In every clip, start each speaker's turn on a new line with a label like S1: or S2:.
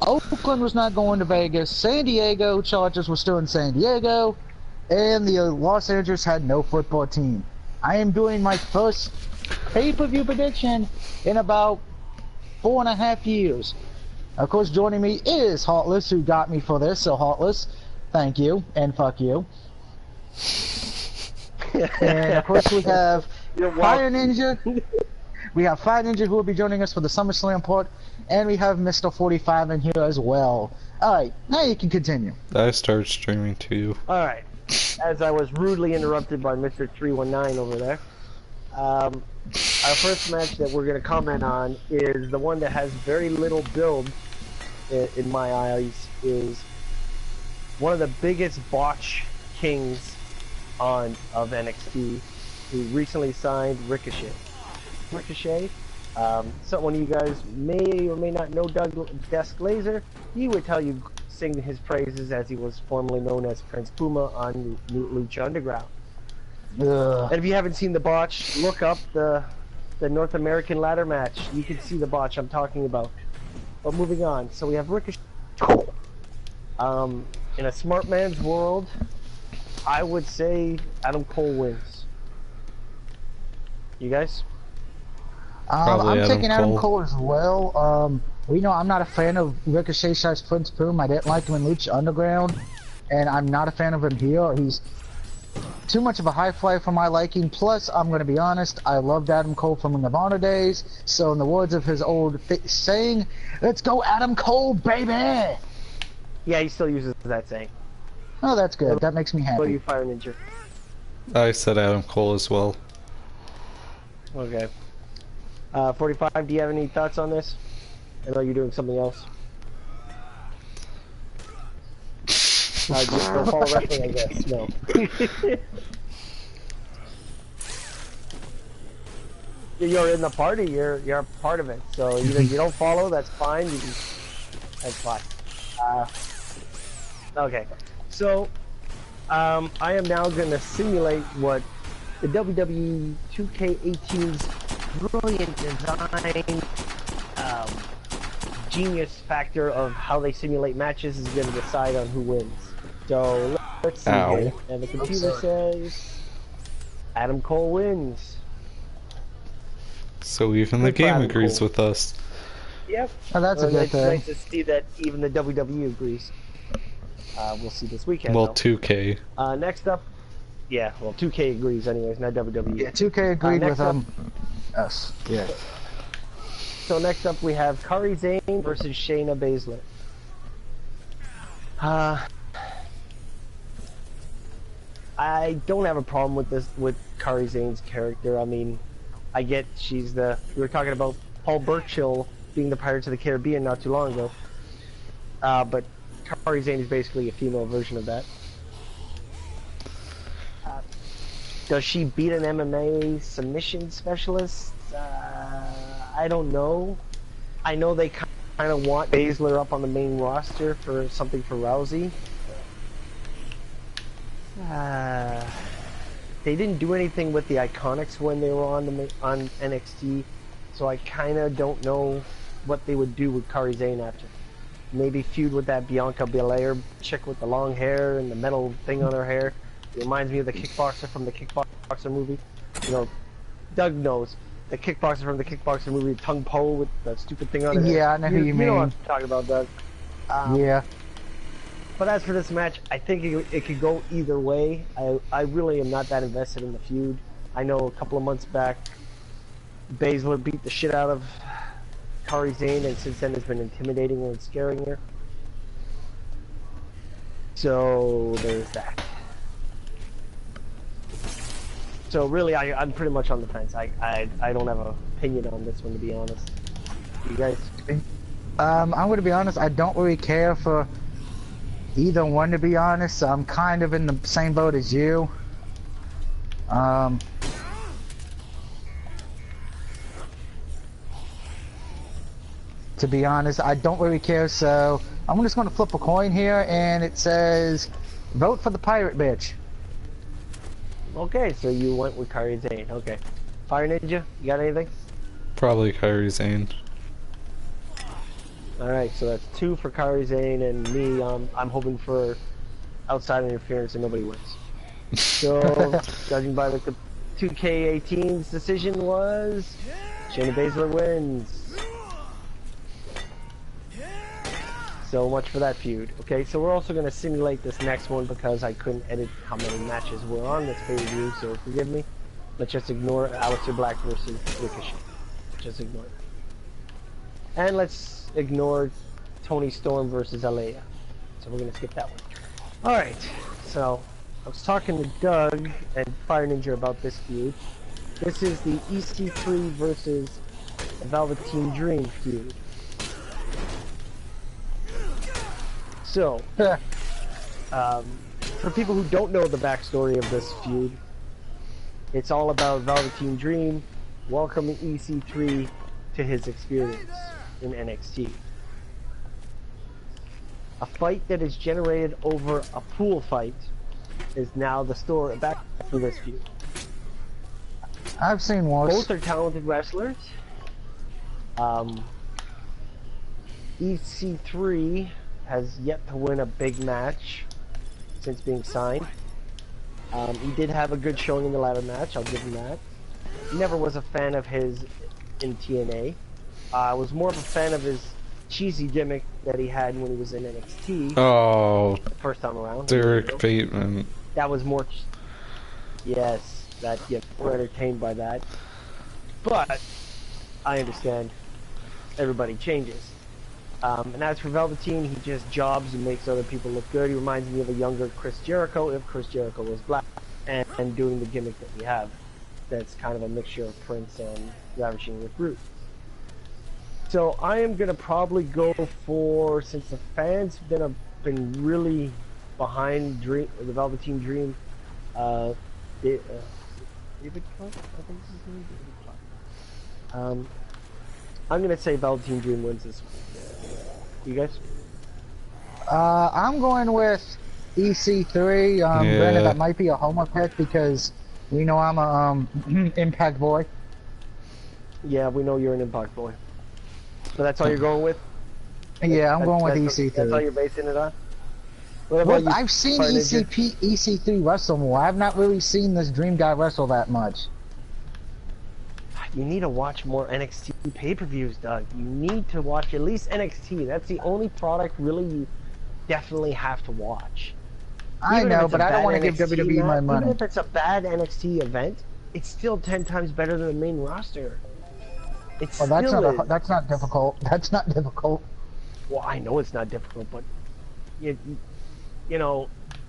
S1: Oakland was not going to Vegas. San Diego Chargers were still in San Diego. And the Los Angeles had no football team. I am doing my first pay-per-view prediction in about 4.5 years. Of course, joining me is Heartless, who got me for this. So, Heartless, thank you, and fuck you. And, of course, we have Fire Ninja. We have Fire Ninja, who will be joining us for the Summerslam part. And we have Mr. 45 in here as well. Alright, now you can continue.
S2: I started streaming too.
S3: Alright. As I was rudely interrupted by Mr. 319 over there. Our first match that we're going to comment on is the one that has very little build, in my eyes, is one of the biggest botch kings of NXT, who recently signed Ricochet. Ricochet, one of you guys may or may not know Doug Desk Laser. He would tell you, sing his praises, as he was formerly known as Prince Puma on Lucha Underground. And if you haven't seen the botch, look up the North American ladder match. You can see the botch I'm talking about. But moving on, so we have Ricochet. In a smart man's world, I would say Adam Cole wins. You guys?
S1: I'm taking Adam Cole as well. We know I'm not a fan of Ricochet / Prince Puma. I didn't like him in Lucha Underground, and I'm not a fan of him here. He's too much of a high flyer for my liking. Plus, I'm going to be honest, I loved Adam Cole from the Nirvana days. So in the words of his old saying, let's go Adam Cole, baby!
S3: Yeah, he still uses that saying.
S1: Oh, that's good. That makes me happy.
S3: What do you, Fire Ninja?
S2: I said Adam Cole as well.
S3: Okay. 45, do you have any thoughts on this? I know you're doing something else. Just don't follow wrestling, I guess. No. You're in the party. You're a part of it. So either you don't follow, that's fine. That's fine. Okay. So I am now going to simulate what the WWE 2K18's brilliant design, genius factor of how they simulate matches is going to decide on who wins. So let's see here. And the computer says Adam Cole wins.
S2: So even the game agrees with us.
S3: Yep.
S1: Oh, that's a good thing.
S3: It's nice to see that even the WWE agrees. We'll see this weekend.
S2: Well,
S3: though.
S2: 2K.
S3: Next up, yeah, well, 2K agrees anyways, not WWE.
S1: Yeah, 2K agreed with us. Yeah.
S3: So next up we have Kairi Sane versus Shayna Baszler. I don't have a problem with Kairi Sane's character. I mean, I get we were talking about Paul Burchill being the Pirates of the Caribbean not too long ago. But Kairi Sane is basically a female version of that. Does she beat an MMA submission specialist? I don't know. I know they kind of want Baszler up on the main roster for something for Rousey. They didn't do anything with the Iconics when they were on NXT, so I kind of don't know what they would do with Kairi Sane after. Maybe feud with that Bianca Belair chick with the long hair and the metal thing on her hair. It reminds me of the Kickboxer from the Kickboxer movie. You know, Doug knows. The Kickboxer from the Kickboxer movie, Tung Po with that stupid thing on her head.
S1: Yeah, I know who you mean.
S3: You know what I'm talking about, Doug.
S1: Yeah.
S3: But as for this match, I think it could go either way. I really am not that invested in the feud. I know a couple of months back, Baszler beat the shit out of Kairi Sane, and since then has been intimidating her and scaring her. So there's that. So really, I'm pretty much on the fence. I don't have an opinion on this one, to be honest. You guys?
S1: I'm going to be honest. I don't really care for either one, to be honest. I'm kind of in the same boat as you. To be honest, I don't really care. So I'm just going to flip a coin here, and it says, "Vote for the pirate bitch."
S3: Okay, so you went with Kairi Sane. Okay. Fire Ninja, you got anything?
S2: Probably Kairi Sane.
S3: Alright, so that's 2 for Kari Zane and me. I'm hoping for outside interference and nobody wins. So, judging by the 2K18's decision was Shayna Baszler wins. So much for that feud. Okay, so we're also going to simulate this next one because I couldn't edit how many matches were on this pay-per-view, so forgive me. Let's just ignore Aleister Black versus Ricochet. Just ignore that. And let's ignore Toni Storm versus Aliyah. So we're going to skip that one. Alright, so I was talking to Doug and Fire Ninja about this feud. This is the EC3 versus Velveteen Dream feud. So, for people who don't know the backstory of this feud, it's all about Velveteen Dream welcoming EC3 to his experience in NXT. A fight that is generated over a pool fight is now the story back for this feud.
S1: I've seen worse.
S3: Both are talented wrestlers. EC3 has yet to win a big match since being signed. He did have a good showing in the ladder match, I'll give him that. Never was a fan of his in TNA. I was more of a fan of his cheesy gimmick that he had when he was in NXT.
S2: Oh,
S3: the first time around.
S2: Derek Bateman.
S3: That was more... Yes, that we're entertained by that. But, I understand. Everybody changes. And as for Velveteen, he just jobs and makes other people look good. He reminds me of a younger Chris Jericho, if Chris Jericho was black, and doing the gimmick that we have. That's kind of a mixture of Prince and Ravishing Rick Rude. So I am going to probably go for, since the fans have been really behind the Velveteen Dream, David Clark? I think his name is David Clark. I'm going to say Velveteen Dream wins this one. You guys?
S1: I'm going with EC3. Granted, that might be a homer pick because we know I'm a Impact boy.
S3: Yeah, we know you're an Impact boy. So that's all you're going with?
S1: Yeah, I'm going with EC3.
S3: That's all you're basing it on?
S1: Well, I've seen EC3 wrestle more. I've not really seen this Dream guy wrestle that much.
S3: You need to watch more NXT pay-per-views, Doug. You need to watch at least NXT. That's the only product really you definitely have to watch.
S1: I know, but I don't want to give WWE my money.
S3: Even if it's a bad NXT event, it's still 10 times better than the main roster. It's
S1: well, that's not difficult. That's not difficult.
S3: Well, I know it's not difficult, but you know,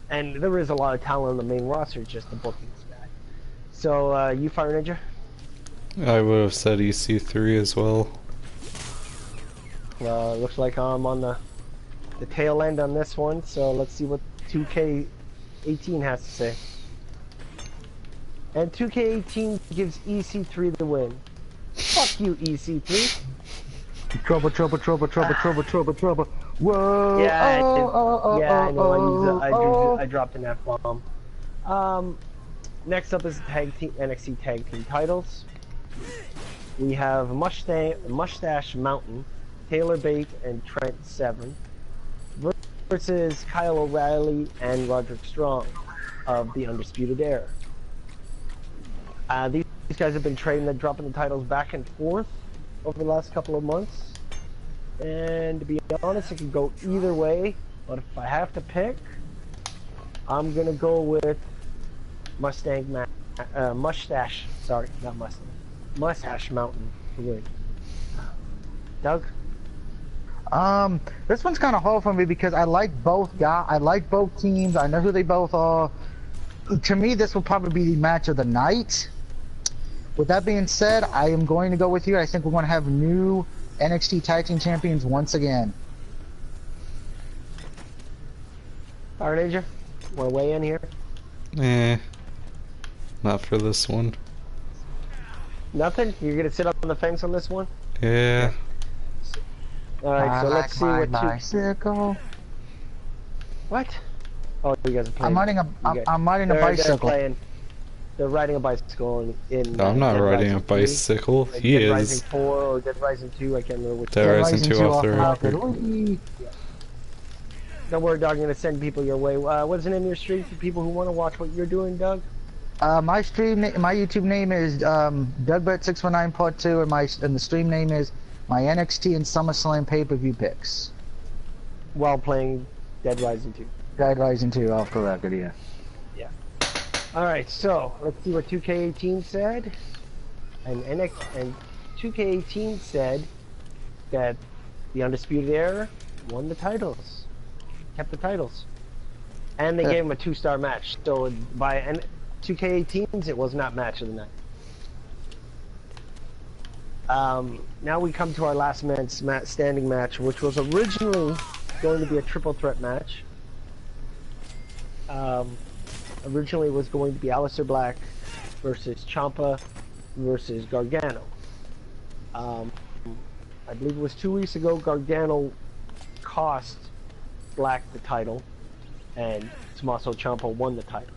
S3: and there is a lot of talent on the main roster. It's just the booking's bad. So, you Fire Ninja?
S2: I would have said EC3 as well.
S3: Well, it looks like I'm on the tail end on this one, so let's see what 2K18 has to say. And 2K18 gives EC3 the win. Fuck you, EC3.
S1: Trouble, trouble, trouble, trouble, trouble, trouble, trouble. Whoa!
S3: Yeah, I know. I dropped an F-bomb. Next up is NXT Tag Team titles. We have Mustache Mountain, Taylor Bate, and Trent Seven versus Kyle O'Reilly and Roderick Strong of the Undisputed Era. These guys have been trading and dropping the titles back and forth over the last couple of months. And to be honest, it could go either way. But if I have to pick, I'm gonna go with Mustache Mountain to win. Doug?
S1: This one's kind of hard for me because I like both guys. I like both teams. I know who they both are. To me, this will probably be the match of the night. With that being said, I am going to go with you. I think we're going to have new NXT Tag Team Champions once again.
S3: Fire Ninja, want to weigh in here?
S2: Not for this one.
S3: Nothing? You're going to sit up on the fence on this one?
S2: Yeah.
S3: Alright, so let's see what
S1: bicycle.
S3: What? Oh, you guys are playing.
S1: I'm riding a bicycle.
S3: They're riding a bicycle in
S2: No, I'm not
S3: Dead
S2: ring
S3: Rising
S2: a
S3: 3,
S2: bicycle.
S3: like
S2: He
S3: Dead Rising
S2: is.
S3: 4 or Dead Rising 2, I can't remember which
S2: Dead
S3: one.
S2: Rising 2 off the record.
S3: Don't worry, Doug, I'm gonna send people your way. What's the name of your stream for people who want to watch what you're doing, Doug?
S1: My YouTube name is DougBet619 Part 2, and the stream name is my NXT and SummerSlam pay-per-view picks.
S3: While playing Dead Rising 2.
S1: Dead Rising 2 off the record, yeah.
S3: Yeah. Alright, so let's see what 2K18 said. And 2K18 said that the Undisputed Era won the titles. Kept the titles. And they gave him a 2-star match. So by 2K18's, it was not match of the night. Now we come to our last man standing match, which was originally going to be a triple threat match. Originally it was going to be Aleister Black versus Ciampa versus Gargano. I believe it was 2 weeks ago, Gargano cost Black the title, and Tommaso Ciampa won the title.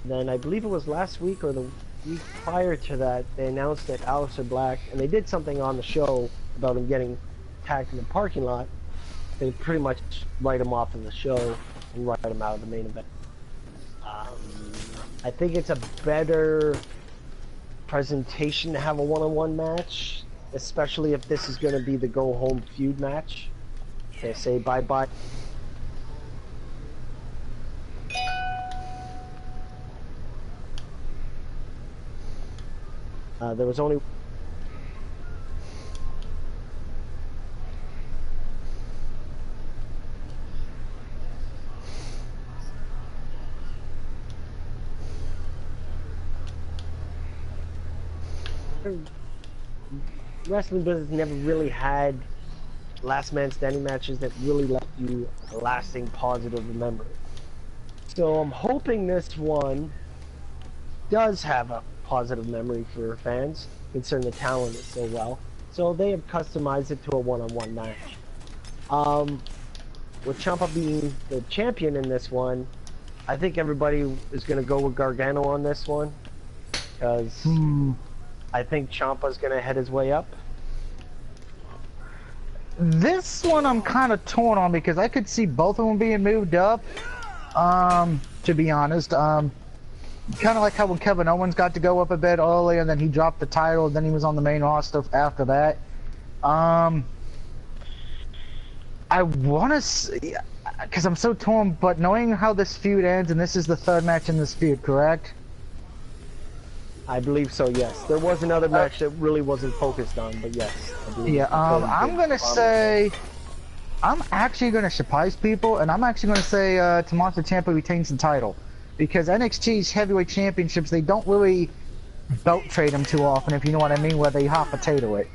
S3: Then I believe it was last week or the week prior to that, they announced that Aleister Black, and they did something on the show about him getting attacked in the parking lot. They pretty much write him off of the show and write him out of the main event. I think it's a better presentation to have a one-on-one match, especially if this is going to be the go-home feud match. They say bye-bye. There was only wrestling business never really had last man standing matches that really left you a lasting positive memory. So I'm hoping this one does have a positive memory for fans, considering the talent is so well. So they have customized it to a one-on-one match. With Ciampa being the champion in this one, I think everybody is going to go with Gargano on this one, because I think Ciampa's going to head his way up.
S1: This one I'm kind of torn on because I could see both of them being moved up. To be honest, kind of like how when Kevin Owens got to go up a bit early and then he dropped the title, and then he was on the main roster after that. I want to see, because I'm so torn, but knowing how this feud ends, and this is the third match in this feud, correct?
S3: I believe so, yes. There was another match that really wasn't focused on, but yes.
S1: Yeah, I'm gonna say, I'm actually gonna surprise people, and I'm actually gonna say Tommaso Ciampa retains the title, because NXT's heavyweight championships, they don't really belt trade them too often, if you know what I mean, where they hot potato it.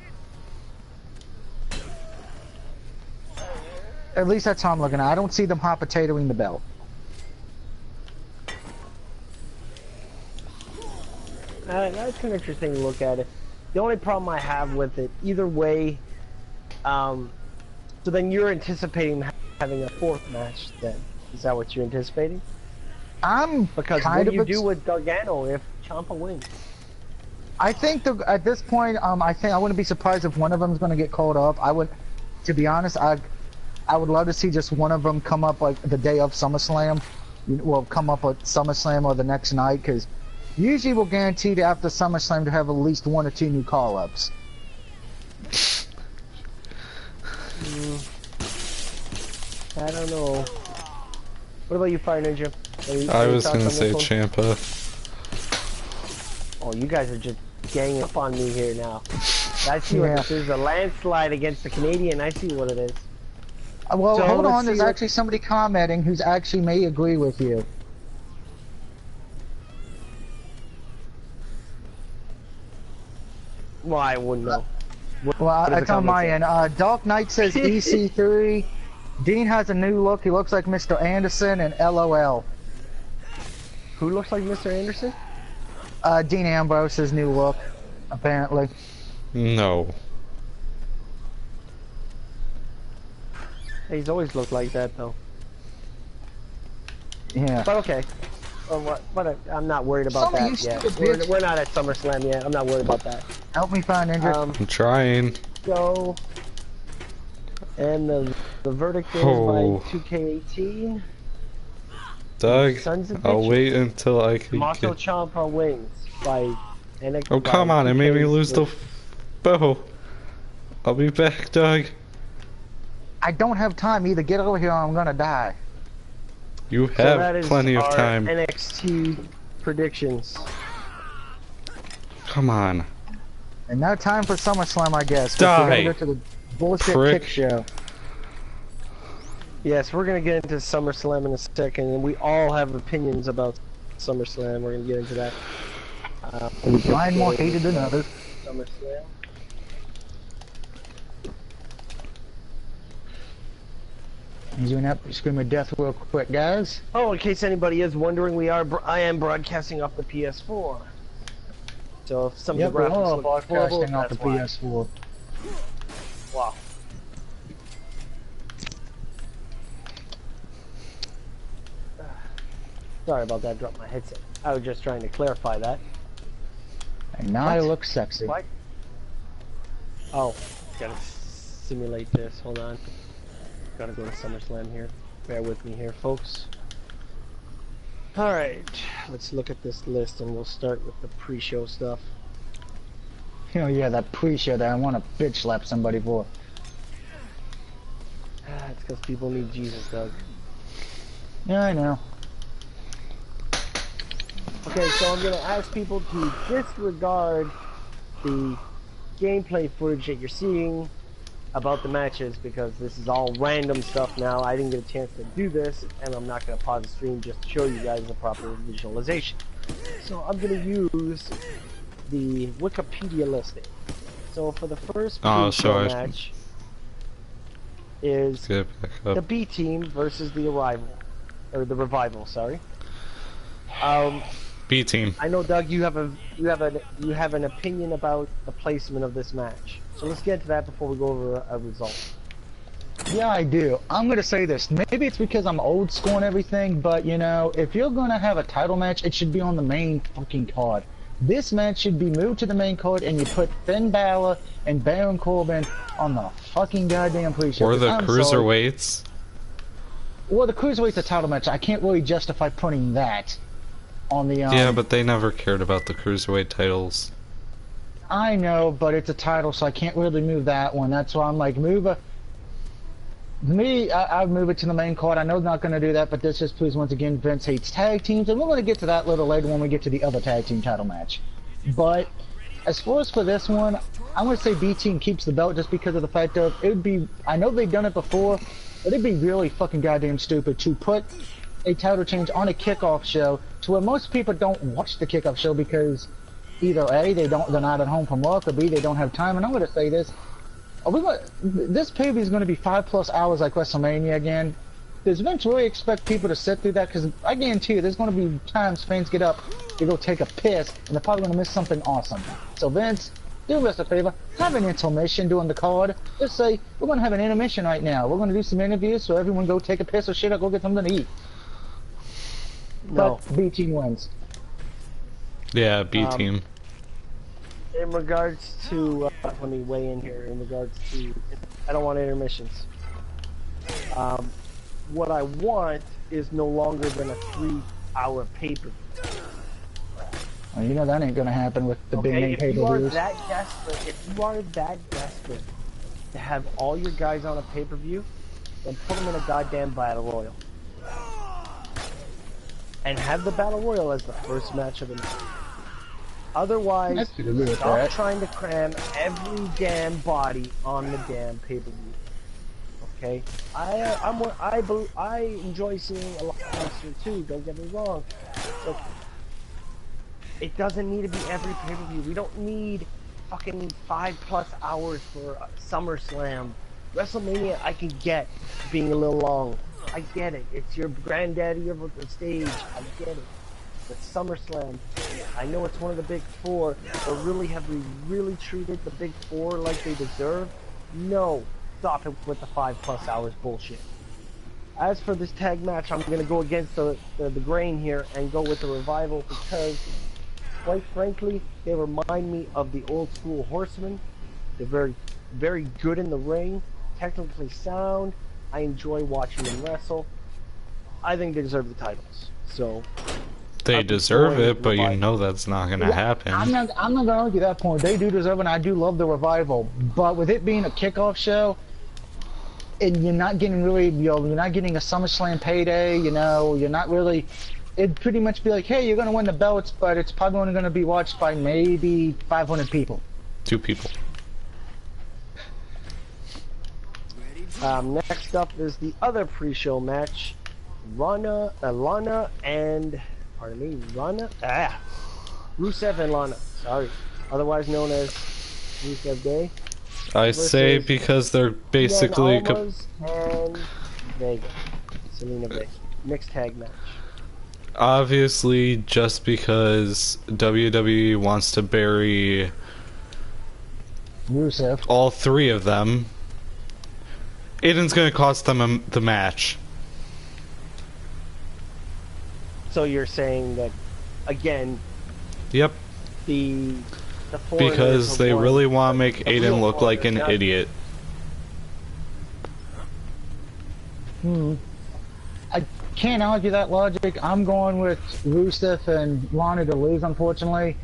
S1: At least that's how I'm looking at it. I don't see them hot potatoing the belt.
S3: That's an interesting look at it. The only problem I have with it, either way, so then you're anticipating having a fourth match then. Is that what you're anticipating? Because what do you do with Gargano if Ciampa wins?
S1: I think at this point, I wouldn't be surprised if one of them is going to get called up. To be honest, I would love to see just one of them come up like the day of SummerSlam. Well, come up at SummerSlam or the next night, because usually we're guaranteed after SummerSlam to have at least 1 or 2 new call-ups.
S3: I don't know. What about you, Fire Ninja?
S2: I was gonna say Ciampa.
S3: Oh, you guys are just ganging up on me here now. I see what this is, a landslide against the Canadian. I see what it is.
S1: Well, so hold on, there's actually somebody commenting who's actually may agree with you.
S3: Well, I wouldn't know.
S1: Well, it's on my end. Dark Knight says EC3. Dean has a new look. He looks like Mr. Anderson, and LOL.
S3: Who looks like Mr. Anderson?
S1: Dean Ambrose's new look, apparently.
S2: No.
S3: He's always looked like that, though.
S1: Yeah.
S3: But okay. Or what? But I'm not worried about
S1: Some of you
S3: that yet.
S1: stupid
S3: We're not at SummerSlam yet. I'm not worried about that.
S1: Help me find Ninja.
S2: I'm trying.
S3: So, and the verdict is
S2: Oh.
S3: by 2K18.
S2: Doug,
S3: Sons of
S2: I'll
S3: bitches.
S2: wait until I can
S3: Tommaso
S2: get...
S3: Ciampa wins by NXT.
S2: Oh, come on, it made me lose the bow. I'll be back, Doug.
S1: I don't have time. Either get over here or I'm gonna die.
S2: You
S3: So
S2: have
S3: that is
S2: plenty of
S3: our
S2: time.
S3: NXT predictions.
S2: Come on.
S1: And now time for SummerSlam, I guess.
S2: Die.
S1: We're gonna go to the bullshit
S2: Prick.
S1: kick show.
S3: Yes, we're gonna get into SummerSlam in a second, and we all have opinions about SummerSlam. We're gonna get into that.
S1: Mine more hated than others.
S3: SummerSlam.
S1: He's doing that scream of death real quick, guys.
S3: Oh, in case anybody is wondering, I am broadcasting off the PS4. So if some of the
S1: we're
S3: graphics
S1: all
S3: look horrible,
S1: broadcasting off the
S3: that's why.
S1: PS4.
S3: Wow. Sorry about that, dropped my headset. I was just trying to clarify that.
S1: And now I look sexy.
S3: What? Oh, gotta simulate this, hold on. Gotta go to SummerSlam here. Bear with me here, folks. Alright, let's look at this list and we'll start with the pre-show stuff.
S1: Oh yeah, that pre-show that I want to bitch slap somebody for.
S3: It's because people need Jesus, Doug.
S1: Yeah, I know.
S3: Okay, so I'm gonna ask people to disregard the gameplay footage that you're seeing about the matches because this is all random stuff now. I didn't get a chance to do this, and I'm not gonna pause the stream just to show you guys the proper visualization. So I'm gonna use the Wikipedia listing. So for the first match is the B team versus the Revival. Sorry.
S2: B team.
S3: I know, Doug, you have an opinion about the placement of this match. So let's get into that before we go over a result.
S1: Yeah, I do. I'm gonna say this. Maybe it's because I'm old school and everything, but you know, if you're gonna have a title match, it should be on the main fucking card. This match should be moved to the main card, and you put Finn Balor and Baron Corbin on the fucking goddamn pre-show.
S2: Or the cruiserweights.
S1: Well, the cruiserweight's a title match. I can't really justify putting that on the.
S2: Yeah, but they never cared about the cruiserweight titles.
S1: I know, but it's a title, so I can't really move that one. That's why I'm like, I'd move it to the main card. I know they're not going to do that, but this just proves once again Vince hates tag teams, and we're going to get to that a little later when we get to the other tag team title match. But as far as for this one, I'm going to say B team keeps the belt just because of the fact of it would be. I know they've done it before, but it'd be really fucking goddamn stupid to put a title change on a kickoff show to where most people don't watch the kickoff show because either A, they're not at home from work, or B, they don't have time. And I'm going to say this. This pay-per-view is going to be 5+ hours like WrestleMania again. Does Vince really expect people to sit through that? Because I guarantee you, there's going to be times fans get up to go take a piss, and they're probably going to miss something awesome. So Vince, do us a favor, have an intermission during the card. Just say, we're going to have an intermission right now. We're going to do some interviews, so everyone go take a piss or shit or go get something to eat.
S3: No.
S1: But B team wins.
S2: Yeah, B team.
S3: In regards to, let me weigh in here. In regards to, I don't want intermissions. What I want is no longer than a 3-hour pay-per-view.
S1: Well, you know that ain't gonna happen with the big name pay-per-views.
S3: If you are that desperate to have all your guys on a pay-per-view, then put them in a goddamn battle royal. And have the battle royal as the first match of the night. Otherwise, stop trying to cram every damn body on the damn pay-per-view. Okay, I enjoy seeing a lot of wrestling too. Don't get me wrong. But it doesn't need to be every pay-per-view. We don't need fucking 5+ hours for SummerSlam. WrestleMania, I can get being a little long. I get it. It's your granddaddy of the stage. I get it. But SummerSlam, I know it's one of the big four, but really, have we really treated the big four like they deserve? No. Stop it with the 5+ hours bullshit. As for this tag match, I'm going to go against the grain here and go with the Revival because, quite frankly, they remind me of the old school Horsemen. They're very, very good in the ring, technically sound. I enjoy watching them wrestle. I think they deserve the titles. So
S2: they deserve it, but you know that's not going to happen.
S1: I'm not going to argue that point. They do deserve it, and I do love the Revival. But with it being a kickoff show, and you're not getting really, you're not getting a SummerSlam payday, you're not really, it'd pretty much be like, hey, you're going to win the belts, but it's probably only going to be watched by maybe 500 people.
S2: 2 people.
S3: Next up is the other pre-show match, Rusev and Lana, sorry, otherwise known as Rusev Day.
S2: I say because they're basically
S3: and Vega, Selena Vega, mixed tag match.
S2: Obviously, just because WWE wants to bury
S1: Rusev,
S2: all 3 of them, Aiden's gonna cost them the match.
S3: So you're saying that again?
S2: Yep. Because they really want to make Aiden look like an idiot.
S1: I can't argue that logic. I'm going with Rusev and Lana to lose, unfortunately.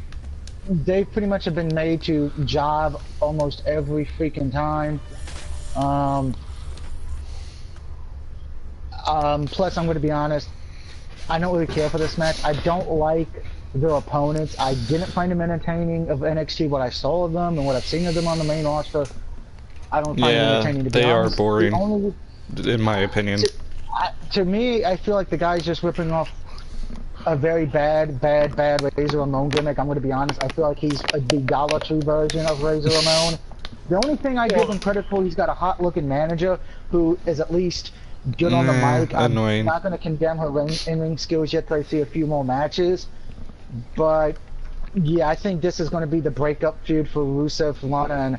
S1: They pretty much have been made to job almost every freaking time. Plus, I'm going to be honest, I don't really care for this match. I don't like their opponents. I didn't find them entertaining of NXT, what I saw of them and what I've seen of them on the main roster. I don't find them entertaining, to be honest.
S2: They are boring, in my opinion.
S1: To me, I feel like the guy's just ripping off a very bad Razor Ramon gimmick. I'm going to be honest. I feel like he's the Dollar Tree version of Razor Ramon. The only thing I give him credit for, he's got a hot-looking manager who is at least good on the mic. I'm not going to condemn her in-ring skills yet till I see a few more matches. But, yeah, I think this is going to be the breakup feud for Rusev, Lana, and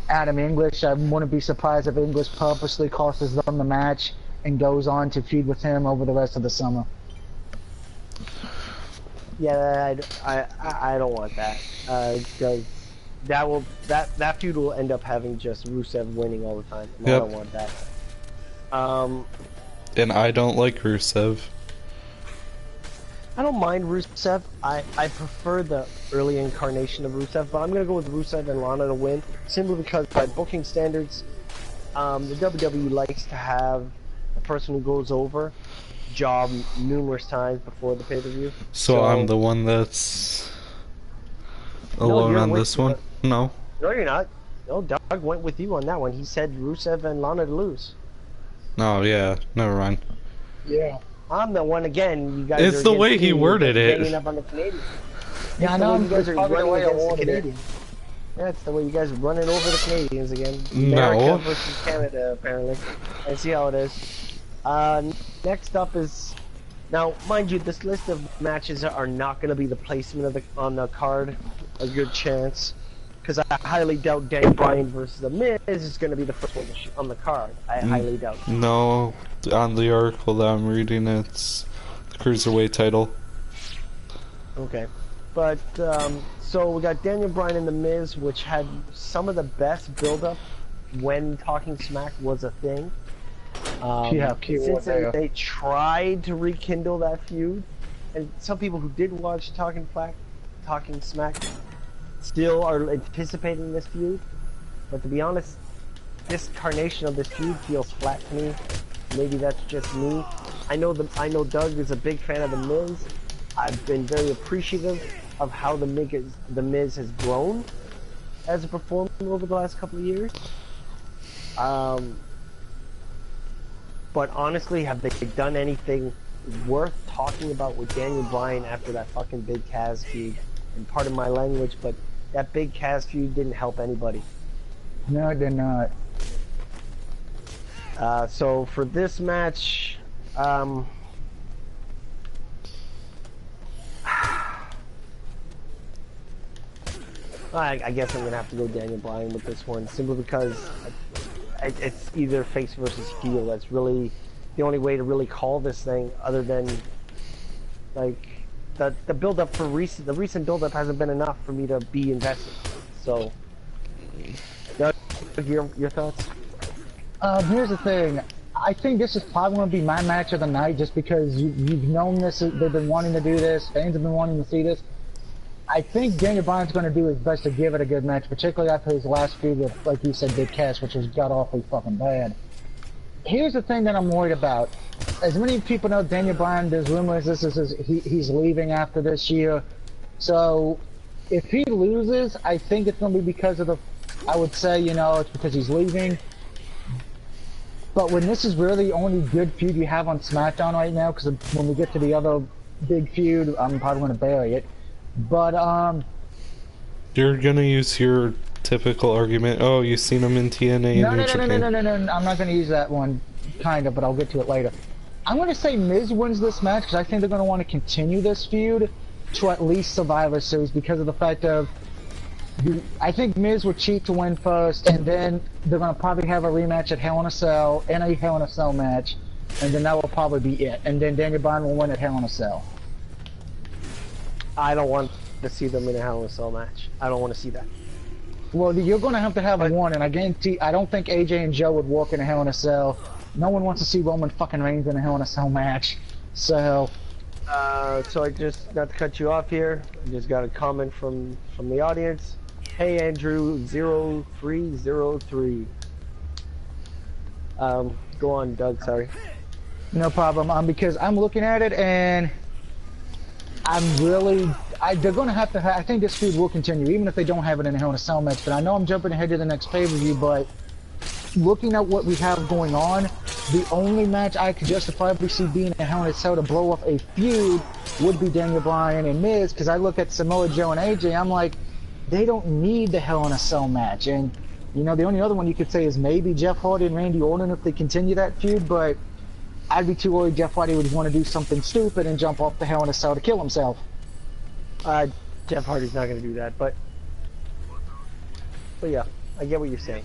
S1: Adam English. I wouldn't be surprised if English purposely costs them the match and goes on to feud with him over the rest of the summer.
S3: Yeah, I don't want that. Because that feud will end up having just Rusev winning all the time. And I don't want that.
S2: And I don't like Rusev.
S3: I don't mind Rusev. I prefer the early incarnation of Rusev, but I'm gonna go with Rusev and Lana to win, simply because by booking standards, the WWE likes to have the person who goes over job numerous times before the pay-per-view.
S2: So I'm the one that's alone on this one? No.
S3: No, you're not. No, Doug went with you on that one. He said Rusev and Lana to lose.
S2: No, yeah, never mind.
S1: Yeah.
S3: I'm the one again. You guys.
S2: It's the way he worded it.
S3: Up on the Canadians.
S1: Yeah, I know. You guys are running against the Canadians.
S3: That's the way you guys are running over the Canadians again.
S2: No.
S3: America versus Canada, apparently. I see how it is. Next up is, now, mind you, this list of matches are not going to be the placement of on the card. A good chance, because I highly doubt Daniel Bryan versus The Miz is going to be the first one on the card. I highly doubt it.
S2: No, on the article that I'm reading, it's the Cruiserweight title.
S3: Okay. But, so we got Daniel Bryan and The Miz, which had some of the best build-up when Talking Smack was a thing. Since they tried to rekindle that feud, and some people who did watch Talking Smack still are anticipating this feud, but to be honest, this incarnation of this feud feels flat to me. Maybe that's just me. I know Doug is a big fan of The Miz. I've been very appreciative of how The Miz has grown as a performer over the last couple of years. But honestly, have they done anything worth talking about with Daniel Bryan after that fucking Big Cass feud? And pardon my language, but that Big Cass feud didn't help anybody.
S1: No, it did not.
S3: So for this match, I guess I'm gonna have to go Daniel Bryan with this one, simply because it's either face versus heel. That's really the only way to really call this thing, other than like the build up for the recent build up hasn't been enough for me to be invested. So, Doug, your thoughts?
S1: Here's the thing. I think this is probably going to be my match of the night, just because you've known this. They've been wanting to do this. Fans have been wanting to see this. I think Daniel Bryan's going to do his best to give it a good match, particularly after his last feud with, like you said, Big Cass, which was god-awfully fucking bad. Here's the thing that I'm worried about. As many people know, Daniel Bryan, there's rumors he's leaving after this year. So, if he loses, I think it's going to be because of the... I would say, you know, it's because he's leaving. But when this is really the only good feud you have on SmackDown right now, because when we get to the other big feud, I'm probably going to bury it. But,
S2: You're gonna use your typical argument, oh, you've seen him in TNA and New Japan.
S1: No, I'm not going to use that one, kind of, but I'll get to it later. I'm going to say Miz wins this match, because I think they're going to want to continue this feud to at least Survivor Series, because of the fact of, I think Miz would cheat to win first, and then they're going to probably have a rematch at Hell in a Cell, and a Hell in a Cell match, and then that will probably be it. And then Daniel Bryan will win at Hell in a Cell.
S3: I don't want to see them in a Hell in a Cell match. I don't want to see that.
S1: Well, you're going to have one, and I guarantee, I don't think AJ and Joe would walk in a Hell in a Cell. No one wants to see Roman fucking Reigns in a Hell in a Cell match. So...
S3: so I just, not to cut you off here, I just got a comment from the audience. Hey Andrew 0303. Go on, Doug, sorry.
S1: No problem. Because I'm looking at it and I'm really, they're going to have to, I think this feud will continue, even if they don't have it in a Hell in a Cell match. But I know I'm jumping ahead to the next pay-per-view, but looking at what we have going on, the only match I could justifiably see being a Hell in a Cell to blow up a feud would be Daniel Bryan and Miz, because I look at Samoa Joe and AJ, I'm like, they don't need the Hell in a Cell match. And, you know, the only other one you could say is maybe Jeff Hardy and Randy Orton if they continue that feud, but I'd be too worried Jeff Hardy would want to do something stupid and jump off the Hell in a Cell to kill himself.
S3: Jeff Hardy's not going to do that, but yeah, I get what you're saying.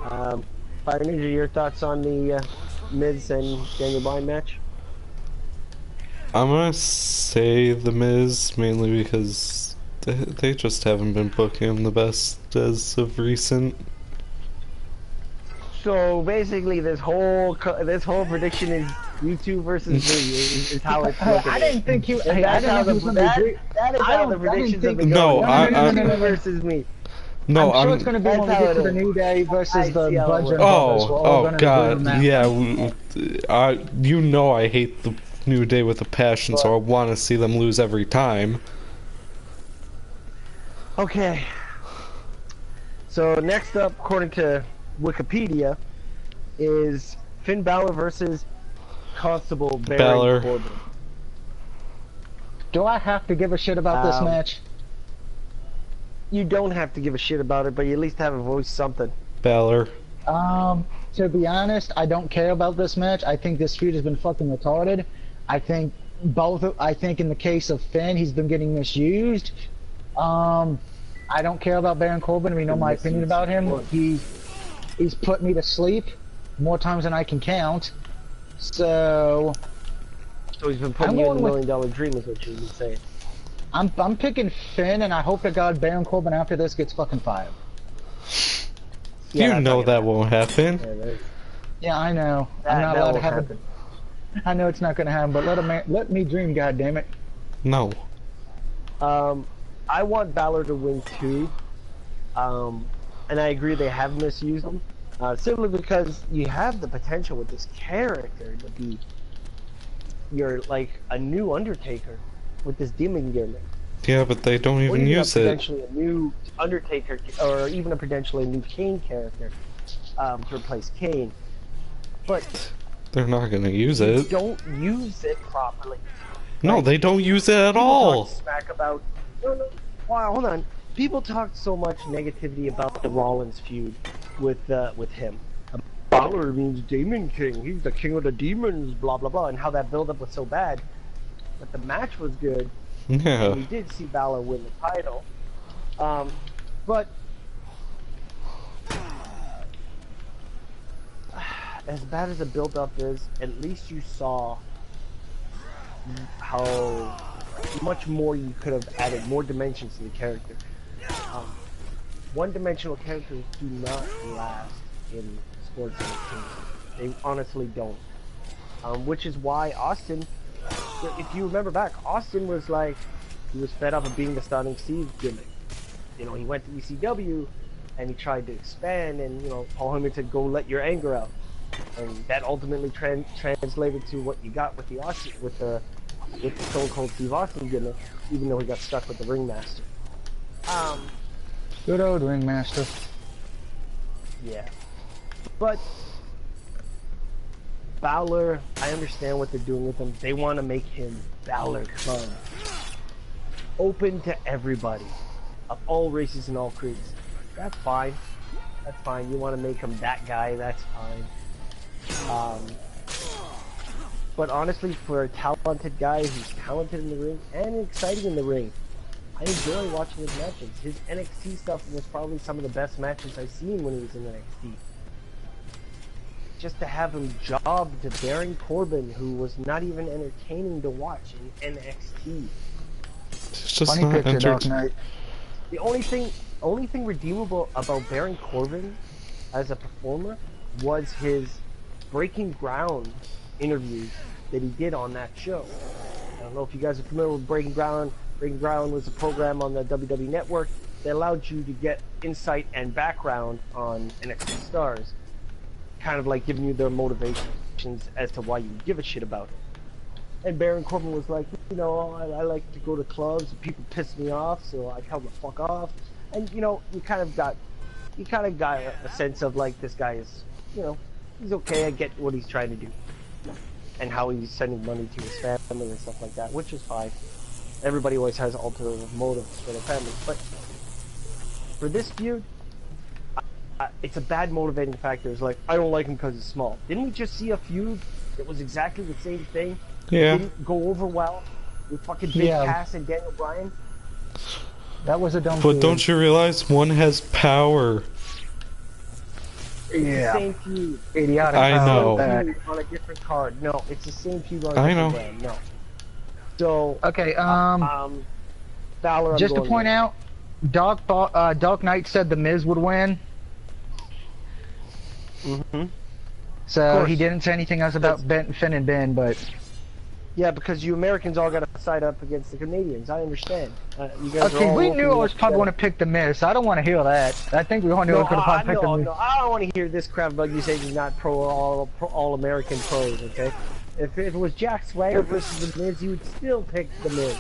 S3: Fire Ninja, your thoughts on the Miz and Daniel Bryan match?
S2: I'm gonna say the Miz, mainly because they just haven't been booking him the best as of recent.
S3: So basically, this whole prediction is you two versus me. Is how it's looking.
S1: I didn't think you. Hey, I didn't know you was going to be.
S3: That is how the predictions have been
S2: going.
S3: No, versus me.
S2: No,
S1: I'm sure it's going to be when we get to the New Day versus the Bludgeon Brothers.
S2: Oh God, yeah. You know I hate the New Day with a passion, so I want to see them lose every time.
S3: Okay. So next up, according to Wikipedia, is Finn Balor versus Constable Baron Corbin.
S1: Do I have to give a shit about this match?
S3: You don't have to give a shit about it, but you at least have a voice something.
S2: Balor.
S1: To be honest, I don't care about this match. I think this feud has been fucking retarded. I think in the case of Finn, he's been getting misused. I don't care about Baron Corbin. We know my opinion about him. He's put me to sleep more times than I can count. So
S3: he's been putting you in $1 million dream, is what you've been saying.
S1: I'm picking Finn, and I hope to God Baron Corbin after this gets fucking fired.
S2: Yeah, you know that won't happen.
S1: Yeah, I know. I'm not allowed to have it. I know it's not gonna happen, but let me dream, goddammit.
S2: No.
S3: I want Balor to win too. And I agree they have misused him. Simply because you have the potential with this character to be like a new Undertaker with this demon gimmick.
S2: Yeah, but they don't even use it.
S3: Potentially a new Undertaker, or even potentially a new Kane character to replace Kane. But
S2: they're not gonna use it.
S3: Don't use it properly.
S2: No, they don't use it at all.
S3: Smack about. No. Wow, hold on. People talk so much negativity about the Rollins feud with him. Balor means Demon King. He's the king of the demons. Blah blah blah, and how that build-up was so bad. But the match was good.
S2: Yeah.
S3: We did see Balor win the title. But as bad as the build-up is, at least you saw how much more you could have added, more dimensions to the character. One-dimensional characters do not last in sports entertainment. They honestly don't. Which is why Austin, if you remember back, Austin was like, he was fed up of being the Starting Steve gimmick. You know, he went to ECW and he tried to expand, and you know, Paul Heyman said, "Go let your anger out," and that ultimately translated to what you got with the Austin, with the Stone Cold Steve Austin gimmick, even though he got stuck with the Ringmaster.
S1: Good old Ringmaster.
S3: Yeah, but Balor, I understand what they're doing with him. They want to make him Balor Club, open to everybody, of all races and all creeds. That's fine. That's fine. You want to make him that guy, that's fine. But honestly, for a talented guy who's talented in the ring and exciting in the ring, I enjoy watching his matches. His NXT stuff was probably some of the best matches I've seen when he was in NXT. Just to have him job to Baron Corbin, who was not even entertaining to watch in NXT.
S2: It's just
S1: Funny
S2: not
S1: picture, Dark Knight.
S3: The only thing redeemable about Baron Corbin as a performer was his Breaking Ground interviews that he did on that show. I don't know if you guys are familiar with Breaking Ground. Breaking Ground was a program on the WWE Network that allowed you to get insight and background on NXT stars, kind of like giving you their motivations as to why you give a shit about it. And Baron Corbin was like, you know, I like to go to clubs and people piss me off, so I tell them to fuck off. And you know, you kind of got a sense of like, this guy is, you know, he's okay. I get what he's trying to do and how he's sending money to his family and stuff like that, which is fine. Everybody always has alternative motives for their family, but for this feud, it's a bad motivating factor. It's like, I don't like him because he's small. Didn't we just see a feud that was exactly the same thing?
S2: Yeah.
S3: Didn't go over well with fucking Big Cass and Daniel Bryan?
S1: That was a dumb
S2: But
S1: feud.
S2: don't you realize one has power?
S3: It's the same feud.
S1: Idiotic.
S2: I know.
S3: Feud on a different card. No, it's the same feud on a different brand. No. So
S1: Okay,
S3: Balor,
S1: just to point out, Dark Knight said The Miz would win. So he didn't say anything else about Finn and Ben, but
S3: yeah, because you Americans all got to side up against the Canadians. I understand. You guys
S1: okay,
S3: are all
S1: we knew I was probably
S3: together.
S1: going to pick The Miz. So I don't want to hear that. I think we all knew I was going to probably pick The Miz.
S3: No, I don't want to hear this crap about you saying you're not all American pros. Okay, if it was Jack Swagger versus The Miz, you would still pick The Miz.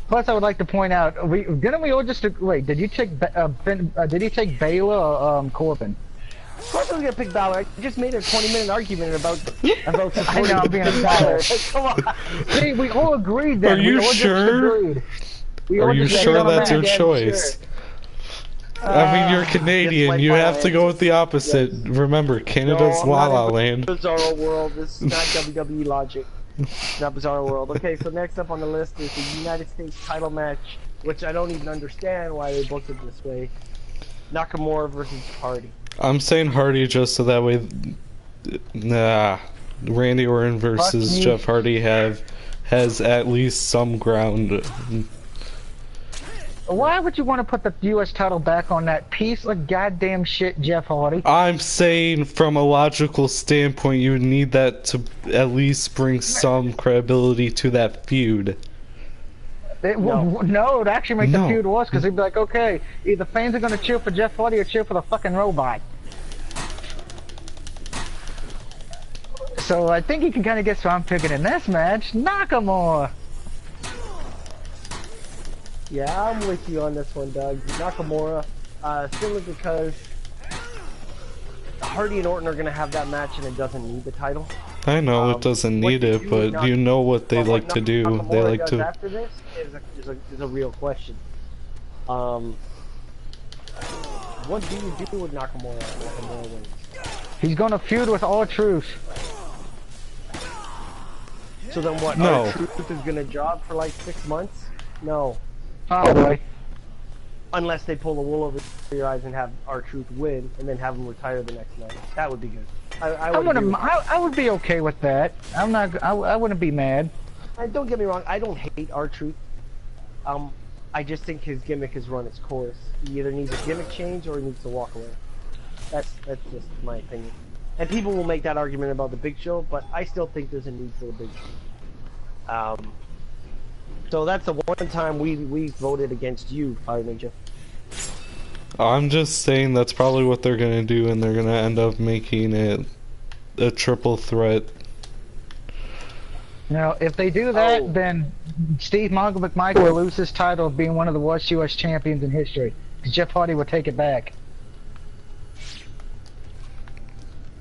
S1: Plus, I would like to point out, didn't we all just wait? Did you take did he take Baylor or Corbin?
S3: Of course I was gonna pick Balor. I just made a 20-minute argument about
S1: I know I'm being Balor.
S3: Come on.
S1: See, we all agreed then.
S2: Are you
S1: we all
S2: sure? Are you sure that's your choice? I mean, you're Canadian. You have to go with the opposite. Yes. Remember, Canada's La La Land.
S3: Bizarro World. This is not WWE logic. It's not Bizarro World. Okay, so next up on the list is the United States title match, which I don't even understand why they booked it this way. Nakamura versus Hardy.
S2: I'm saying Hardy just so that way. Nah, Randy Orton versus Jeff Hardy has at least some ground.
S1: Why would you want to put the U.S. title back on that piece of goddamn shit, Jeff Hardy?
S2: I'm saying from a logical standpoint, you need that to at least bring some credibility to that feud.
S1: No, it actually make the feud worse, because they'd be like, okay, either fans are going to cheer for Jeff Hardy or cheer for the fucking robot. So I think you can kind of guess who I'm picking in this match, Nakamura.
S3: Yeah, I'm with you on this one, Doug. Nakamura, simply because Hardy and Orton are going to have that match and it doesn't need the title.
S2: I know it doesn't need it, but you know what they like to do.
S3: Nakamura
S2: they like to.
S3: After this is a real question. What do you do with Nakamura? Nakamura wins.
S1: He's going to feud with R-Truth.
S3: So then what?
S2: No.
S3: R-Truth is going to job for like 6 months? No.
S1: Probably.
S3: Unless they pull the wool over your eyes and have R-Truth win, and then have him retire the next night. That would be good.
S1: I would be okay with that. I wouldn't be mad.
S3: Don't get me wrong, I don't hate R-Truth. I just think his gimmick has run its course. He either needs a gimmick change or he needs to walk away. That's just my opinion. And people will make that argument about the Big Show, but I still think there's a need for the Big Show. So that's the one time we voted against you, Fire Ninja.
S2: I'm just saying that's probably what they're gonna do, and they're gonna end up making it a triple threat.
S1: Now, if they do that, then Steve McMichael will lose his title of being one of the worst U.S. champions in history. Because Jeff Hardy will take it back.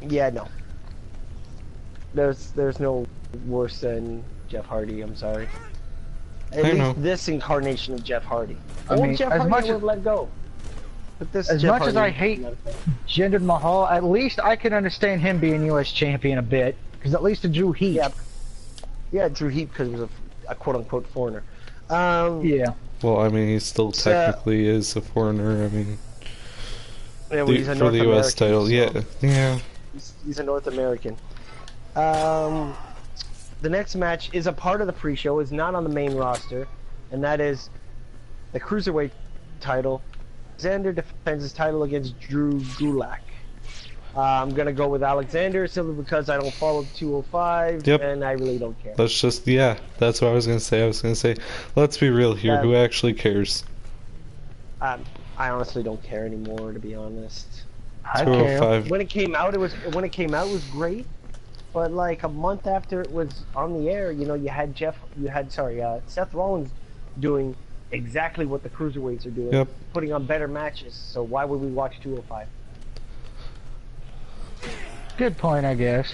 S3: Yeah, no. There's no worse than Jeff Hardy. I'm sorry. At least this incarnation of Jeff Hardy.
S1: I mean,
S3: Jeff Hardy would let go. But this
S1: as much as I hate Jinder Mahal, at least I can understand him being U.S. champion a bit, because at least it drew heat.
S3: Yeah, it drew heat because he was a quote-unquote foreigner.
S1: Yeah.
S2: Well, I mean, he still technically is a foreigner. I mean,
S3: yeah, well, he's a
S2: for
S3: North
S2: the U.S. title,
S3: so
S2: yeah.
S3: He's a North American. The next match is a part of the pre-show, is not on the main roster, and that is the Cruiserweight title. Alexander defends his title against Drew Gulak. I'm going to go with Alexander simply because I don't follow 205, and I really don't care.
S2: Let's just, that's what I was going to say. I was going to say, let's be real here. Who actually cares?
S3: I honestly don't care anymore, to be honest.
S1: I care.
S3: When it came out, it was great. But like a month after it was on the air, you know, you had Seth Rollins doing exactly what the cruiserweights are doing, putting on better matches. So why would we watch 205?
S1: Good point, I guess.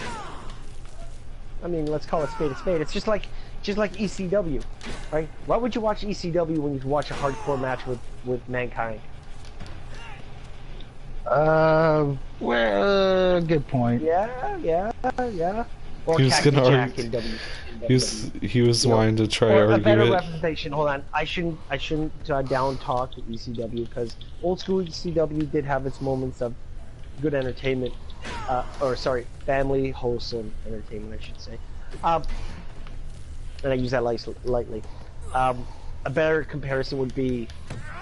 S3: I mean, let's call it spade a spade. It's just like ECW, right? Why would you watch ECW when you can watch a hardcore match with Mankind?
S1: Well, good point.
S3: Yeah. Or
S2: he was
S3: Cactus
S2: gonna
S3: Jack
S2: argue.
S3: in W.
S2: He was wanting to try
S3: or
S2: argue
S3: a better
S2: it.
S3: representation. Hold on, I shouldn't down talk ECW because old school ECW did have its moments of good entertainment, family wholesome entertainment, I should say. And I use that lightly. A better comparison would be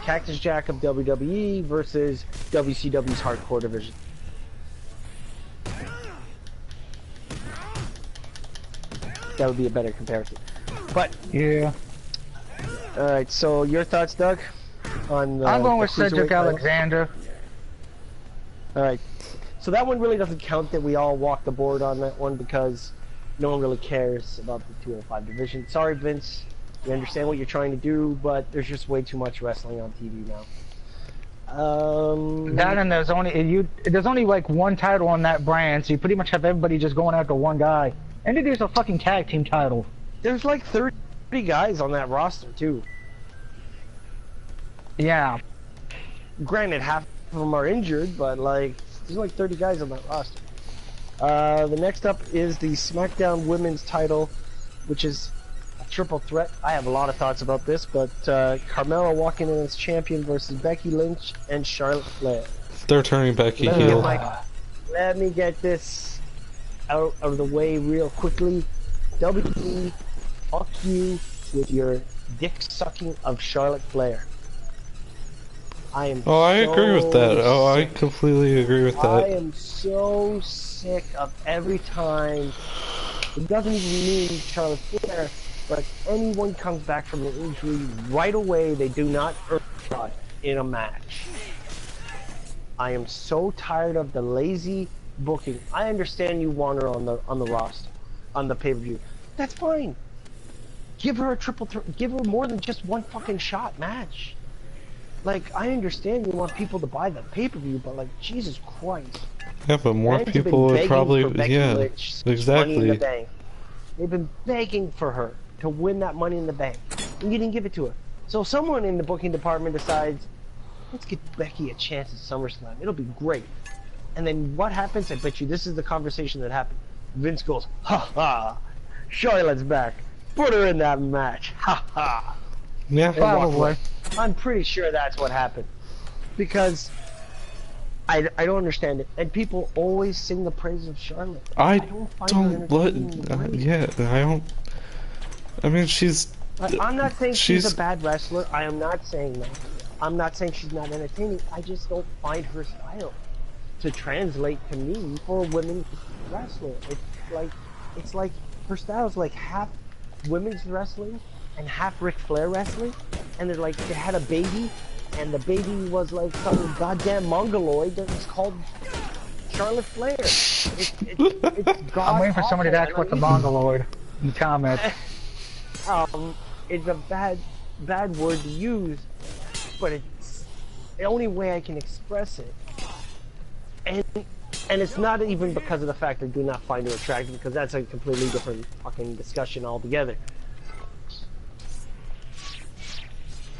S3: Cactus Jack of WWE versus WCW's hardcore division. That would be a better comparison. But
S1: yeah.
S3: All right. So your thoughts, Doug? On
S1: I'm going with Cedric Alexander.
S3: All right. So that one really doesn't count. That we all walked the board on that one because no one really cares about the 205 division. Sorry, Vince. We understand what you're trying to do, but there's just way too much wrestling on TV now.
S1: That and there's only like one title on that brand, so you pretty much have everybody just going after one guy. And there's a fucking tag team title.
S3: There's like 30 guys on that roster too.
S1: Yeah.
S3: Granted, half of them are injured, but like there's like 30 guys on that roster. The next up is the SmackDown Women's title, which is a triple threat. I have a lot of thoughts about this, but Carmella walking in as champion versus Becky Lynch and Charlotte Flair.
S2: They're turning Becky heel.
S3: Let me get this out of the way real quickly. WWE, fuck you with your dick sucking of Charlotte Flair. I
S2: agree with that. I completely agree with that.
S3: I am so sick of every time. It doesn't even mean Charlotte Flair, but anyone comes back from an injury right away, they do not earn a spot in a match. I am so tired of the lazy booking. I understand you want her on the roster, on the pay-per-view. That's fine. Give her a triple threat. Give her more than just one fucking shot match. Like, I understand you want people to buy the pay-per-view, but like, Jesus Christ.
S2: Yeah, but more people would probably, exactly.
S3: Money in the Bank. They've been begging for her to win that Money in the Bank, and you didn't give it to her. So someone in the booking department decides, let's give Becky a chance at SummerSlam. It'll be great. And then what happens? I bet you this is the conversation that happened. Vince goes, ha ha, Charlotte's back. Put her in that match. Ha ha.
S1: Yeah, probably.
S3: I'm pretty sure that's what happened. Because I don't understand it. And people always sing the praise of Charlotte.
S2: I
S3: don't find
S2: don't
S3: her entertaining
S2: yeah, I don't. I mean,
S3: I'm not saying she's
S2: she's
S3: a bad wrestler. I am not saying that. I'm not saying she's not entertaining. I just don't find her style to translate to me for a women's wrestler. It's like her style is like half women's wrestling and half Ric Flair wrestling, and they're like they had a baby, and the baby was like some goddamn mongoloid that was called Charlotte Flair. It's
S1: I'm waiting for somebody to ask what's a mongoloid in the comments.
S3: It's a bad word to use, but it's the only way I can express it. And it's not even because of the fact I do not find her attractive, because that's a completely different fucking discussion altogether.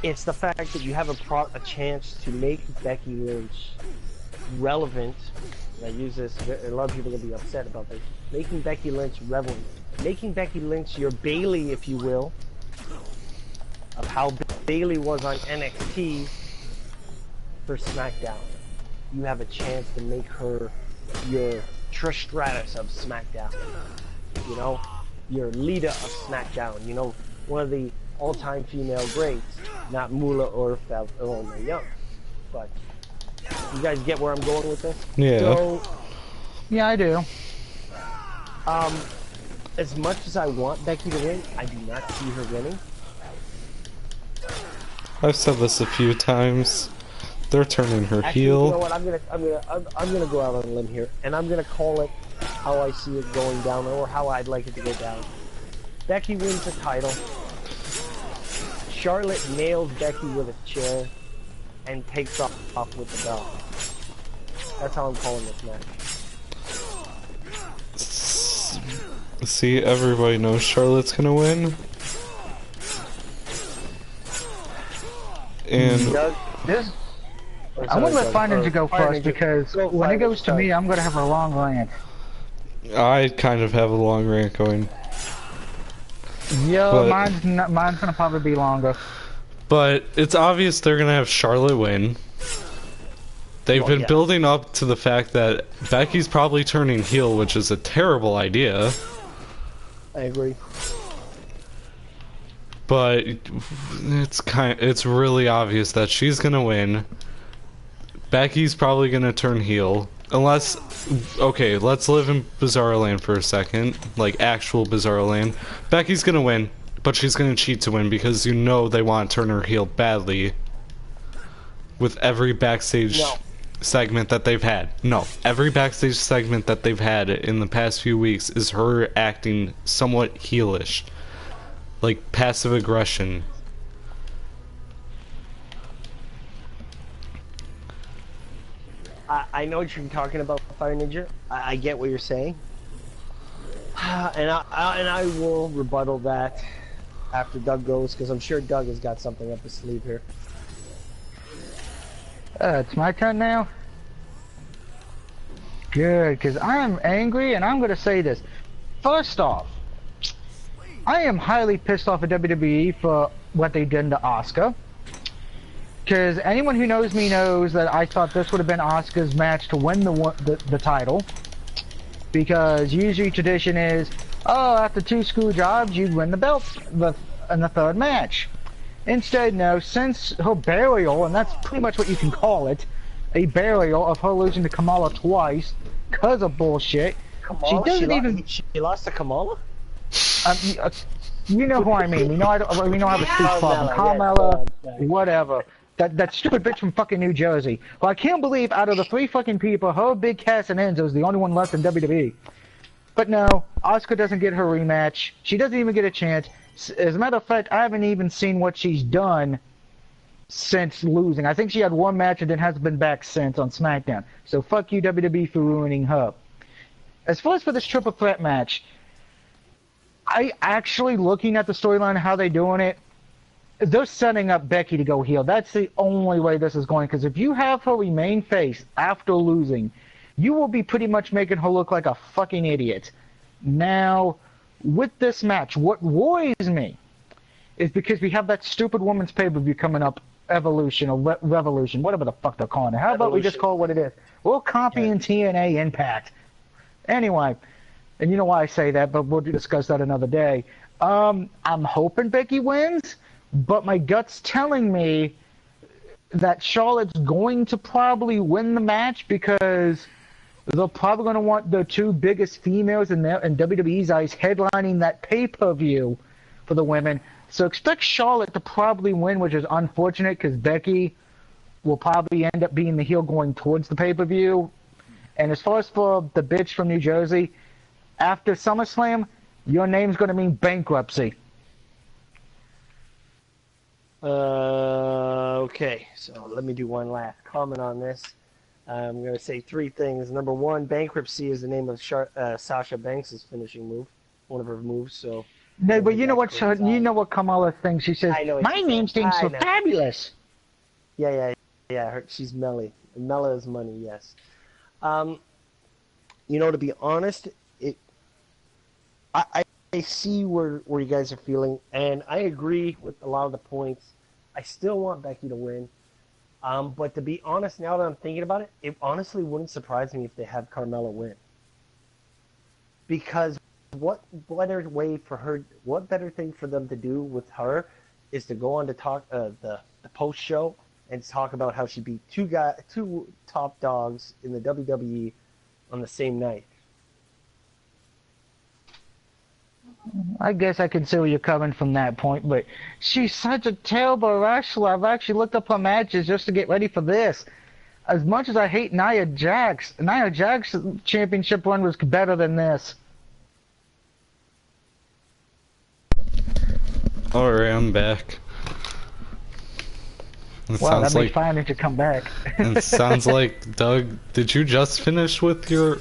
S3: It's the fact that you have a chance to make Becky Lynch relevant. And I use this, a lot of people are going to be upset about this. Making Becky Lynch relevant. Making Becky Lynch your Bayley, if you will, of how Bayley was on NXT for SmackDown. You have a chance to make her your Trish Stratus of SmackDown. You know, your Lita of SmackDown. You know, one of the all-time female greats, not Moolah or Mae Young. But you guys get where I'm going with this?
S2: Yeah.
S3: So,
S1: Yeah, I do.
S3: As much as I want Becky to win, I do not see her winning.
S2: I've said this a few times. They're turning her
S3: Actually,
S2: heel.
S3: you know what? I'm gonna go out on a limb here, and I'm gonna call it how I see it going down, or how I'd like it to go down. Becky wins the title. Charlotte nails Becky with a chair, and takes off with the belt. That's how I'm calling this match.
S2: See, everybody knows Charlotte's gonna win. And
S1: I'm gonna let Fire Ninja go first, because when it goes to me, I'm gonna have a long rant.
S2: I kind of have a long rant going.
S1: Yo, mine's gonna probably be longer.
S2: But it's obvious they're gonna have Charlotte win. They've been building up to the fact that Becky's probably turning heel, which is a terrible idea.
S3: I agree.
S2: But it's really obvious that she's gonna win. Becky's probably gonna turn heel. Unless, okay, let's live in Bizarro Land for a second. Like, actual Bizarro Land. Becky's gonna win, but she's gonna cheat to win, because you know they want to turn her heel badly. With every backstage segment that they've had. No, every backstage segment that they've had in the past few weeks is her acting somewhat heelish. Like, passive aggression.
S3: I know what you're talking about, Fire Ninja. I get what you're saying, and I will rebuttal that after Doug goes, because I'm sure Doug has got something up his sleeve here.
S1: It's my turn now? Good, because I am angry, and I'm going to say this. First off, I am highly pissed off at WWE for what they did to Asuka. Because anyone who knows me knows that I thought this would have been Asuka's match to win the title. Because usually tradition is, oh, after 2 screw jobs, you'd win the belt in the 3rd match. Instead, no, since her burial, and that's pretty much what you can call it, a burial of her losing to Kamala twice, because of bullshit.
S3: Kamala? She doesn't even... She lost to Kamala?
S1: You know who I mean. We know I have a speech problem. Carmella, whatever. That stupid bitch from fucking New Jersey. Well, I can't believe out of the 3 fucking people, her, Big Cass, and Enzo is the only one left in WWE. But no, Asuka doesn't get her rematch. She doesn't even get a chance. As a matter of fact, I haven't even seen what she's done since losing. I think she had 1 match and then hasn't been back since on SmackDown. So fuck you, WWE, for ruining her. As far as for this triple threat match, I actually, looking at the storyline, how they're doing it, they're setting up Becky to go heel. That's the only way this is going, because if you have her remain face after losing, you will be pretty much making her look like a fucking idiot. Now, with this match, what worries me is because we have that stupid women's pay-per-view coming up Evolution or Revolution, whatever the fuck they're calling it. How about we just call it what it is? We're copying TNA Impact. Anyway, and you know why I say that, but we'll discuss that another day. I'm hoping Becky wins, but my gut's telling me that Charlotte's going to probably win the match because they're probably going to want the two biggest females in WWE's eyes headlining that pay-per-view for the women. So expect Charlotte to probably win, which is unfortunate because Becky will probably end up being the heel going towards the pay-per-view. And as far as for the bitch from New Jersey, after SummerSlam, your name's going to mean bankruptcy.
S3: Okay, so let me do one last comment on this. I'm going to say three things. Number one, bankruptcy is the name of Sasha Banks' finishing move, one of her moves. So,
S1: no, but you know what Kamala thinks? She says, "My name stands for fabulous."
S3: Yeah. She's Melly. Mella is money. Yes. You know, to be honest, I see where you guys are feeling, and I agree with a lot of the points. I still want Becky to win. But to be honest, now that I'm thinking about it, it honestly wouldn't surprise me if they have Carmella win. Because what better thing for them to do with her is to go on to talk the post show and talk about how she beat two top dogs in the WWE on the same night.
S1: I guess I can see where you're coming from that point, but she's such a terrible wrestler. I've actually looked up her matches just to get ready for this. As much as I hate Nia Jax championship run was better than this.
S2: Alright, I'm back.
S1: Wow, that'd be fine if you come back.
S2: It sounds like, Doug, did you just finish with your...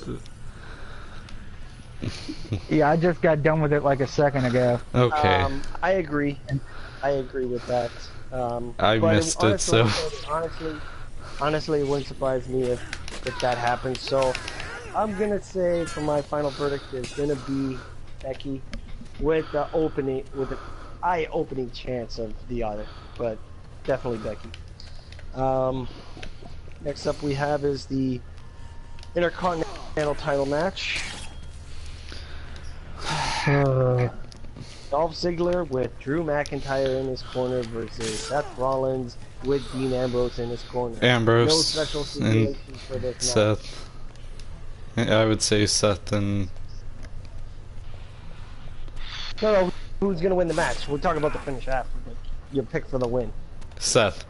S3: Yeah, I just got done with it like a second ago.
S2: Okay.
S3: I agree. I agree with that.
S2: I missed it, so...
S3: Honestly, it wouldn't surprise me if that happens. So, I'm gonna say for my final verdict is gonna be Becky with an eye-opening chance of the other, but definitely Becky. Next up we have is the Intercontinental title match. Dolph Ziggler with Drew McIntyre in his corner versus Seth Rollins with Dean Ambrose in his corner.
S2: Ambrose
S3: no special situation for this
S2: Seth. Match. I would say Seth and...
S3: No, who's going to win the match? We'll talk about the finish after, but your pick for the win.
S2: Seth.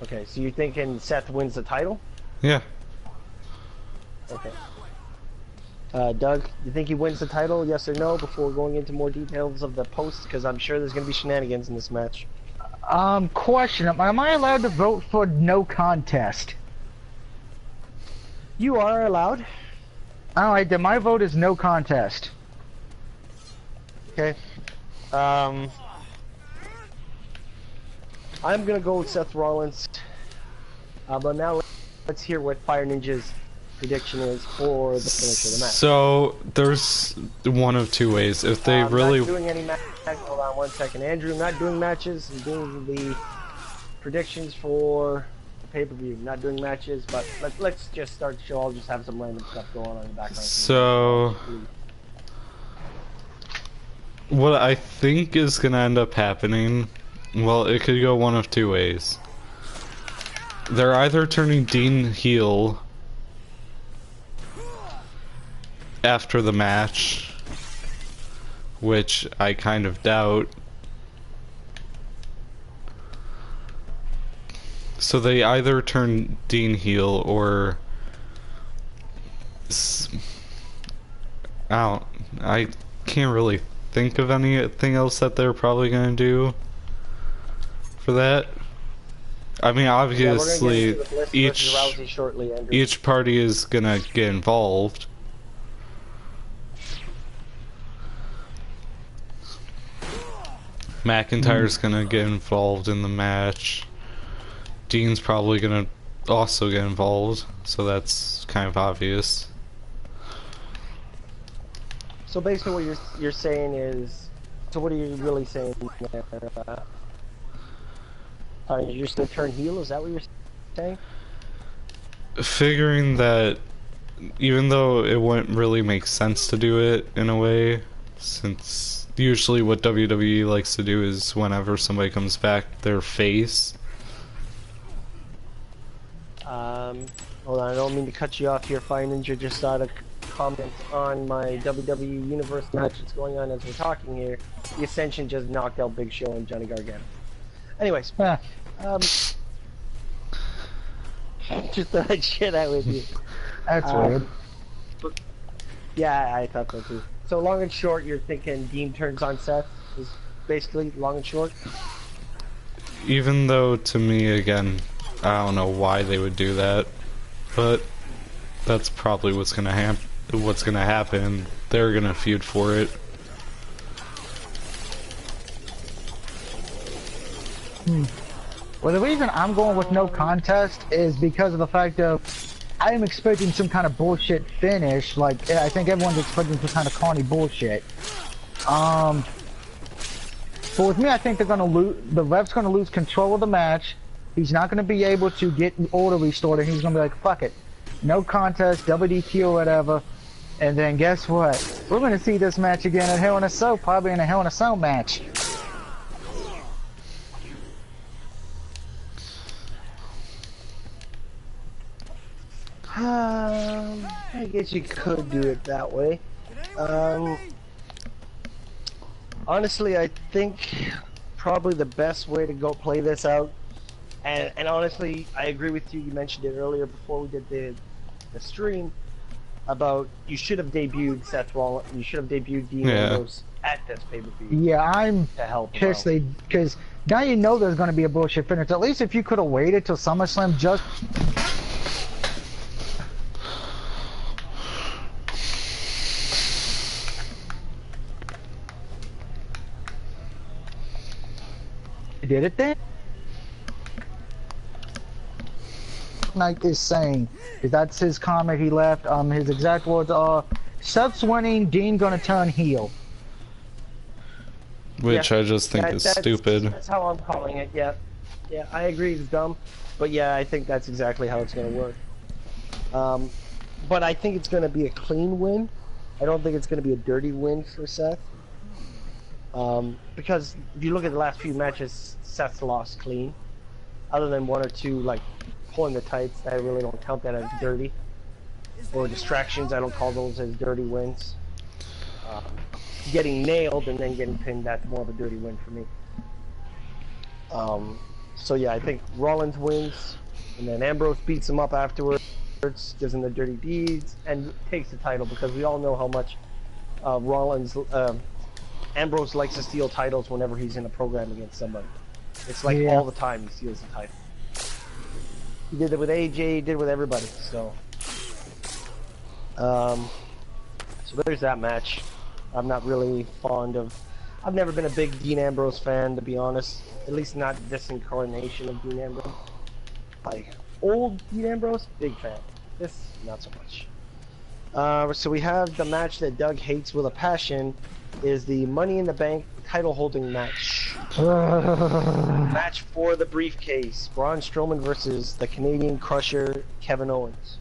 S3: Okay, so you're thinking Seth wins the title?
S2: Yeah.
S3: Okay. Doug, you think he wins the title, yes or no, before going into more details of the post? Because I'm sure there's going to be shenanigans in this match.
S1: Question. Am I allowed to vote for no contest?
S3: You are allowed.
S1: Alright, then my vote is no contest.
S3: Okay. I'm going to go with Seth Rollins. But now let's hear what Fire Ninja's prediction is for the finish of the match.
S2: So there's one of two ways. If they really
S3: not doing any match. Hold on 1 second, Andrew. Not doing matches. I'm doing the predictions for the pay-per-view. Not doing matches, but let's just start the show. I'll just have some random stuff going on in the background.
S2: So what I think is gonna end up happening, well, it could go one of two ways. They're either turning Dean heel after the match, which I kind of doubt. So they either turn Dean heel or I can't really think of anything else that they're probably gonna do for that. I mean, obviously, each party is gonna get involved. McIntyre's gonna get involved in the match. Dean's probably gonna also get involved, so that's kind of obvious.
S3: So basically what you're saying is... So what are you really saying there? You're just gonna turn heel? Is that what you're saying?
S2: Figuring that even though it wouldn't really make sense to do it in a way, since usually what WWE likes to do is whenever somebody comes back, their face.
S3: Hold on, I don't mean to cut you off here, Fire Ninja. Just thought a comment on my WWE Universe match that's going on as we're talking here. The Ascension just knocked out Big Show and Johnny Gargano. Anyways, just thought I'd share that with you.
S1: That's weird.
S3: Yeah, I thought so too. So long and short, you're thinking Dean turns on Seth is basically long and short?
S2: Even though to me, again, I don't know why they would do that, but that's probably what's gonna happen. They're gonna feud for it.
S1: Well, the reason I'm going with no contest is because of the fact of I am expecting some kind of bullshit finish. Like, I think everyone's expecting some kind of corny bullshit. But with me, I think they're gonna lose. The ref's gonna lose control of the match. He's not gonna be able to get order restored, and he's gonna be like, "Fuck it, no contest, WDT or whatever." And then guess what? We're gonna see this match again at Hell in a Cell, probably in a Hell in a Cell match.
S3: I guess you could do it that way. Honestly, I think probably the best way to go play this out, and honestly, I agree with you. You mentioned it earlier before we did the stream about you should have debuted Seth Rollins. You should have debuted Dean Ambrose at this pay-per-view.
S1: Yeah, I'm pissed because now you know there's going to be a bullshit finish. At least if you could have waited till SummerSlam just. Did it then? Knight is saying, because that's his comment he left. His exact words are, "Seth's winning, Dean gonna turn heel."
S2: Which I just think is stupid.
S3: That's how I'm calling it. Yeah, yeah, I agree. It's dumb, but yeah, I think that's exactly how it's gonna work. But I think it's gonna be a clean win. I don't think it's gonna be a dirty win for Seth. Because if you look at the last few matches, Seth's lost clean. Other than one or two, like, pulling the tights, I really don't count that as dirty. Or distractions, I don't call those as dirty wins. Getting nailed and then getting pinned, that's more of a dirty win for me. So yeah, I think Rollins wins, and then Ambrose beats him up afterwards, gives him the dirty deeds, and takes the title, because we all know how much Ambrose likes to steal titles whenever he's in a program against somebody. It's like all the time he steals the title. He did it with AJ, he did it with everybody, so... so there's that match. I'm not really fond of... I've never been a big Dean Ambrose fan, to be honest. At least not this incarnation of Dean Ambrose. Like, old Dean Ambrose, big fan. This, not so much. So we have the match that Doug hates with a passion, is the Money in the Bank title holding match. Match for the briefcase. Braun Strowman versus the Canadian Crusher, Kevin Owens.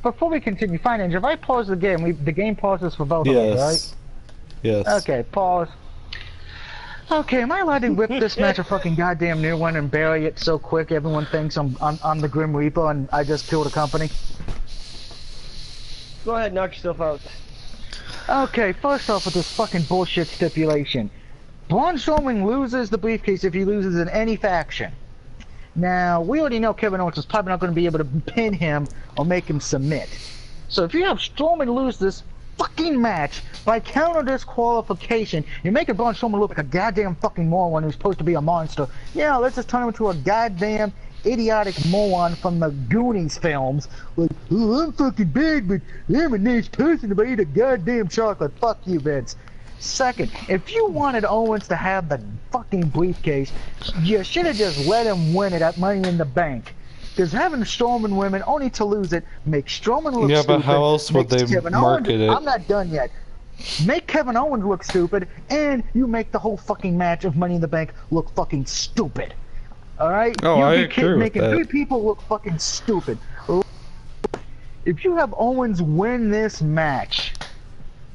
S1: Before we continue, fine, Ninja, if I pause the game, the game pauses for both of us, right?
S2: Yes.
S1: Okay, pause. Okay, am I allowed to whip this match a fucking goddamn new one and bury it so quick everyone thinks I'm the Grim Reaper and I just killed a company?
S3: Go ahead, knock yourself out.
S1: Okay, first off with this fucking bullshit stipulation. Braun Strowman loses the briefcase if he loses in any faction. Now, we already know Kevin Owens is probably not going to be able to pin him or make him submit. So if you have Strowman lose this fucking match by counter disqualification, you're making Braun Strowman look like a goddamn fucking moron who's supposed to be a monster. Yeah, let's just turn him into a goddamn idiotic moron from the Goonies films. Like, oh, I'm fucking big, but I'm a nice person if I eat a goddamn chocolate. Fuck you, Vince. Second, if you wanted Owens to have the fucking briefcase, you should have just let him win it at Money in the Bank. Because having Strowman women only to lose it makes Strowman look stupid.
S2: Yeah, but how else would they market it?
S1: I'm not done yet. Make Kevin Owens look stupid, and you make the whole fucking match of Money in the Bank look fucking stupid. Alright?
S2: Oh,
S1: You
S2: I
S1: be
S2: agree with
S1: making
S2: that.
S1: 3 people look fucking stupid. If you have Owens win this match,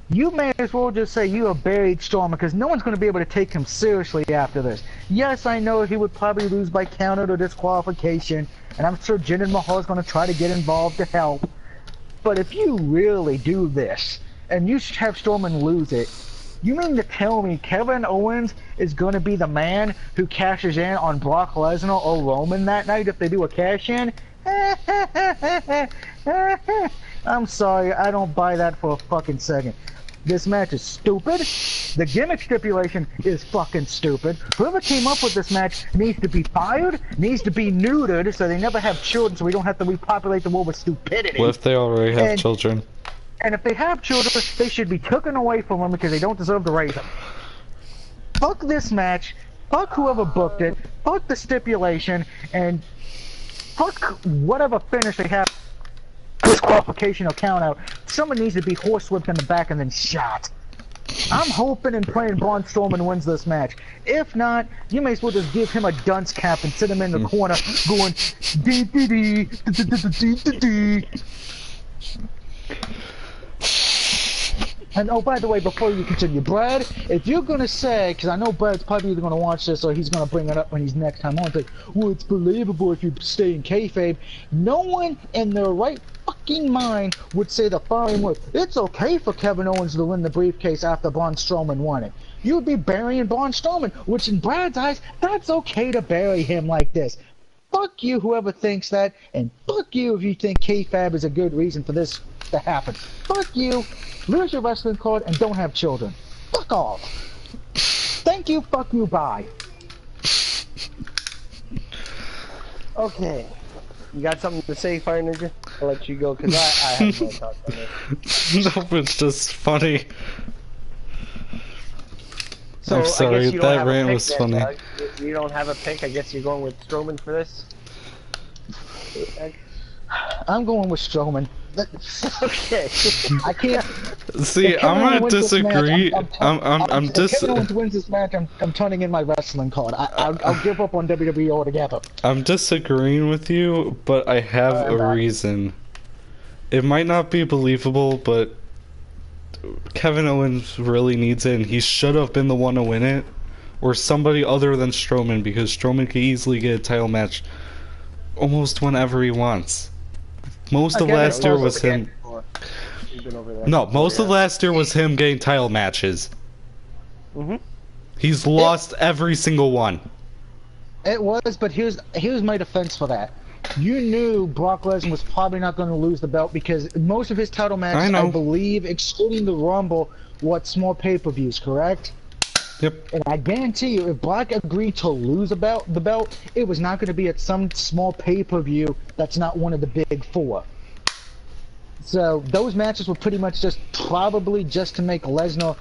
S1: you may as well just say you have buried Strowman, because no one's going to be able to take him seriously after this. Yes, I know he would probably lose by counter or disqualification, and I'm sure Jinder Mahal is going to try to get involved to help. But if you really do this, and you have Strowman lose it, you mean to tell me Kevin Owens is going to be the man who cashes in on Brock Lesnar or Roman that night if they do a cash-in? I'm sorry, I don't buy that for a fucking second. This match is stupid. The gimmick stipulation is fucking stupid. Whoever came up with this match needs to be fired, needs to be neutered so they never have children so we don't have to repopulate the world with stupidity.
S2: What if they already have children?
S1: And if they have children, they should be taken away from them because they don't deserve to raise them. Fuck this match. Fuck whoever booked it. Fuck the stipulation. And fuck whatever finish they have. Disqualification or count out. Someone needs to be horsewhipped in the back and then shot. I'm hoping and praying Braun Strowman wins this match. If not, you may as well just give him a dunce cap and sit him in the corner going dee dee dee dee dee dee. And oh, by the way, before you continue, Brad, if you're gonna say, because I know Brad's probably either gonna watch this or he's gonna bring it up when he's next time on, but well, it's believable if you stay in kayfabe. No one in their right fucking mind would say the following words: it's okay for Kevin Owens to win the briefcase after Braun Strowman won it. You would be burying Braun Strowman, which in Brad's eyes, that's okay to bury him like this. Fuck you, whoever thinks that, and fuck you if you think kayfabe is a good reason for this to happen. Fuck you. Lose your wrestling card and don't have children. Fuck off. Thank you, fuck you, bye.
S3: Okay. You got something to say, Fire Ninja? I'll let you go, because I have no thoughts on this.
S2: No, it's just funny.
S3: So,
S2: I'm sorry,
S3: I guess you don't
S2: that
S3: have a
S2: rant
S3: pick
S2: was
S3: then,
S2: funny.
S3: Doug. You don't have a pick? I guess you're going with Strowman for this?
S1: I'm going with Strowman.
S3: Okay.
S1: I can't.
S2: See, I'm gonna disagree.
S1: If Kevin Owens wins this match, I'm turning in my wrestling card. I'll give up on WWE altogether.
S2: I'm disagreeing with you, but I have a reason. It might not be believable, but Kevin Owens really needs it, and he should have been the one to win it, or somebody other than Strowman, because Strowman could easily get a title match almost whenever he wants. Most of last year was him. No, most of last year was him getting title matches. He's lost every single one.
S1: It was, but here's my defense for that. You knew Brock Lesnar was probably not going to lose the belt because most of his title matches, I believe, excluding the Rumble, what small pay-per-views, correct?
S2: Yep.
S1: And I guarantee you, if Brock agreed to lose the belt, it was not going to be at some small pay-per-view that's not one of the big 4. So those matches were pretty much just probably just to make Lesnar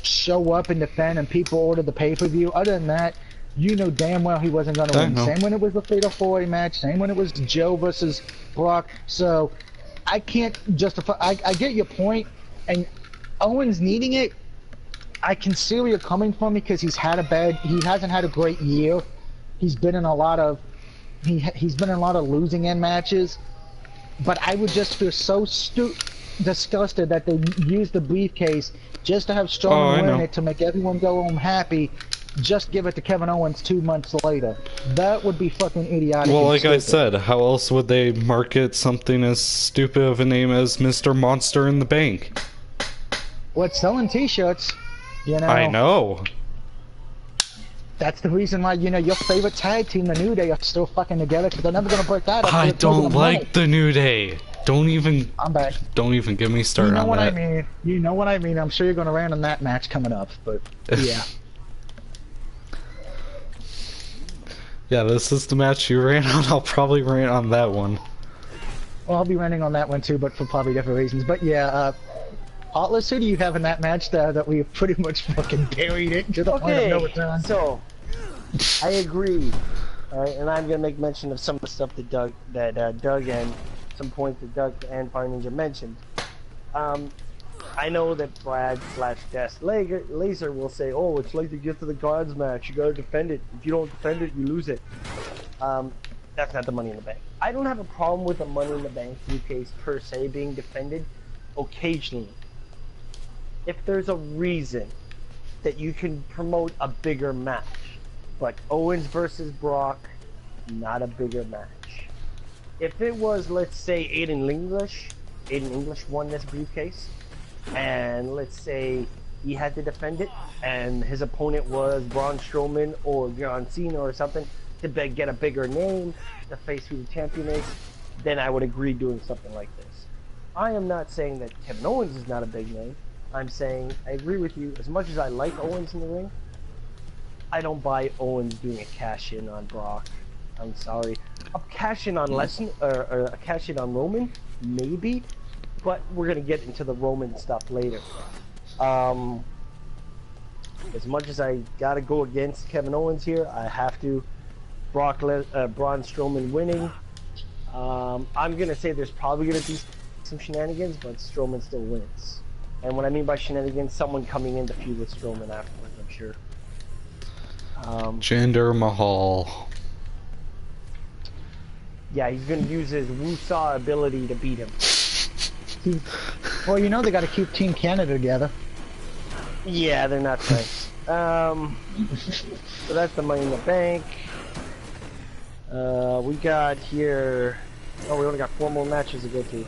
S1: show up and defend, and people ordered the pay-per-view. Other than that, you know damn well he wasn't going to win. Same when it was the Fatal 4-Way match, same when it was Joe versus Brock. So I can't justify. I get your point, and Owens needing it, I can see where you're coming from because he hasn't had a great year. He's been in a lot of losing end matches. But I would just feel so disgusted that they used the briefcase just to have Strowman win it to make everyone go home happy. Just give it to Kevin Owens 2 months later. That would be fucking idiotic.
S2: Well, like I said, how else would they market something as stupid of a name as Mr. Monster in the Bank?
S1: What's selling T-shirts? You know,
S2: I know.
S1: That's the reason why, you know, your favorite tag team, the New Day, are still fucking together because they're never gonna break that up.
S2: I don't like the New Day. Don't even.
S1: I'm back.
S2: Don't even get me started on that.
S1: You know what I mean. You know what I mean. I'm sure you're gonna rant on that match coming up, but yeah.
S2: Yeah, this is the match you ran on. I'll probably rant on that one.
S1: Well, I'll be ranting on that one too, but for probably different reasons. But yeah, Heartless, who do you have in that match that we pretty much fucking buried it to the point of no return?
S3: So, I agree. Alright, and I'm gonna make mention of some of the stuff that Doug and some points that Doug and Fire Ninja mentioned. I know that Brad / Death Laser will say, oh, it's like the Gift of the Gods match. You gotta defend it. If you don't defend it, you lose it. That's not the Money in the Bank. I don't have a problem with the Money in the Bank briefcase per se being defended occasionally. If there's a reason that you can promote a bigger match, like Owens versus Brock, not a bigger match. If it was, let's say, Aiden English won this briefcase, and let's say he had to defend it, and his opponent was Braun Strowman or John Cena or something, to get a bigger name, to face who the champion is, then I would agree doing something like this. I am not saying that Kevin Owens is not a big name. I'm saying, I agree with you, as much as I like Owens in the ring, I don't buy Owens doing a cash-in on Brock. I'm sorry. A cash-in on or a cash-in on Roman, maybe, but we're gonna get into the Roman stuff later. As much as I gotta go against Kevin Owens here, I have to. Braun Strowman winning. I'm gonna say there's probably gonna be some shenanigans, but Strowman still wins. And what I mean by shenanigans, someone coming in to feud with Strowman afterwards, I'm sure.
S2: Jinder Mahal.
S3: Yeah, he's gonna use his Wusa ability to beat him.
S1: Well, you know they got to keep Team Canada together.
S3: Yeah, they're not friends. So that's the Money in the Bank. We got here. Oh, we only got 4 more matches to go to.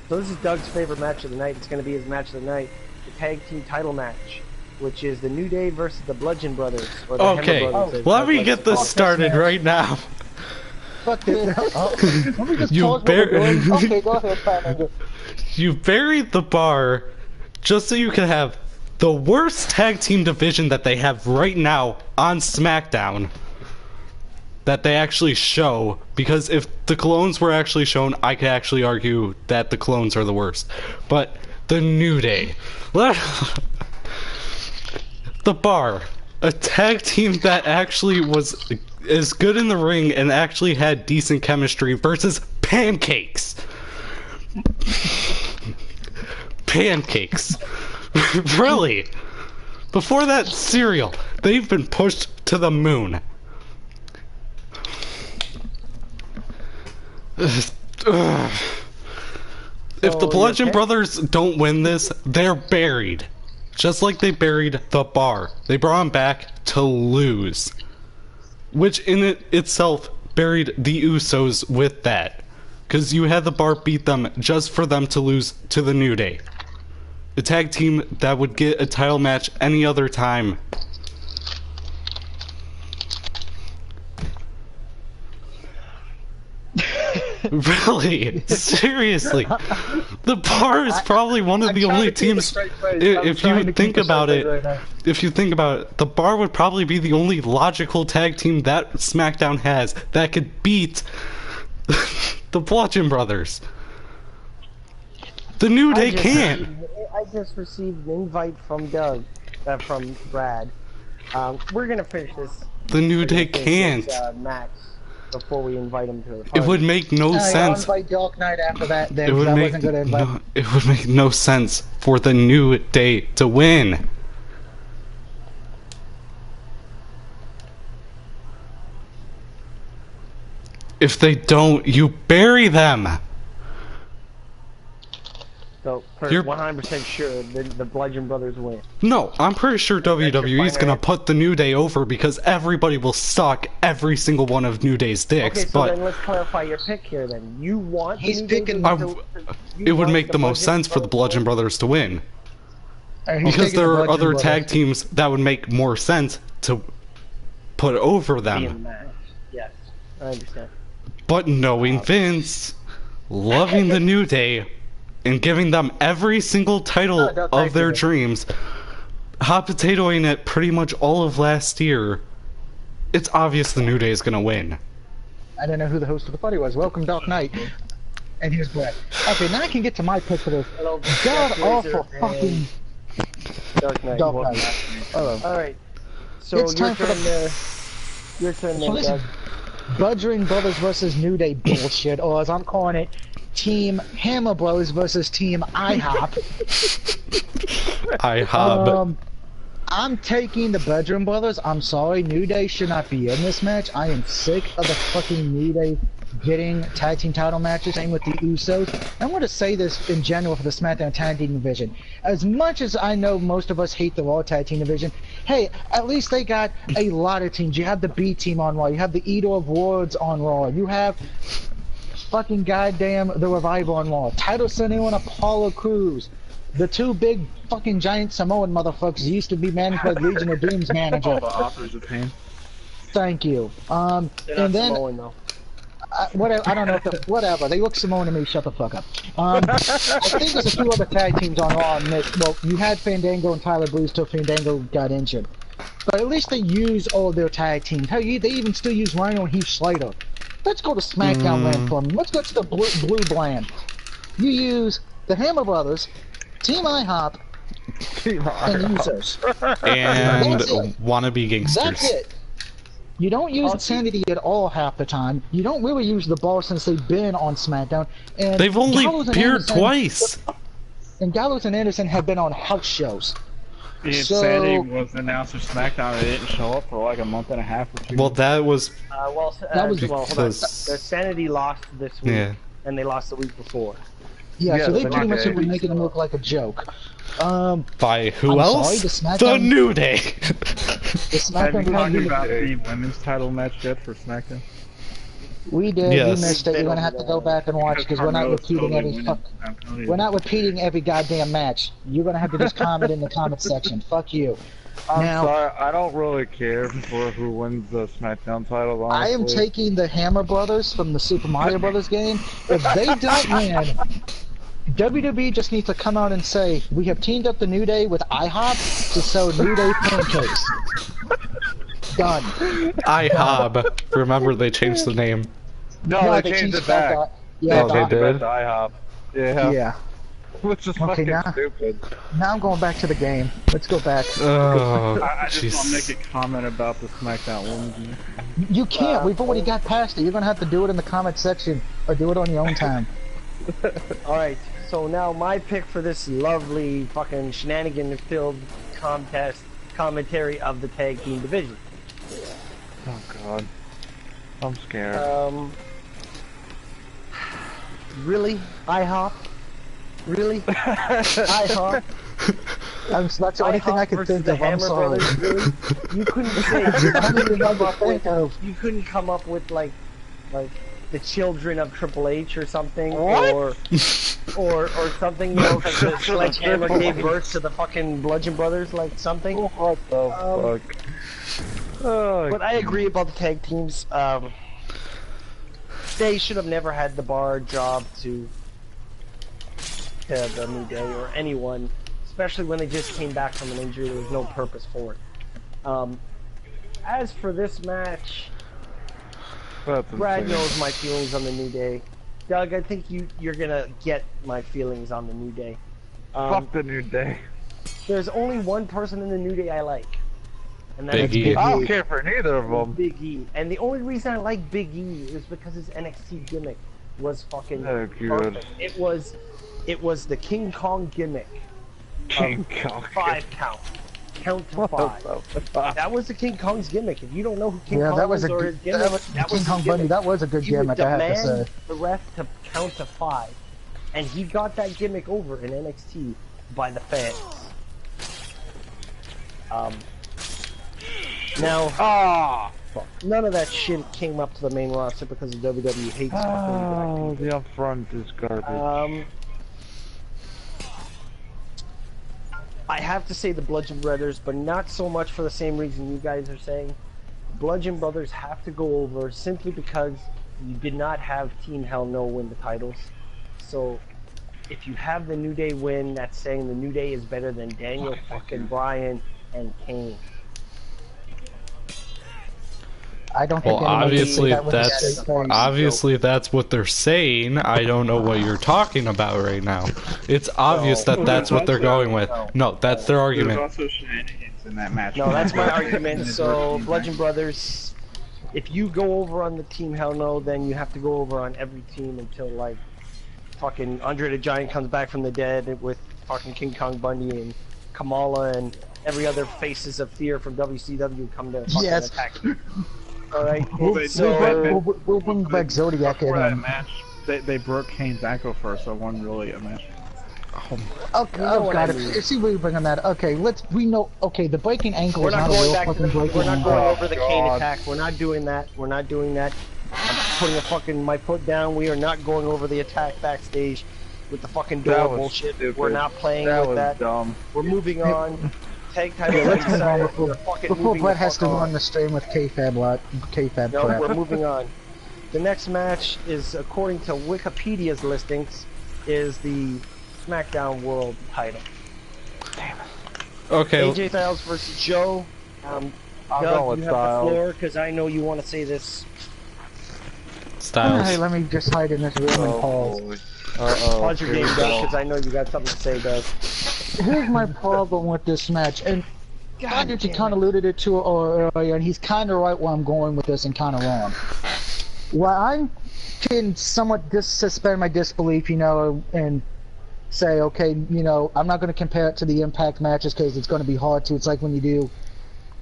S3: So this is Doug's favorite match of the night. It's going to be his match of the night, the tag team title match, which is the New Day versus the Bludgeon Brothers. Or the
S2: Okay,
S3: Brothers,
S2: let me get this started right now.
S1: Fuck this. Let me just
S2: You
S1: pause what we're doing. Okay, go ahead, Tyler.
S2: You buried the bar just so you can have the worst tag team division that they have right now on SmackDown that they actually show, because if the clones were actually shown, I could actually argue that the clones are the worst. But the New Day, the Bar, a tag team that actually was as good in the ring and actually had decent chemistry, versus Pancakes. Pancakes. Really? Before that, cereal. They've been pushed to the moon. If the Bludgeon Brothers don't win this, they're buried. Just like they buried the Bar. They brought them back to lose. Which in itself buried the Usos with that. Because you had the Bar beat them just for them to lose to the New Day. A tag team that would get a title match any other time. Really? Seriously? The Bar is probably one of the only teams, if you think about it, the Bar would probably be the only logical tag team that SmackDown has that could beat the Bludgeon Brothers. The New Day can't.
S3: I just received an invite from Doug, from Brad. We're gonna finish this.
S2: The New Day can't.
S3: Match before we invite him to the party.
S2: It would make no sense.
S1: I'll invite Dark Knight after that. Then, it
S2: would make no sense for the New Day to win. If they don't, you bury them.
S3: So, you're 100% sure the Bludgeon Brothers win.
S2: No, I'm pretty sure WWE's gonna put the New Day over because everybody will suck every single one of New Day's dicks.
S3: Okay, so then let's clarify your pick here. Then you want
S2: it would make the most sense for the Bludgeon Brothers to win, because there are other tag teams that would make more sense to put over them.
S3: Yes, I understand.
S2: But knowing Vince, loving the New Day, and giving them every single title of their dreams, hot potatoing it pretty much all of last year, it's obvious the New Day is gonna win.
S1: I don't know who the host of the party was. Welcome, Dark Knight. And here's Brett. Okay, now I can get to my pick for this. God awful fucking
S3: Dark Knight. Alright. So
S1: it's time for
S3: your turn, Doug.
S1: Bludgeon Brothers versus New Day bullshit, or as I'm calling it, Team Hammer Bros versus Team IHOP.
S2: IHOP.
S1: I'm taking the Bedroom Brothers. I'm sorry, New Day should not be in this match. I am sick of the fucking New Day getting tag team title matches, same with the Usos. I'm going to say this in general for the SmackDown tag team division. As much as I know most of us hate the Raw tag team division, hey, at least they got a lot of teams. You have the B team on Raw. You have the Eater of Worlds on Raw. You have fucking goddamn the Revival on Raw. Title Center and Apollo Crews. The two big fucking giant Samoan motherfuckers used to be managed by Legion of Doom's manager.
S4: All the authors of pain.
S1: Thank you.
S3: They're
S1: and
S3: not
S1: then
S3: Samoan, though.
S1: whatever, I don't know if the, whatever. They look Samoan to me. Shut the fuck up. I think there's a few other tag teams on Raw. Well, you had Fandango and Tyler Breeze till Fandango got injured, but at least they use all of their tag teams. Hell, they even still use Rhino and Heath Slater. Let's go to SmackDown land for them. Let's go to the blue brand. You use the Hammer Brothers, Team IHOP, and Usos.
S2: And wannabe gangsters.
S1: That's it. You don't use Insanity at all half the time. You don't really use the Bar since they've been on SmackDown. And
S2: They've only appeared twice.
S1: And Gallows and Anderson have been on house shows.
S4: The Insanity was announced for SmackDown and it didn't show up for like a month and a half or two.
S2: Well, that was...
S3: Hold on. The Sanity lost this week, and they lost the week before.
S1: Yeah, so they pretty much have been making them look like a joke.
S2: By who else? The New Day!
S1: The SmackDown
S4: Have you talked about the women's title match yet for SmackDown?
S1: We did. Yes. We missed it. You're gonna have to go back and watch because we're not repeating we're not repeating every goddamn match. You're gonna have to just comment in the comment section. Fuck you.
S4: I'm sorry, I don't really care for who wins the SmackDown title, honestly.
S1: I am taking the Hammer Brothers from the Super Mario Brothers game. If they don't win, WWE just needs to come out and say, we have teamed up the New Day with IHOP to sell New Day pancakes. Done.
S2: IHOB. Remember, they changed the name.
S4: No, they changed it back.
S1: Yeah,
S2: they did?
S4: To IHOP. Yeah. Which is fucking stupid.
S1: Now I'm going back to the game. Let's go back.
S4: I just want to make a comment about the SmackDown Women's.
S1: You can't. We've already got past it. You're going to have to do it in the comment section or do it on your own time.
S3: Alright, so now my pick for this lovely fucking shenanigan-filled contest commentary of the tag team division.
S4: Oh god. I'm scared.
S3: Really? IHOP? Really? IHOP?
S1: That's the only thing I can think of. I'm sorry.
S3: Really? You couldn't say. You couldn't come up with like the children of Triple H or something, or something. You know, because the Sledgehammer gave birth to the fucking Bludgeon Brothers, like something.
S4: What the fuck?
S3: But I agree about the tag teams. They should have never had the bar job to the New Day or anyone, especially when they just came back from an injury. There was no purpose for it. As for this match, Brad knows my feelings on the New Day. Doug, I think you're gonna get my feelings on the New Day.
S4: Fuck the New Day.
S3: There's only one person in the New Day I like. And that's
S2: Big E.
S4: I don't care for neither of them.
S3: Big E. And the only reason I like Big E is because his NXT gimmick was fucking perfect. It was the King Kong gimmick.
S4: King Kong.
S3: 5 count. Count to 5. That was the King Kong's gimmick. If you don't know who King Kong was or his gimmick, that was
S1: King Kong Bunny. That was a good gimmick, I have to say.
S3: The ref to count to 5, and he got that gimmick over in NXT by the fans. Now, none of that shit came up to the main roster because the WWE hates
S4: fucking the upfront is garbage.
S3: I have to say the Bludgeon Brothers, but not so much for the same reason you guys are saying. Bludgeon Brothers have to go over simply because you did not have Team Hell No win the titles. So, if you have the New Day win, that's saying the New Day is better than Daniel fucking Bryan and Kane.
S1: I don't think
S2: obviously that's what they're saying. I don't know what you're talking about right now. It's obvious that that's what they're going with. No, that's their argument.
S4: There's also shenanigans in that match.
S3: No, that's my argument. So, Bludgeon Brothers, if you go over on the Team Hell No, then you have to go over on every team until like fucking Andre the Giant comes back from the dead with fucking King Kong Bundy and Kamala and every other Faces of Fear from WCW come to fucking
S1: Yes.
S3: attack you. Alright?
S1: We'll bring back Zodiac in.
S4: Before that match, they broke Kane's ankle first, so it wasn't really a match.
S1: Okay, oh god, see where you're bringing that. Okay, we know. Okay, the breaking ankle is not a real fucking breaking
S3: We're not
S1: ankle.
S3: going over the Kane attack. We're not doing that. We're not doing that. I'm putting my foot down. We are not going over the attack backstage with the fucking door bullshit.
S4: Stupid.
S3: We're not playing
S4: That
S3: with
S4: was
S3: that.
S4: dumb.
S3: We're moving on. Tag time.
S1: Let's move on before Brett has to run the stream with kayfabe
S3: No,
S1: crap.
S3: we're moving on. The next match is, according to Wikipedia's listings, is the SmackDown World title. Damn it.
S2: Okay.
S3: AJ Styles versus Joe.
S4: I'll
S3: Doug,
S4: go with
S3: you have
S4: Styles.
S3: the floor, because I know you want to say this.
S2: Styles.
S1: Hey, let me just hide in this room and pause.
S3: Pause your game, Doug, because I know you got something to say, Doug.
S1: Here's my problem with this match, and God, you kind of alluded it to earlier, and he's kind of right where I'm going with this and kind of wrong. Well, I can somewhat suspend my disbelief, you know, and say, okay, you know, I'm not going to compare it to the Impact matches because it's going to be hard to. It's like when you do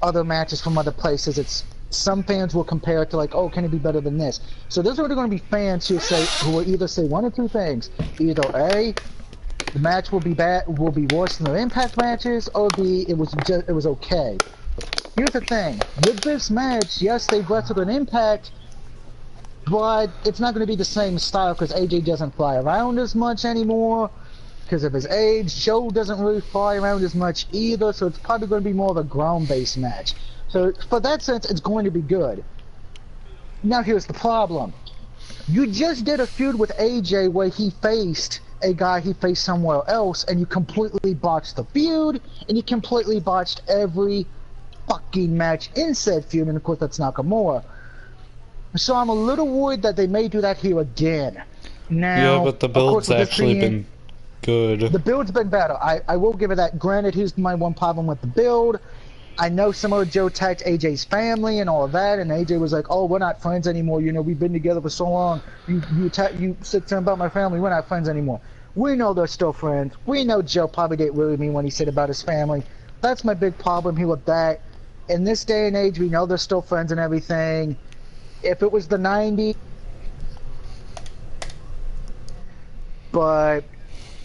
S1: other matches from other places, it's some fans will compare it to like, oh, can it be better than this? So there's already going to be fans who will either say one or two things: either A, the match will be worse than the Impact matches, or B, it was okay. Here's the thing: with this match, yes, they wrestled an Impact, but it's not going to be the same style because AJ doesn't fly around as much anymore because of his age. Joe doesn't really fly around as much either, so it's probably going to be more of a ground-based match. So for that sense, it's going to be good. Now here's the problem: you just did a feud with AJ where he faced a guy he faced somewhere else, and you completely botched the feud, and you completely botched every fucking match in said feud, and of course that's Nakamura. So I'm a little worried that they may do that here again. Now,
S2: yeah, but the build's actually been good.
S1: The build's been better. I will give it that. Granted, here's my one problem with the build. I know Samoa Joe attacked AJ's family and all of that, and AJ was like, "Oh, we're not friends anymore. You know, we've been together for so long. You said something about my family. We're not friends anymore." We know they're still friends. We know Joe probably didn't really mean what he said about his family. That's my big problem here with that. In this day and age, we know they're still friends and everything. If it was the 90s, but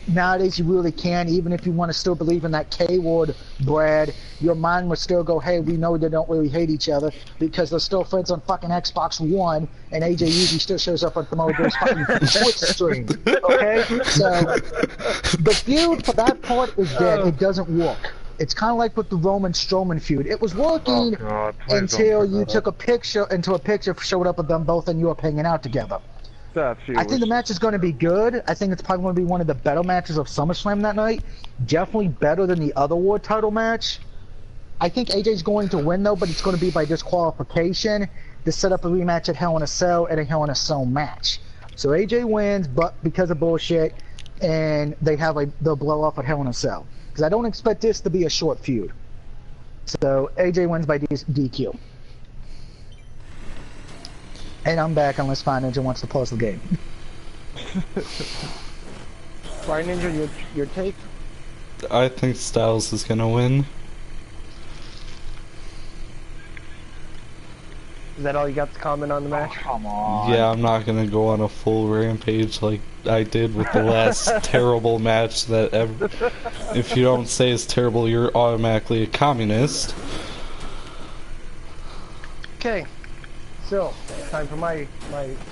S1: nowadays you really can't. Even if you want to still believe in that K-word, Brad, your mind would still go, hey, we know they don't really hate each other because they're still friends on fucking Xbox One, and AJ usually still shows up on Samoa Joe's fucking Twitch stream. Okay? So, the feud for that part is dead. It doesn't work. It's kind of like with the Roman Strowman feud. It was working until you took a picture, showed up with them both, and you were hanging out together. I think the match is going to be good. I think it's probably going to be one of the better matches of SummerSlam that night. Definitely better than the other World title match. I think AJ's going to win, though, but it's going to be by disqualification to set up a rematch at Hell in a Cell and a Hell in a Cell match. So AJ wins, but because of bullshit, and they'll blow off at Hell in a Cell. Because I don't expect this to be a short feud. So AJ wins by DQ. And I'm back unless Fire Ninja wants to pause the game.
S3: Fire Ninja, your take?
S2: I think Styles is gonna win.
S3: Is that all you got to comment on the match?
S4: Oh, come on.
S2: Yeah, I'm not gonna go on a full rampage like I did with the last terrible match that if you don't say it's terrible, you're automatically a communist.
S3: Okay. So, time for my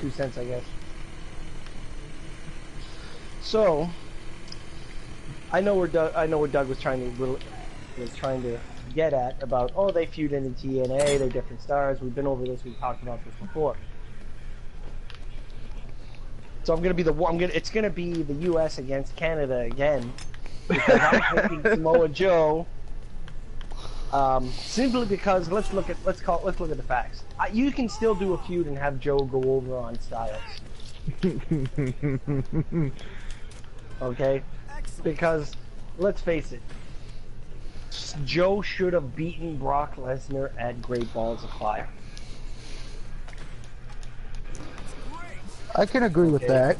S3: 2 cents, I guess. So, I know where Doug was trying to get at about, oh, they feud in the TNA, they're different stars. We've been over this. We've talked about this before. So it's gonna be the U.S. against Canada again, because I'm thinking Samoa Joe. Simply because let's look at the facts. You can still do a feud and have Joe go over on Styles. Okay? Because let's face it, Joe should have beaten Brock Lesnar at Great Balls of Fire.
S1: I can agree with that.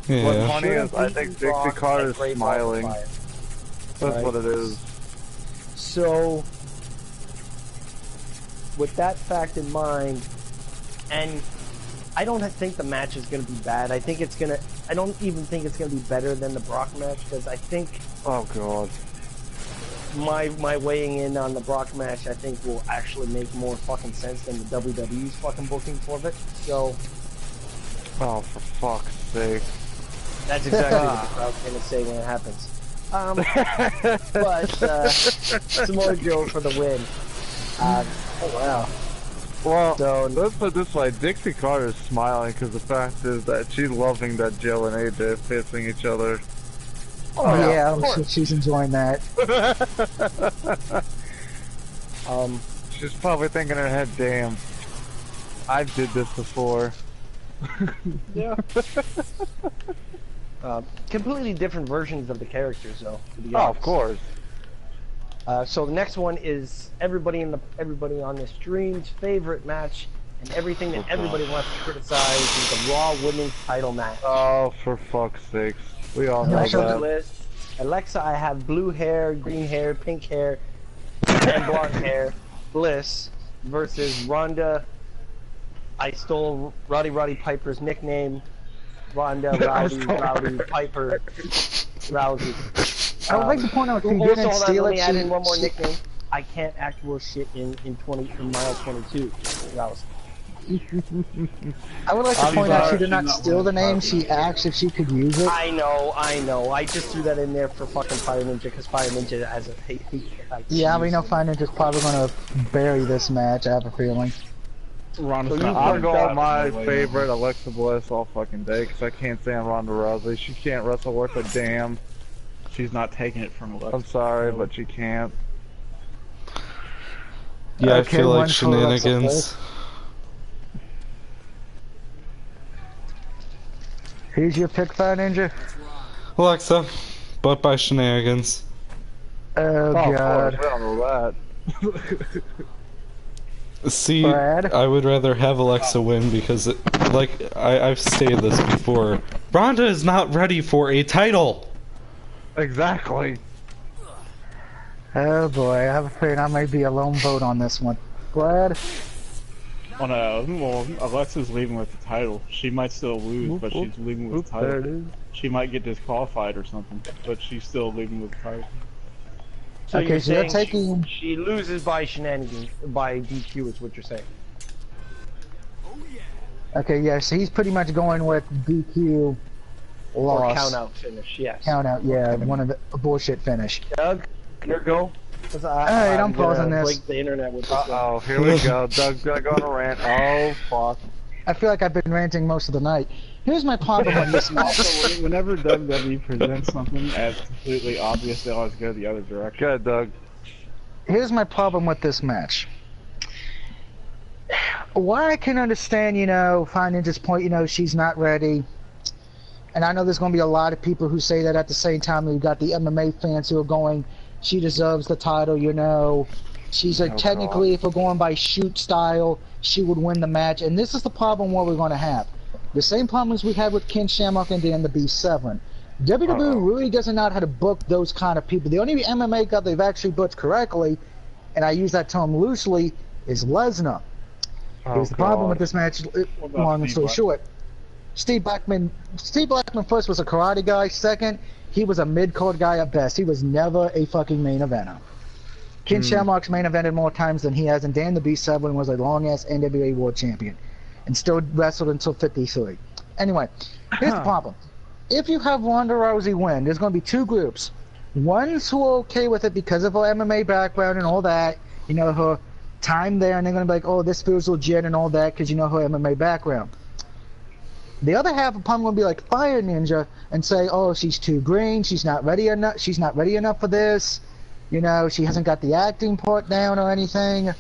S2: Yeah.
S4: What's funny is I think Dixie Carter's smiling. That's what it is.
S3: So, with that fact in mind, and I don't think the match is going to be bad. I don't even think it's going to be better than the Brock match, because I think...
S4: Oh, God.
S3: My weighing in on the Brock match, I think, will actually make more fucking sense than the WWE's fucking booking for it. So...
S4: Oh, for fuck's sake.
S3: That's exactly what I was going to say when it happens. But, Samoa Joe for the win. Oh, wow.
S4: Well,
S3: so,
S4: let's put it this way, Dixie Carter's smiling because the fact is that she's loving that Joe and AJ are facing each other.
S1: Oh yeah, I'm sure she's enjoying that.
S4: She's probably thinking in her head, damn, I did this before.
S3: Yeah. Completely different versions of the characters, though. To be
S4: Oh,
S3: honest.
S4: of course.
S3: So the next one is everybody on the stream's favorite match, and everything that everybody wants to criticize is the Raw Women's Title match.
S4: Oh, for fuck's sakes. We all know that.
S3: Alexa, I have blue hair, green hair, pink hair, and blonde hair. Bliss versus Ronda. I stole Roddy Piper's nickname. Ronda Rowdy Piper Rousey.
S1: I would like to point out, if you didn't steal it,
S3: add in one more nickname. I can't act worse shit in mile 22. Rousey.
S1: I would like to point out she did not steal the name. She asked if she could use it.
S3: I know. I just threw that in there for fucking Fire Ninja because Fire Ninja has a hate.
S1: Yeah, we know Fire Ninja's probably gonna bury this match. I have a feeling.
S4: I'll go with my favorite, Alexa Bliss, all fucking day, because I can't stand Ronda Rousey. She can't wrestle worth a damn.
S5: She's not taking it from Alexa.
S4: I'm sorry, but she can't.
S2: Yeah, I feel like shenanigans.
S1: Who's your pick, Fire Ninja?
S2: Alexa, but by shenanigans.
S1: Oh god.
S4: I don't know that.
S2: See,
S1: Brad?
S2: I would rather have Alexa win because, I've stated this before, Ronda is not ready for a title!
S4: Exactly.
S1: Oh boy, I have a feeling I may be a lone vote on this one. Brad?
S5: Oh no, well, Alexa's leaving with the title. She might still lose, but she's leaving with the title.
S4: There it is.
S5: She might get disqualified or something, but she's still leaving with the title.
S3: So
S1: Okay,
S3: you're
S1: so you're
S3: saying
S1: taking...
S3: she loses by shenanigans, by DQ is what you're saying.
S1: Okay, yeah, so he's pretty much going with DQ loss.
S3: Or count out finish, yes.
S1: Count out, yeah, one of the bullshit finish.
S3: Doug, your go.
S1: Alright, I'm pausing this.
S3: Break the internet with this
S4: Uh-oh, here we go. Doug's gonna go on a rant. Oh, fuck.
S1: I feel like I've been ranting most of the night. Here's my problem with this match.
S5: Also, whenever WWE presents something as completely obvious, they always go the other direction.
S4: Go ahead, Doug.
S1: Here's my problem with this match. Why I can understand, Fire Ninja's point, she's not ready. And I know there's going to be a lot of people who say that at the same time. You've got the MMA fans who are going, she deserves the title, She's technically, if we're going by shoot style, she would win the match. And this is the problem what we're going to have. The same problems we had with Ken Shamrock and Dan the B7. WWE really doesn't know how to book those kind of people. The only MMA guy they've actually booked correctly, and I use that term loosely, is Lesnar. Here's the problem with this match, long and story short. Steve Blackman first was a karate guy. Second, he was a mid-card guy at best. He was never a fucking main eventer. Ken Shamrock's main evented more times than he has, and Dan the B7 was a long-ass NWA World Champion and still wrestled until 53. Anyway, here's the problem. If you have Ronda Rousey win, there's going to be two groups. Ones who are okay with it because of her MMA background and all that, her time there, and they're going to be like, oh, this feels legit and all that because her MMA background. The other half of probably going to be like Fire Ninja and say, oh, she's too green, she's not ready enough for this, she hasn't got the acting part down or anything.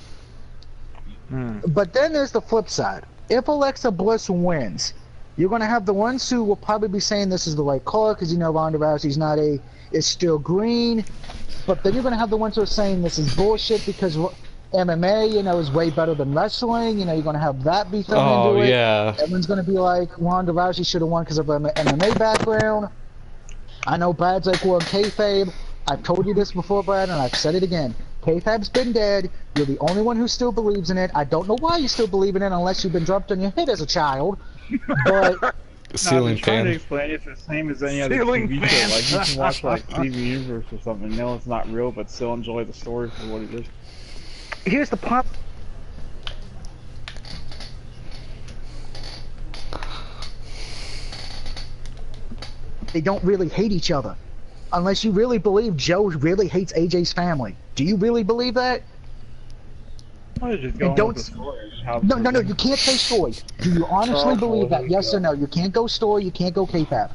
S1: But then there's the flip side. If Alexa Bliss wins, you're going to have the ones who will probably be saying this is the right call because Ronda Rousey's is still green. But then you're going to have the ones who are saying this is bullshit because MMA, is way better than wrestling. You're going to have that be thrown into it.
S2: Yeah.
S1: Everyone's going to be like, Ronda Rousey should have won because of her MMA background. I know Brad's like, well, kayfabe, I've told you this before, Brad, and I've said it again. Kayfabe's been dead. You're the only one who still believes in it. I don't know why you still believe in it unless you've been dropped on your head as a child. But
S2: Ceiling
S5: trying to
S2: fan.
S5: explain it's the same as any other
S4: Ceiling
S5: TV
S4: fan.
S5: show. Like you can watch like TV Universe or something, know it's not real, but still enjoy the story for what it is.
S1: here's the pop. They don't really hate each other. Unless you really believe Joe really hates AJ's family. Do you really believe that?
S5: Just
S1: And don't. No, you can't say story. Do you honestly believe that? Yes or no? You can't go story, you can't go K-Fab.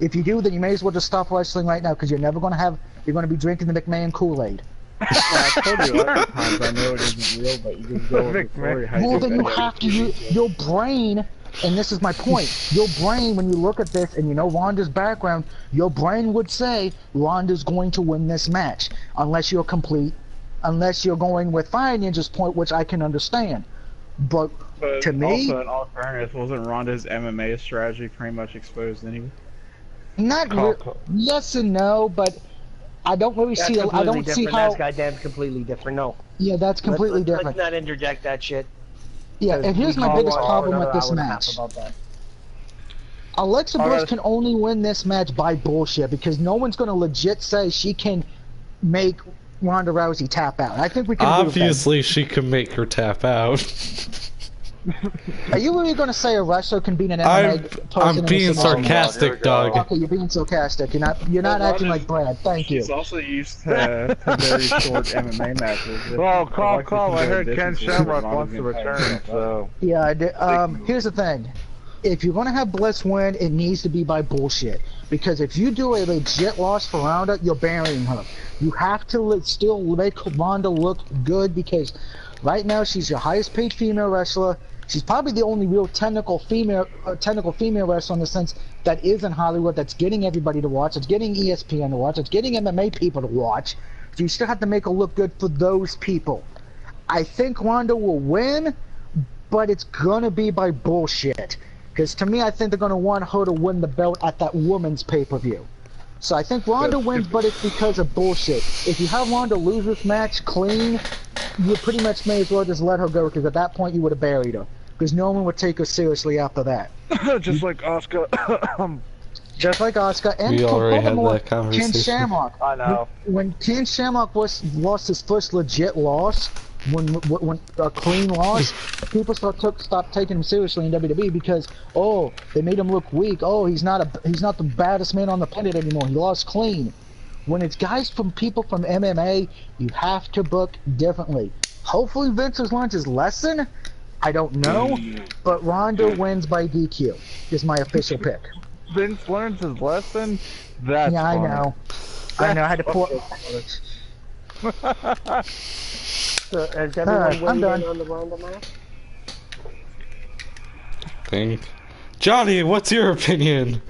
S1: If you do, then you may as well just stop wrestling right now, because you're never going to have, you're going to be drinking the McMahon Kool-Aid.
S5: I told you other times I know it isn't real, but you just go with the story.
S1: Well, then you have to, your brain, and this is my point, your brain, when you look at this and you know Ronda's background, your brain would say Ronda's going to win this match, unless you're going with Fire Ninja's point, which I can understand. But to me,
S5: also in all fairness, wasn't Ronda's MMA strategy pretty much exposed anyway?
S1: not yes and no, but I don't really see. I don't see how.
S3: That's goddamn completely different. No.
S1: Yeah, that's completely different.
S3: Let's not interject that shit.
S1: Yeah, and here's my biggest problem with this match. Alexa Bliss can only win this match by bullshit, because no one's going to legit say she can make Ronda Rousey tap out. I think we can.
S2: Obviously, she can make her tap out.
S1: Are you really going to say a wrestler can beat an MMA person?
S2: I'm being sarcastic, Doug.
S1: Okay, you're being sarcastic. You're not acting like Brad. Thank you.
S5: He's also used to very short MMA matches.
S4: Oh, call! I heard Ken Shamrock wants to return, so.
S1: Yeah, here's the thing. If you're going to have Bliss win, it needs to be by bullshit. Because if you do a legit loss for Ronda, you're burying her. You have to still make Ronda look good, because right now she's your highest paid female wrestler. She's probably the only real technical female wrestler, in the sense that is in Hollywood, that's getting everybody to watch. It's getting ESPN to watch. It's getting MMA people to watch. So you still have to make her look good for those people. I think Ronda will win, but it's gonna be by bullshit. Because to me, I think they're gonna want her to win the belt at that woman's pay-per-view. So I think Ronda wins, but it's because of bullshit. If you have Ronda lose this match clean, you pretty much may as well just let her go, because at that point you would have buried her. Because no one would take her seriously after that.
S4: Just like Asuka.
S1: Just like Asuka, and
S2: we already had that
S1: Ken
S2: conversation.
S1: Shamrock.
S4: I know.
S1: When Ken Shamrock lost his first legit loss, when a clean loss, people stopped taking him seriously in WWE, because they made him look weak. He's not the baddest man on the planet anymore. He lost clean. When it's guys from people from MMA, you have to book differently. Hopefully Vince has learned his lesson. I don't know, but Ronda wins by DQ is my official pick.
S4: Vince learns his lesson? That's
S1: yeah,
S4: funny.
S1: I know. I know. I had to put.
S3: So, has everyone
S1: I'm done.
S3: on the Ronda match?
S2: Johnny, what's your opinion?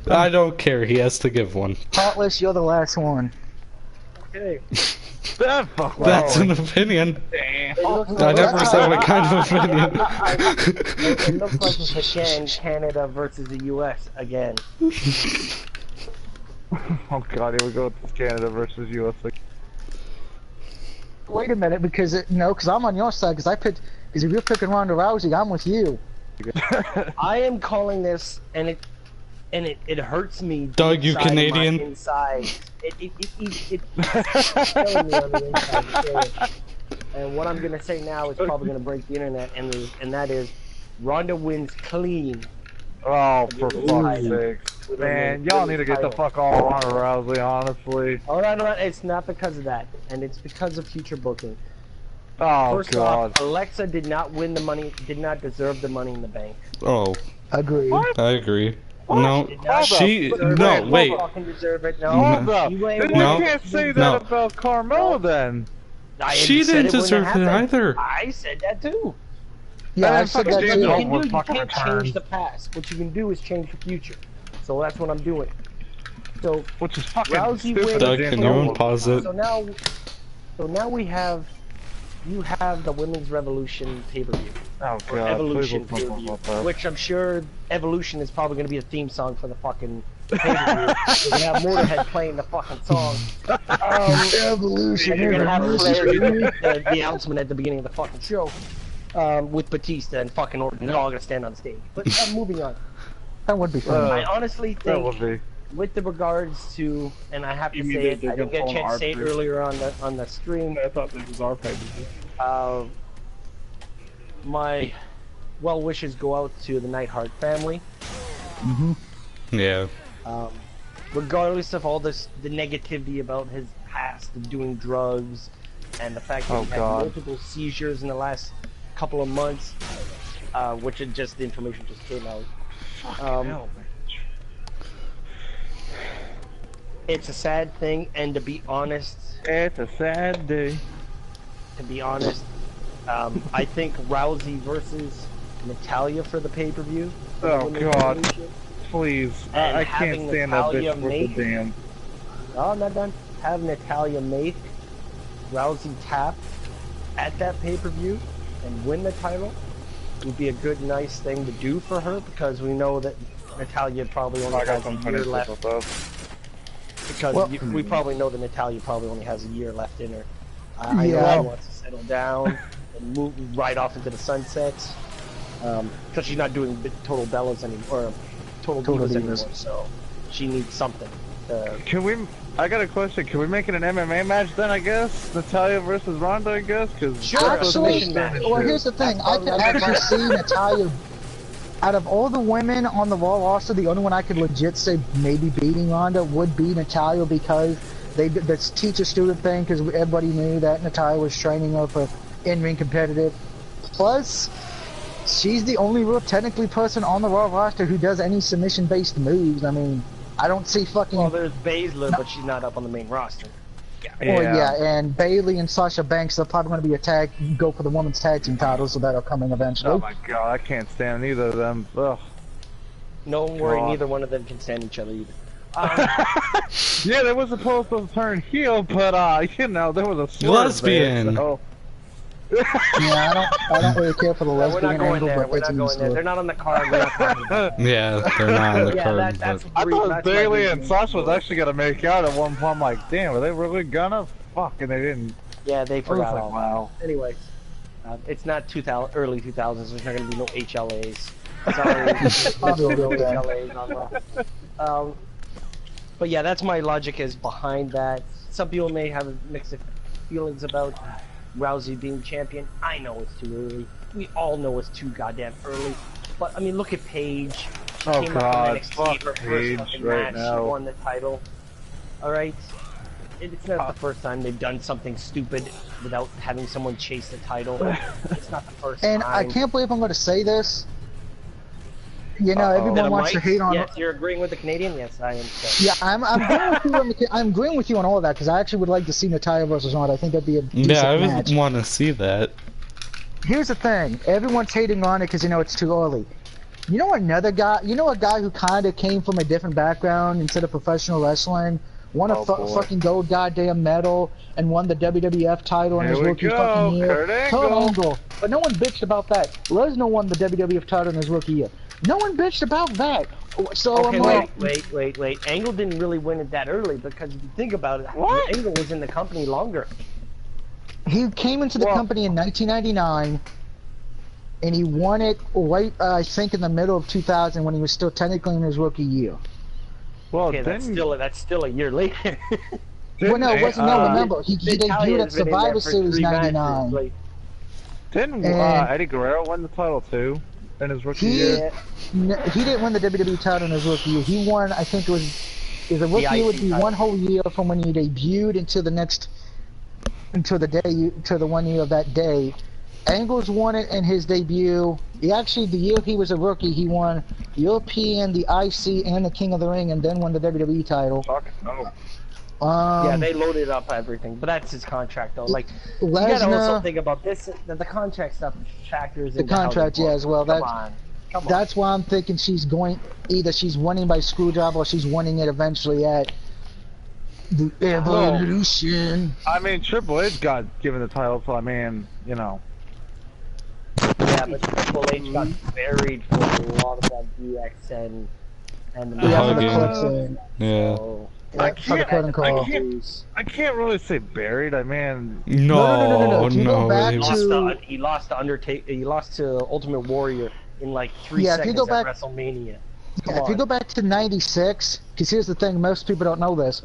S2: I don't care. He has to give one.
S1: Heartless, you're the last one.
S3: Okay.
S2: That's an opinion. I never said what kind of opinion.
S3: It looks like it's again Canada versus the U.S. again.
S4: Oh god, here we go with Canada versus US.
S1: Wait a minute, because I'm on your side. Because if you're picking Ronda Rousey, I'm with you.
S3: I am calling this, and it hurts me.
S2: Doug, you Canadian?
S3: Inside. It's killing me on the inside. And what I'm gonna say now is probably gonna break the internet, and that is, Ronda wins clean.
S4: Oh, for fuck's sake. Man, y'all need to get the fuck off Ronda Rousey, honestly.
S3: Alright, it's not because of that, and it's because of future booking.
S4: Oh,
S3: First
S4: god.
S3: off, Alexa did not win the money, did not deserve the Money in the Bank.
S2: Oh.
S1: Agreed.
S2: I agree. No, wait.
S3: Deserve it. No,
S4: Hold up. You can't say that about Carmella then.
S2: She didn't deserve it either.
S3: I said that too.
S1: Yeah, I said that too.
S3: You can't change the past. What you can do is change the future. So that's what I'm doing. So
S4: which is fucking
S3: Rousey
S4: stupid.
S2: Doug, can you pause it?
S3: So now we have. You have the Women's Revolution pay-per-view.
S4: Oh god,
S3: Evolution pay-per-view, which I'm sure Evolution is probably going to be a theme song for the fucking We're gonna have Motorhead playing the fucking song.
S1: Evolution.
S3: And you're gonna have Flair do the announcement at the beginning of the fucking show. With Batista and fucking Orton. They're all gonna stand on stage. But moving on.
S1: That would be fun.
S3: I honestly think, with the regards to, and I have to say it, I didn't get a chance to say it earlier on the stream.
S5: I thought this was our pay-per-view.
S3: My well wishes go out to the Neidhart family.
S2: Yeah.
S3: Regardless of all the negativity about his past of doing drugs and the fact that he had multiple seizures in the last couple of months, which the information just came out. It's a sad thing, and to be honest,
S4: it's a sad day.
S3: To be honest, I think Rousey versus Natalya for the pay-per-view.
S4: Oh God, please! I can't stand that bitch worth a damn.
S3: No, I'm not done. Have Natalya make Rousey tap at that pay-per-view and win the title would be a good, nice thing to do for her, because we know that Natalya probably only has a year left. Because we probably know that Natalya probably only has a year left in her. I know she wants to settle down and move right off into the sunsets. Because she's not doing Total Bellas anymore, or Total Divas anymore, so she needs something.
S4: Can we? I got a question. Can we make it an MMA match then? I guess Natalya versus Ronda. I guess because
S1: actually, well, here's the thing. I could actually see Natalya. Out of all the women on the Raw roster, the only one I could legit say maybe beating Ronda would be Natalya, because this teacher-student thing, because everybody knew that Natalya was training her for in-ring competitive. Plus, she's the only real technically person on the Raw roster who does any submission-based moves. I mean, I don't see fucking...
S3: Well, there's Baszler, but she's not up on the main roster.
S1: Well, yeah, and Bayley and Sasha Banks are probably going to be go for the women's tag team titles, so that'll come in eventually.
S4: Oh my God, I can't stand either of them. Ugh.
S3: Don't worry, neither one of them can stand each other either.
S4: Yeah, they were supposed to turn heel, but you know, there was a swerve
S2: lesbian.
S4: There, so.
S1: Yeah, I don't really care for the lesbian angle, but
S3: we're not going there. They're not on the card. We're not talking about it.
S2: Yeah, they're not on the card.
S3: That's
S4: I thought Bayley and Sasha was actually gonna make out at one point. I'm like, damn, were they really gonna? Fuck, and they didn't.
S3: Yeah, they forgot all.
S4: Wow.
S3: Anyways, it's not early 2000s. There's not gonna be no HLAs. Sorry, no HLAs on Raw. But yeah, that's my logic is behind that. Some people may have mixed feelings about Rousey being champion. I know it's too early. We all know it's too goddamn early. But I mean, look at Paige. She came up from NXT for her first match. She won the title. All right. It's not the first time they've done something stupid without having someone chase the title. It's not the first time.
S1: And I can't believe I'm going to say this. You know, everyone wants to hate on.
S3: Yes, you're agreeing with the Canadian. Yes, I am.
S1: Yeah, I'm agreeing with you on all of that, because I actually would like to see Natalya versus Ronda. I think that'd be a decent match.
S2: I would want to see that.
S1: Here's the thing: everyone's hating Ronda because it's too early. You know another guy? You know a guy who kind of came from a different background instead of professional wrestling, won a fucking gold goddamn medal, and won the WWF title in his rookie fucking year. Kurt Angle. But no one bitched about that. Lesnar won the WWF title in his rookie year. No one bitched about that. So
S3: okay, wait. Angle didn't really win it that early, because if you think about it, Angle was in the company longer.
S1: He came into the company in 1999, and he won it right, I think, in the middle of 2000 when he was still technically in his rookie year.
S4: Well,
S3: okay, that's still a year later.
S1: Well, no, it wasn't. No, remember, he debuted at Survivor Series '99.
S4: Didn't Eddie Guerrero win the title too? In his rookie year?
S1: He didn't win the WWE title in his rookie year. He won, I think it was the rookie year would be one whole year from when he debuted until the 1 year of that day. Angles won it in his debut. The year he was a rookie, he won European, the IC, and the King of the Ring, and then won the WWE title.
S3: Yeah, they loaded up everything, but that's his contract though. Like, you gotta also think about this. That the contract stuff factors into
S1: the contract, yeah, as well.
S3: Come on.
S1: That's why I'm thinking she's winning by screwjob, or she's winning it eventually at the Evolution.
S4: I mean, Triple H got given the title, so I mean, you know.
S3: Yeah, but Triple H got buried for a lot of that DX and And the
S2: hugging. Yeah.
S3: So,
S4: I can't really say buried. I mean,
S2: no.
S3: He lost to Undertaker. He lost to Ultimate Warrior in like 3 seconds
S1: if you go back,
S3: at WrestleMania.
S1: If you go back to '96, because here's the thing, most people don't know this.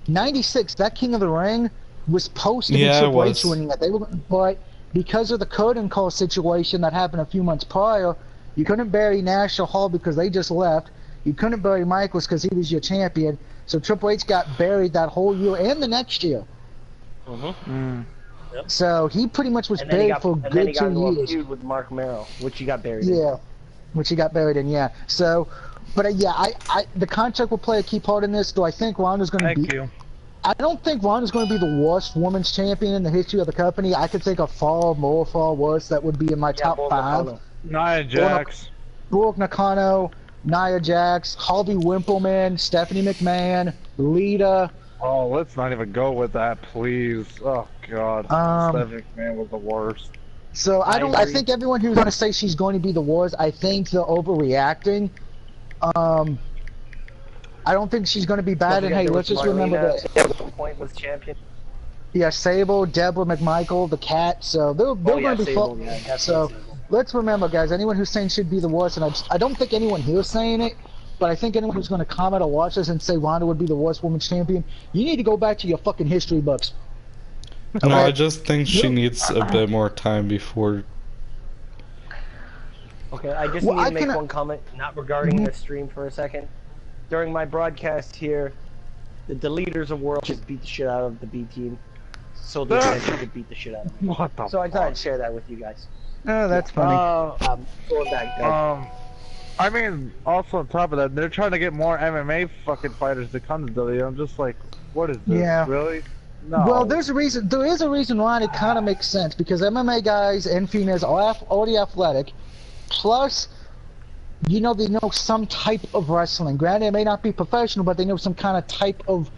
S1: '96, that King of the Ring was supposed to be Triple H winning it. But because of the curtain call situation that happened a few months prior, you couldn't bury Nash or Hall because they just left. You couldn't bury Michaels because he was your champion. So Triple H got buried that whole year and the next year.
S3: Yep.
S1: So he pretty much was buried for a good 2 years. And then he got into a feud
S3: with Mark Merrill, which he got buried in.
S1: Which he got buried in, So, but the contract will play a key part in this. Do I think Ronda's going to be...
S4: Thank you.
S1: I don't think Ronda's going to be the worst women's champion in the history of the company. I could think of far worse that would be in my top 5.
S4: Nia Jax.
S1: Brooke Nakano, Nia Jax, Harvey Wimpleman, Stephanie McMahon, Lita.
S4: Oh, let's not even go with that, please. Oh, God. Stephanie McMahon was the worst.
S1: So I think everyone who's going to say she's going to be the worst, I think they're overreacting. I don't think she's going to be bad. And hey, let's just remember that.
S3: At one point was champion.
S1: Yeah, Sable, Deborah McMichael, the Cat. So they're going to be fun. So let's remember, guys. Anyone who's saying should be the worst, and I don't think anyone here is saying it, but I think anyone who's going to comment or watch this and say Ronda would be the worst women's champion, you need to go back to your fucking history books.
S2: No, I just think she needs a bit more time before.
S3: Okay, I just need to make one comment, not regarding the stream for a second. During my broadcast here, the Deleters of World just beat the shit out of the B team, so the guys could beat the shit out of me. So I thought I'd share that with you guys.
S1: Oh, that's funny.
S3: Going back, guys.
S4: I mean, also on top of that, they're trying to get more MMA fucking fighters to come to WWE. I'm just like, what is this?
S1: Yeah.
S4: Really? No.
S1: Well, there is a reason why it kind of makes sense, because MMA guys and females are already athletic, plus, they know some type of wrestling. Granted, it may not be professional, but they know some kind of type of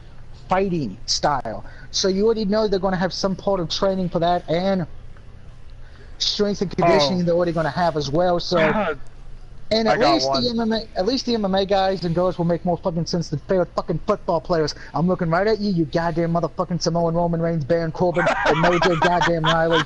S1: fighting style. So you already know they're going to have some part of training for that, and strength and conditioning they're already going to have as well. So, and at least the MMA guys and girls will make more fucking sense than fair fucking football players. I'm looking right at you, you goddamn motherfucking Samoan Roman Reigns, Baron Corbin, and Mojo goddamn Riley.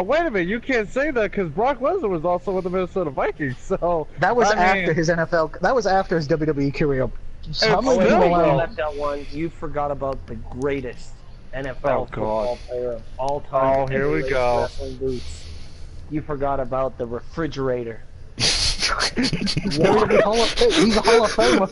S4: Wait a minute, you can't say that because Brock Lesnar was also with the Minnesota Vikings, so...
S1: That was after his NFL... That was after his WWE career.
S3: So you left out one. You forgot about the greatest NFL football player of all time.
S4: Oh, here we go.
S3: Boots. You forgot about the refrigerator.
S1: He's a Hall of Famer.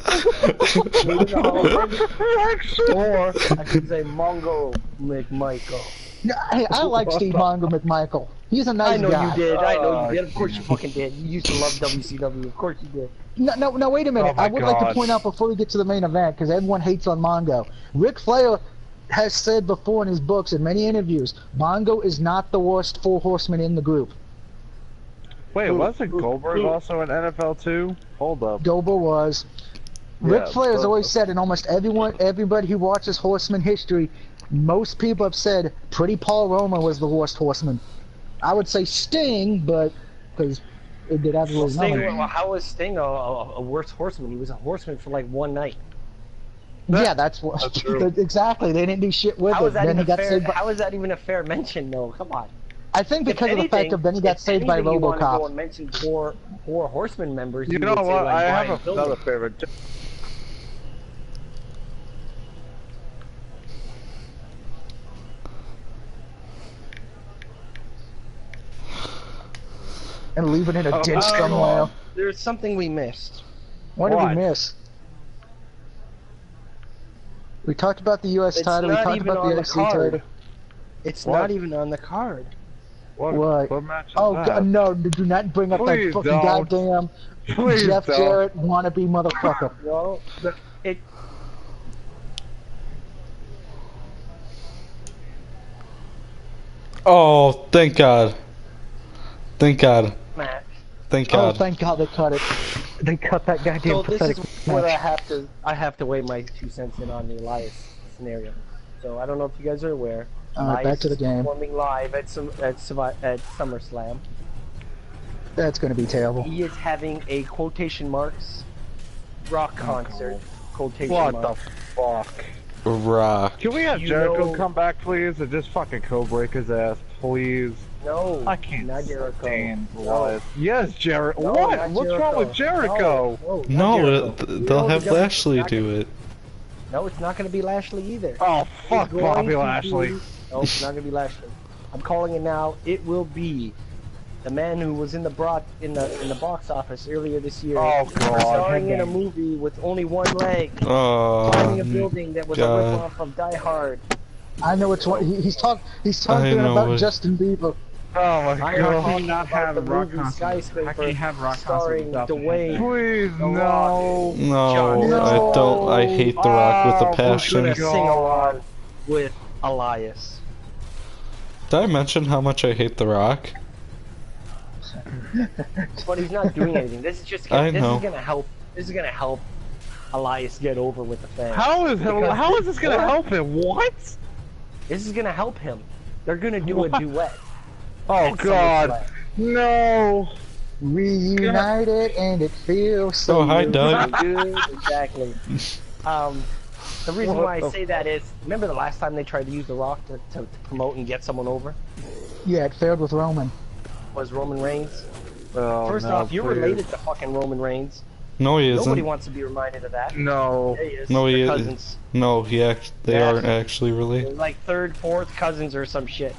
S3: Or I should say Mongo McMichael.
S1: No, hey, I like Steve Mongo McMichael. He's a nice guy.
S3: I know you did. Of course you fucking did. You used to love WCW. Of course you did.
S1: No, wait a minute. I would like to point out before we get to the main event, because everyone hates on Mongo. Ric Flair has said before in his books and many interviews, Mongo is not the worst 4 horsemen in the group.
S4: Wait, wasn't Goldberg also in NFL too? Hold up.
S1: Goldberg was. Ric Flair has always said, and almost everybody who watches Horseman history, most people have said Pretty Paul Roma was the worst horseman. I would say Sting, but because it did absolutely nothing.
S3: How was Sting a worse horseman? He was a horseman for like one night.
S1: Yeah, that's true. Exactly. They didn't do shit with it. Then he got saved.
S3: How is that even a fair mention? No, come on.
S1: I think because of the fact of then he got saved by RoboCop.
S3: You want to mention four horseman members.
S4: You know what? I have another favorite.
S1: And leaving it a ditch somewhere.
S3: There's something we missed.
S1: What did we miss? We talked about the U.S. title. We talked about the UFC title.
S3: It's not even on the card.
S1: What? Oh God, no! Do not bring up that fucking goddamn Jeff Jarrett wannabe motherfucker.
S3: No, it.
S2: Oh, thank God! Thank God!
S3: Matt.
S2: Thank God!
S1: Oh, thank God they cut it. They cut that goddamn pathetic match.
S3: This is where I have to weigh my 2 cents in on the Elias scenario. So I don't know if you guys are aware.
S1: Back to the game.
S3: Performing live at SummerSlam.
S1: That's going to be terrible.
S3: He is having a quotation marks rock concert. Quotation
S4: What
S3: marks.
S4: the fuck?
S2: Rock.
S4: Can we have Jericho come back, please, and just fucking co-break his ass, please?
S3: No,
S4: I can't
S3: not Jericho.
S4: stand
S3: No.
S4: Elias. Yes, Jericho.
S3: No,
S4: What?
S3: not
S4: What's wrong with Jericho?
S2: No, they'll have Lashley do it.
S3: No, it's not going to be Lashley either.
S4: Oh, fuck
S3: It's going
S4: Bobby
S3: to
S4: Lashley.
S3: be- No, it's not going to be Lashley. I'm calling it now. It will be the man who was in the box office earlier this year.
S4: Oh, God.
S3: Starring in a movie with only one leg.
S2: Oh,
S3: Climbing a building that was a
S2: God.
S3: rip-off of Die Hard.
S1: I know which one. He's talking
S2: I know
S1: about
S2: it.
S1: Justin Bieber.
S4: Oh my
S3: I am
S5: How
S4: god.
S5: can you not have a
S3: the
S5: rock
S3: movie
S5: concert? How
S3: Skyscraper
S5: can you have rock concert
S3: starring
S5: without the
S3: Dwayne?
S4: Please,
S3: The
S4: no.
S2: no,
S3: John,
S2: I don't. I hate The Rock with a
S4: Oh,
S2: passion.
S3: Gonna
S4: God.
S3: sing along with Elias.
S2: Did I mention how much I hate The Rock?
S3: But he's not doing anything. This is just
S2: I
S3: this
S2: know.
S3: is gonna help. This is gonna help Elias get over with the fans.
S4: How is
S3: Because
S4: this gonna help him? What?
S3: This is gonna help him. They're gonna do a duet.
S4: Oh
S3: at
S4: god.
S3: SummerSlam.
S4: No.
S1: Reunited and it feels so
S2: Oh, hi, Doug.
S3: Good, exactly. The reason
S4: What
S3: why I
S4: the
S3: say that is, remember the last time they tried to use The Rock to promote and get someone over?
S1: Yeah, it failed with Roman.
S3: Was Roman Reigns.
S4: Oh,
S3: First
S4: no,
S3: off, you're
S4: please.
S3: related to fucking Roman Reigns.
S2: No, he
S3: Nobody
S2: isn't.
S3: wants to be reminded of that.
S4: No.
S3: Yeah, he is.
S2: No, he
S3: They're
S2: isn't.
S3: cousins.
S2: No, they
S3: Yeah.
S2: aren't actually
S3: They're
S2: related.
S3: like third, fourth cousins or some shit.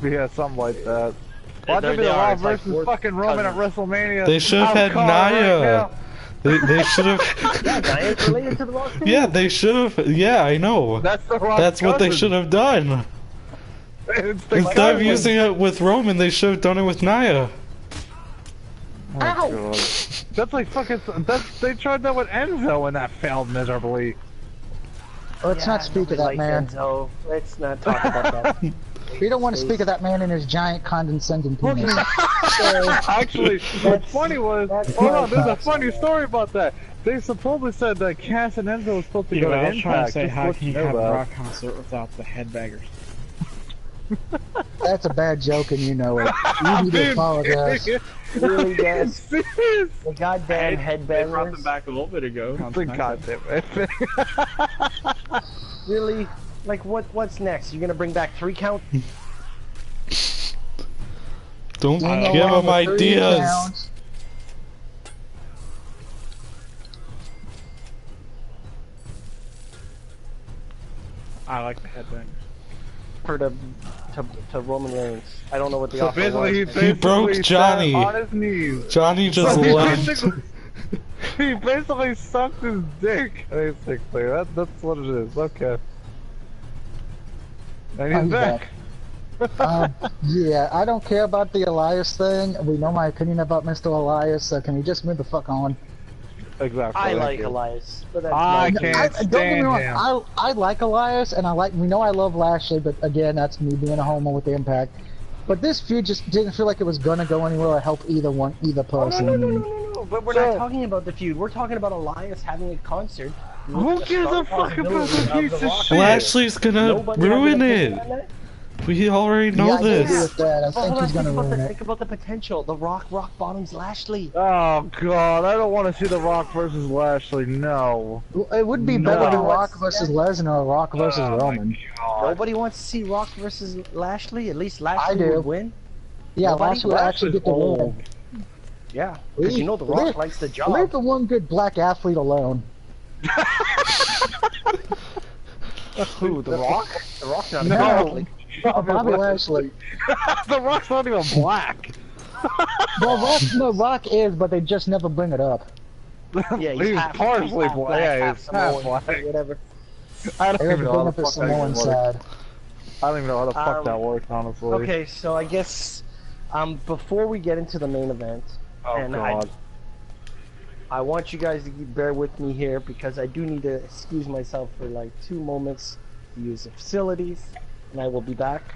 S4: Yeah, something like that. Why
S3: They're-
S4: did the
S3: they are.
S4: Raw
S3: It's like
S4: versus
S3: fourth
S4: fucking Roman
S3: cousins.
S4: at WrestleMania?
S2: They should have
S4: I'm
S2: had
S4: calling right
S2: Nia.
S4: now.
S2: They should have.
S3: Yeah, Nia's related to The Rock too.
S2: Yeah, they should have. Yeah, I know.
S4: That's the Rock's
S2: That's what they
S4: cousin.
S2: should have done.
S4: It's the
S2: Instead of
S4: cousin.
S2: using it with Roman, they should have done it with Nia.
S4: Oh, God. That's like fucking. They tried that with Enzo and that failed miserably.
S1: Let's not speak of that
S3: nobody
S1: man.
S3: likes Enzo. Let's not talk about that.
S1: We don't want to speak of that man and his giant condescending penis.
S4: Actually, what's funny was,
S1: that's
S4: hold
S1: my
S4: on, there's a
S1: thoughts.
S4: funny story about that. They supposedly said that Cass and Enzo was supposed to
S5: Yeah,
S4: go
S5: but
S4: to
S5: I was trying to
S4: Impact.
S5: say,
S4: just
S5: how
S4: let
S5: can you
S4: know
S5: have a
S4: that.
S5: rock concert without the headbangers?
S1: That's a bad joke and you know it. You need to apologize.
S3: Really, guys?
S4: Serious?
S3: The goddamn
S5: They brought them
S3: headbangers.
S5: back a little bit ago.
S4: The goddamn it.
S3: Really? Like, what's next? You're gonna bring back 3 count?
S2: Don't
S1: Hang
S2: give
S1: along
S2: them
S1: with 3
S2: ideas.
S1: counts.
S5: I like the headbangers.
S3: For to Roman Reigns. I don't know what the
S4: So
S3: offer
S4: basically,
S3: was.
S2: He broke
S4: sat
S2: Johnny.
S4: on his knees.
S2: Johnny just
S4: So he
S2: left.
S4: basically- He basically sucked his dick. Basically, that's what it is. Okay. And he's
S1: He's
S4: back.
S1: Yeah, I don't care about the Elias thing. We know my opinion about Mr. Elias, so can we just move the fuck on?
S4: Exactly.
S3: I
S4: thank
S3: like
S4: you.
S3: Elias, but that's
S4: I
S3: my-
S4: can't
S1: Don't get me
S4: stand
S1: wrong.
S4: him.
S1: I like Elias, and we know I love Lashley, but again, that's me being a homo with the Impact. But this feud just didn't feel like it was gonna go anywhere or help either person.
S3: No, but we're not talking about the feud. We're talking about Elias having a concert.
S4: Who gives a fuck about the piece of shit?
S2: Lashley's gonna ruin it. We already know
S1: Yeah, I agree
S2: this.
S1: with that. I think he's gonna ruin it.
S3: Think about the potential. The Rock bottoms Lashley.
S4: Oh god, I don't want to see The Rock versus Lashley. No.
S1: It would be better than
S4: No.
S1: Rock versus Lesnar or Rock versus
S4: Oh,
S1: Roman.
S4: my God.
S3: Nobody wants to see Rock versus Lashley. At least Lashley
S1: I do.
S3: would win.
S1: Yeah,
S3: Nobody?
S1: Lashley would actually get the win.
S3: Yeah, because you know the Rock
S1: Leave-
S3: likes the job.
S1: Leave the one good black athlete alone.
S3: Who? The Rock? The Rock's not a
S4: No.
S3: athlete.
S1: Bobby Lashley.
S4: The Rock's not even black.
S1: Well, Rock is, but they just never bring it up.
S3: Yeah,
S4: He's
S3: half,
S4: partially
S3: half
S4: black. Yeah,
S3: half
S4: he's half
S3: Samoan,
S4: black.
S3: whatever.
S4: I don't
S1: They
S4: even
S1: never
S4: know
S1: bring
S4: how
S1: up
S4: the
S1: the
S4: fuck that
S1: Samoan
S4: works.
S1: side.
S4: I don't even know how the fuck that works, honestly.
S3: Okay, so I guess before we get into the main event,
S4: Oh
S3: and
S4: god.
S3: I want you guys to bear with me here because I do need to excuse myself for like 2 moments to use the facilities, and I will be back.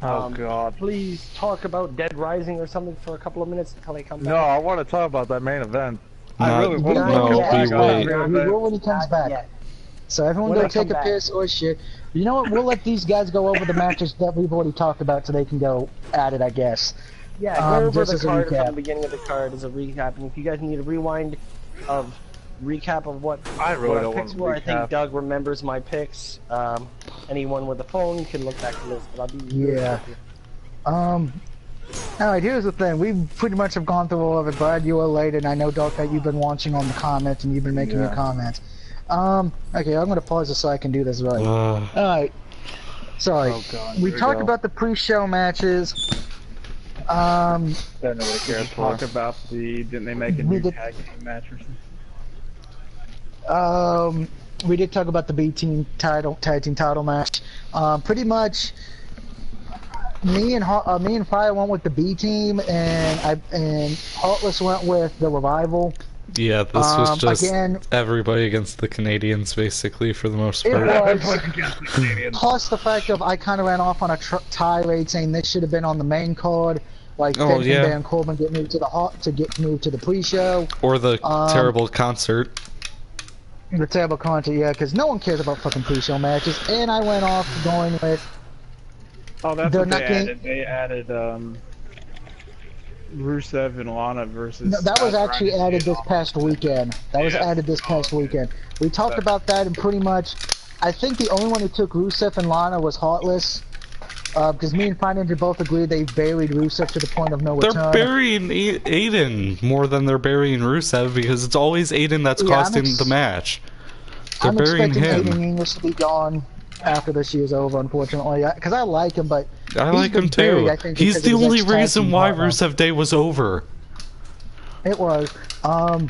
S4: Oh god.
S3: Please talk about Dead Rising or something for a couple of minutes until I come back.
S4: No, I want to talk about that main event. I
S2: Not-
S4: really want to
S1: Not
S2: no,
S4: talk
S1: yet.
S4: about
S2: we
S4: that
S2: wait.
S4: main
S1: We
S4: event.
S1: will when he comes
S3: Not
S1: back.
S3: yet.
S1: So everyone
S3: When
S1: go
S3: I come
S1: take a
S3: back.
S1: piss or shit. You know what? We'll let these guys go over the matches that we've already talked about so they can go at it, I guess.
S3: Yeah, go over
S1: just
S3: the
S1: as a
S3: card
S1: recap.
S3: from the beginning of the card as a recap, and if you guys need a rewind of recap of what
S4: I really
S3: our
S4: don't
S3: picks
S4: want
S3: were.
S4: to
S3: I think Doug remembers my picks. Anyone with a phone can look back to this, but I'll be
S1: Yeah. Alright, here's the thing. We pretty much have gone through all of it. Brad, you were late, and I know, Doc, that you've been watching on the comments and you've been making your comments. Okay, I'm gonna pause this so I can do this right. Alright. Sorry.
S4: Oh, God,
S1: we talked about the pre-show matches.
S4: That nobody cares for.
S5: Talk about didn't they make a new tag team match or something?
S1: We did talk about the tag team title match. Pretty much, me and Fire went with the B team, and Heartless went with the Revival.
S2: Yeah, this was just
S1: again,
S2: everybody against the Canadians, basically, for the most part.
S1: It was. Plus the fact of I kind of ran off on a tirade saying this should have been on the main card, like Finn and Baron Corbin get moved to the pre-show,
S2: or the terrible concert.
S1: The terrible concert, yeah, because no one cares about fucking pre-show matches. And I went off going with.
S5: Oh, that's what they added. They added Rusev and Lana versus.
S1: No, that was actually added this past weekend. That was added this past weekend. We talked about that, and pretty much, I think the only one who took Rusev and Lana was Heartless. Because me and Fine Ninja both agreed they buried Rusev to the point of no return.
S2: They're burying Aiden more than they're burying Rusev, because it's always Aiden that's costing the match. They're burying him.
S1: Aiden English to be gone after this year's over, unfortunately. Because I like him, but
S2: I like him too. He's the only reason why Rusev Day was over.
S1: It was. I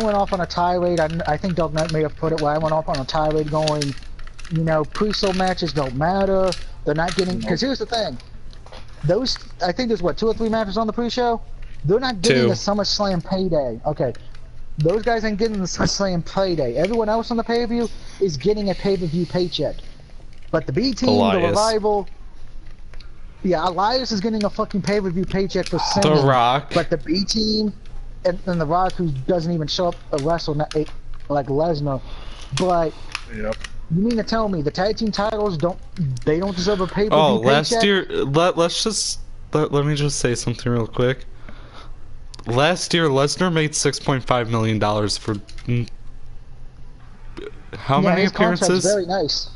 S1: went off on a tirade. I think Doug Knight may have put it where I went off on a tirade going, you know, pre-show matches don't matter. They're not getting, because here's the thing. I think there's what, 2 or 3 matches on the pre-show? They're not getting the SummerSlam payday. Okay. Those guys ain't getting the SummerSlam payday. Everyone else on the pay-per-view is getting a pay-per-view paycheck. But the B team, the Revival, yeah, Elias is getting a fucking pay-per-view paycheck for singing.
S2: The Rock.
S1: But the B team and the Rock, who doesn't even show up to wrestle like Lesnar, but you mean to tell me the tag team titles don't deserve a pay-per-view paycheck?
S2: Last year, let me just say something real quick. Last year, Lesnar made $6.5 million for how many
S1: his
S2: appearances?
S1: Very nice.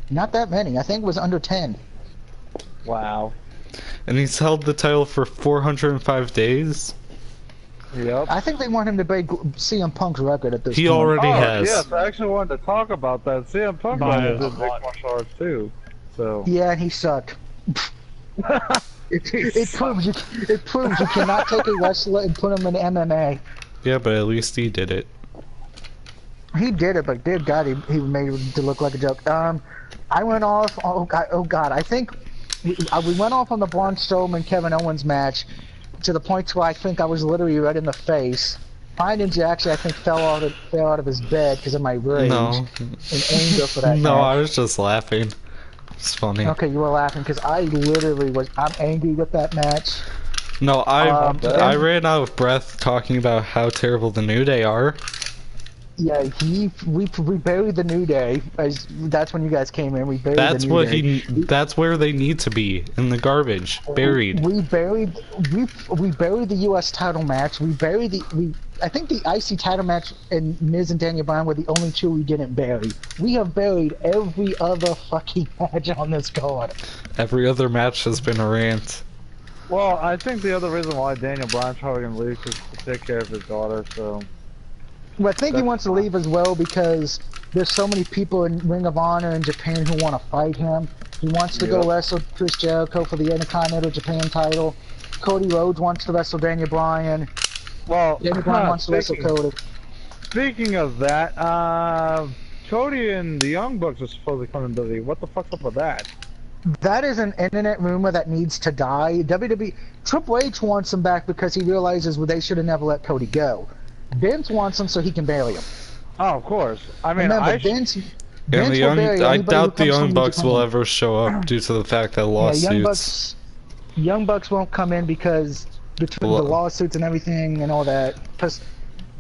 S1: Not that many. I think it was under 10.
S3: Wow.
S2: And he's held the title for 405 days.
S4: Yep.
S1: I think they want him to break CM Punk's record at this point.
S2: He already has.
S4: Yes, I actually wanted to talk about that. CM Punk did big martial arts too. So.
S1: Yeah, and he sucked. It proves you cannot take a wrestler and put him in MMA.
S2: Yeah, but at least he did it.
S1: He did it, but dear God, he made it to look like a joke. I went off. Oh God, I think we went off on the Braun Strowman Kevin Owens match to the point where I think I was literally red in the face. Fine Ninja actually, I think, fell out of his bed because of my rage and anger for that.
S2: No,
S1: match.
S2: I was just laughing. It's funny.
S1: Okay, you were laughing because I literally was. I'm angry with that match.
S2: No, I ran out of breath talking about how terrible the New Day are.
S1: Yeah, we buried the New Day. That's when you guys came in. We buried the New Day.
S2: That's where they need to be, in the garbage, buried.
S1: We buried the U.S. title match. I think the IC title match and Miz and Daniel Bryan were the only 2 we didn't bury. We have buried every other fucking match on this card.
S2: Every other match has been a rant.
S4: Well, I think the other reason why Daniel Bryan's probably gonna leave is to take care of his daughter. So.
S1: Well, I think he wants to leave as well because there's so many people in Ring of Honor in Japan who want to fight him. He wants to go wrestle Chris Jericho for the Intercontinental Japan title. Cody Rhodes wants to wrestle Daniel Bryan.
S4: Well,
S1: Daniel Bryan wants to wrestle Cody.
S4: Speaking of that, Cody and the Young Bucks are supposed to come in WWE. What the fuck's up with that?
S1: That is an internet rumor that needs to die. Triple H wants him back because he realizes they should have never let Cody go. Vince wants him so he can bury him.
S4: Oh, of course. I mean,
S1: remember, Vince
S2: I doubt the Young Bucks will ever show up due to the fact that lawsuits.
S1: Yeah, Young Bucks won't come in because between the lawsuits and everything and all that. Because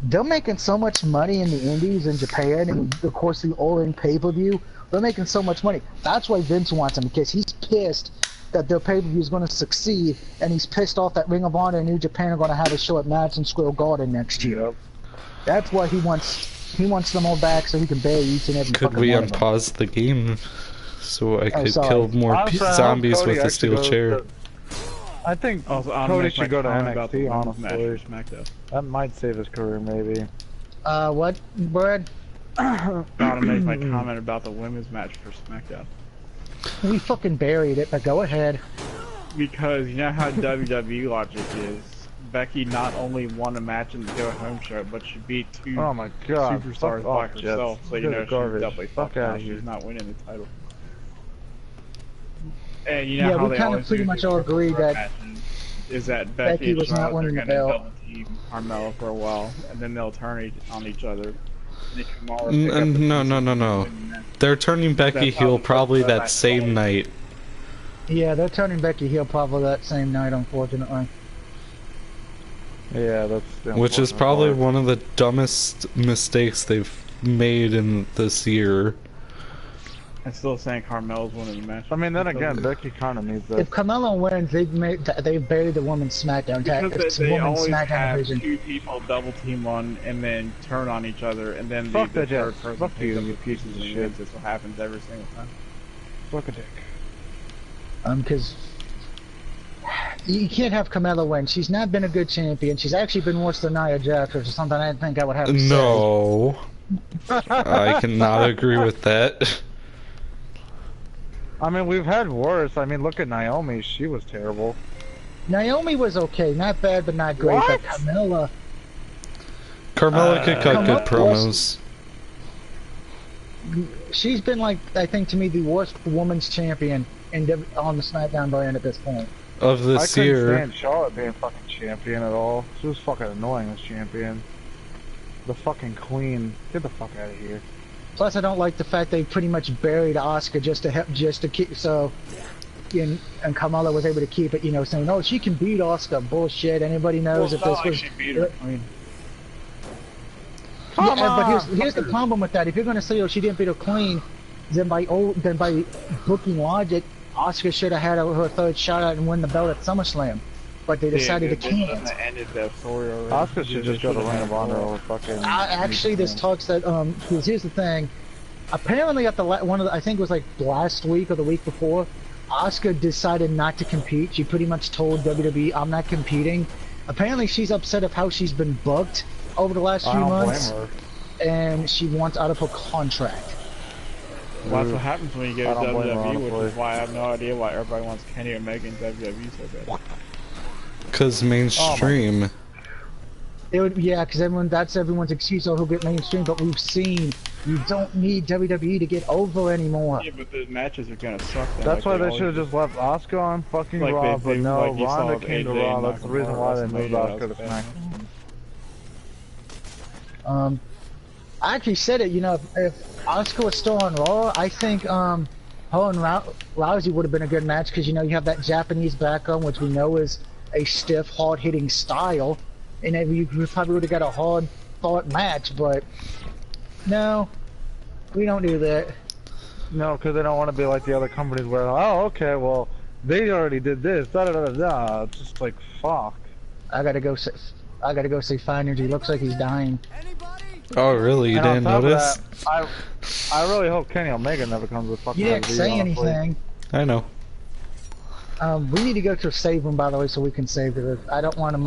S1: they're making so much money in the Indies in Japan, and of course the All-In pay-per-view. They're making so much money. That's why Vince wants him, because he's pissed that their pay-per-view is going to succeed, and he's pissed off that Ring of Honor and New Japan are going to have a short match in Square Garden next year. That's why he wants them all back so he can bury each and every
S2: Could
S1: fucking
S2: we
S1: one of them.
S2: unpause the game so I could
S1: sorry.
S2: kill more zombies with a steel chair?
S4: I think Cody should go to NXT, honestly. That might save his career, maybe.
S1: What, Brad?
S5: I want to make my comment about the women's match for SmackDown.
S1: We fucking buried it, but go ahead.
S5: Because you know how WWE logic is. Becky not only won a match in the go-home show, but she beat two superstars by herself. So you know she's definitely fucked out. She's not winning the title. And you know how
S1: we kind of pretty much all agree that
S5: is that Becky
S1: was not winning the belt.
S5: Double team Carmella for a while, and then they'll turn on each other.
S2: No. They're turning Becky heel probably that same night.
S1: Yeah, they're turning Becky heel probably that same night, unfortunately.
S4: Yeah, that's
S2: which is probably one of the dumbest mistakes they've made in this year.
S5: I'm still saying Carmella's winning the match.
S4: I mean, then again, Becky kind of needs that.
S1: If Carmella wins, they've buried the women's SmackDown tag.
S5: Because they always have two people double team one and then turn on each other, and then the third person
S4: Fuck
S5: picks
S4: you,
S5: up
S4: you
S5: the
S4: piece
S5: pieces
S4: of
S5: and
S4: shit.
S5: wins. That's what happens every single time.
S4: Fuck a dick.
S1: Because you can't have Carmella win. She's not been a good champion. She's actually been worse than Nia Jax, which is something I didn't think I would have to say.
S2: No. I cannot agree with that.
S4: I mean, we've had worse. I mean, look at Naomi. She was terrible.
S1: Naomi was okay. Not bad, but not great. But Carmella
S2: could cut good promos.
S1: She's been, like, I think, to me, the worst women's champion on the SmackDown brand at this point.
S2: Of this year.
S4: I couldn't stand Charlotte being fucking champion at all. She was fucking annoying as champion. The fucking queen. Get the fuck out of here.
S1: Plus, I don't like the fact they pretty much buried Asuka just to keep and Carmella was able to keep it, you know, saying, "Oh, she can beat Asuka." Bullshit. Anybody knows if this was.
S5: She beat her. I mean,
S1: but here's the problem with that. If you're gonna say, "Oh, she didn't beat her clean," then by booking logic, Asuka should have had her third shot at and win the belt at SummerSlam. But they decided to can't.
S4: Asuka should just go to Ring of Honor over fucking.
S1: Actually, there's talks that because here's the thing. Apparently, at I think it was like last week or the week before, Asuka decided not to compete. She pretty much told WWE, "I'm not competing." Apparently, she's upset of how she's been booked over the last few months, and she wants out of her contract.
S5: Well, that's what happens when you get a WWE, which is why I have no idea why everybody wants Kenny Omega and WWE so bad.
S2: Because mainstream.
S1: Because that's everyone's excuse. Oh, he'll get mainstream, but we've seen you don't need WWE to get over anymore.
S5: Yeah, but the matches are gonna suck.
S4: That's why they should have just left Asuka on fucking Raw, but no, Ronda came to Raw. That's the reason why they moved Asuka to SmackDown.
S1: I actually said it. You know, if Asuka was still on Raw, I think her and Rousey would have been a good match because you know you have that Japanese background, which we know is a stiff, hard-hitting style, and you probably would have got a hard-fought match. But no, we don't do that.
S4: No, because they don't want to be like the other companies where, oh, okay, well, they already did this. Da da da da. It's just like fuck.
S1: I gotta go see Fine Energy. Looks like he's dying.
S2: Oh, really? You didn't notice?
S4: That, I really hope Kenny Omega never comes with fucking.
S1: You didn't say anything.
S2: I know.
S1: We need to go to a save room, by the way, so we can save it. I don't want to,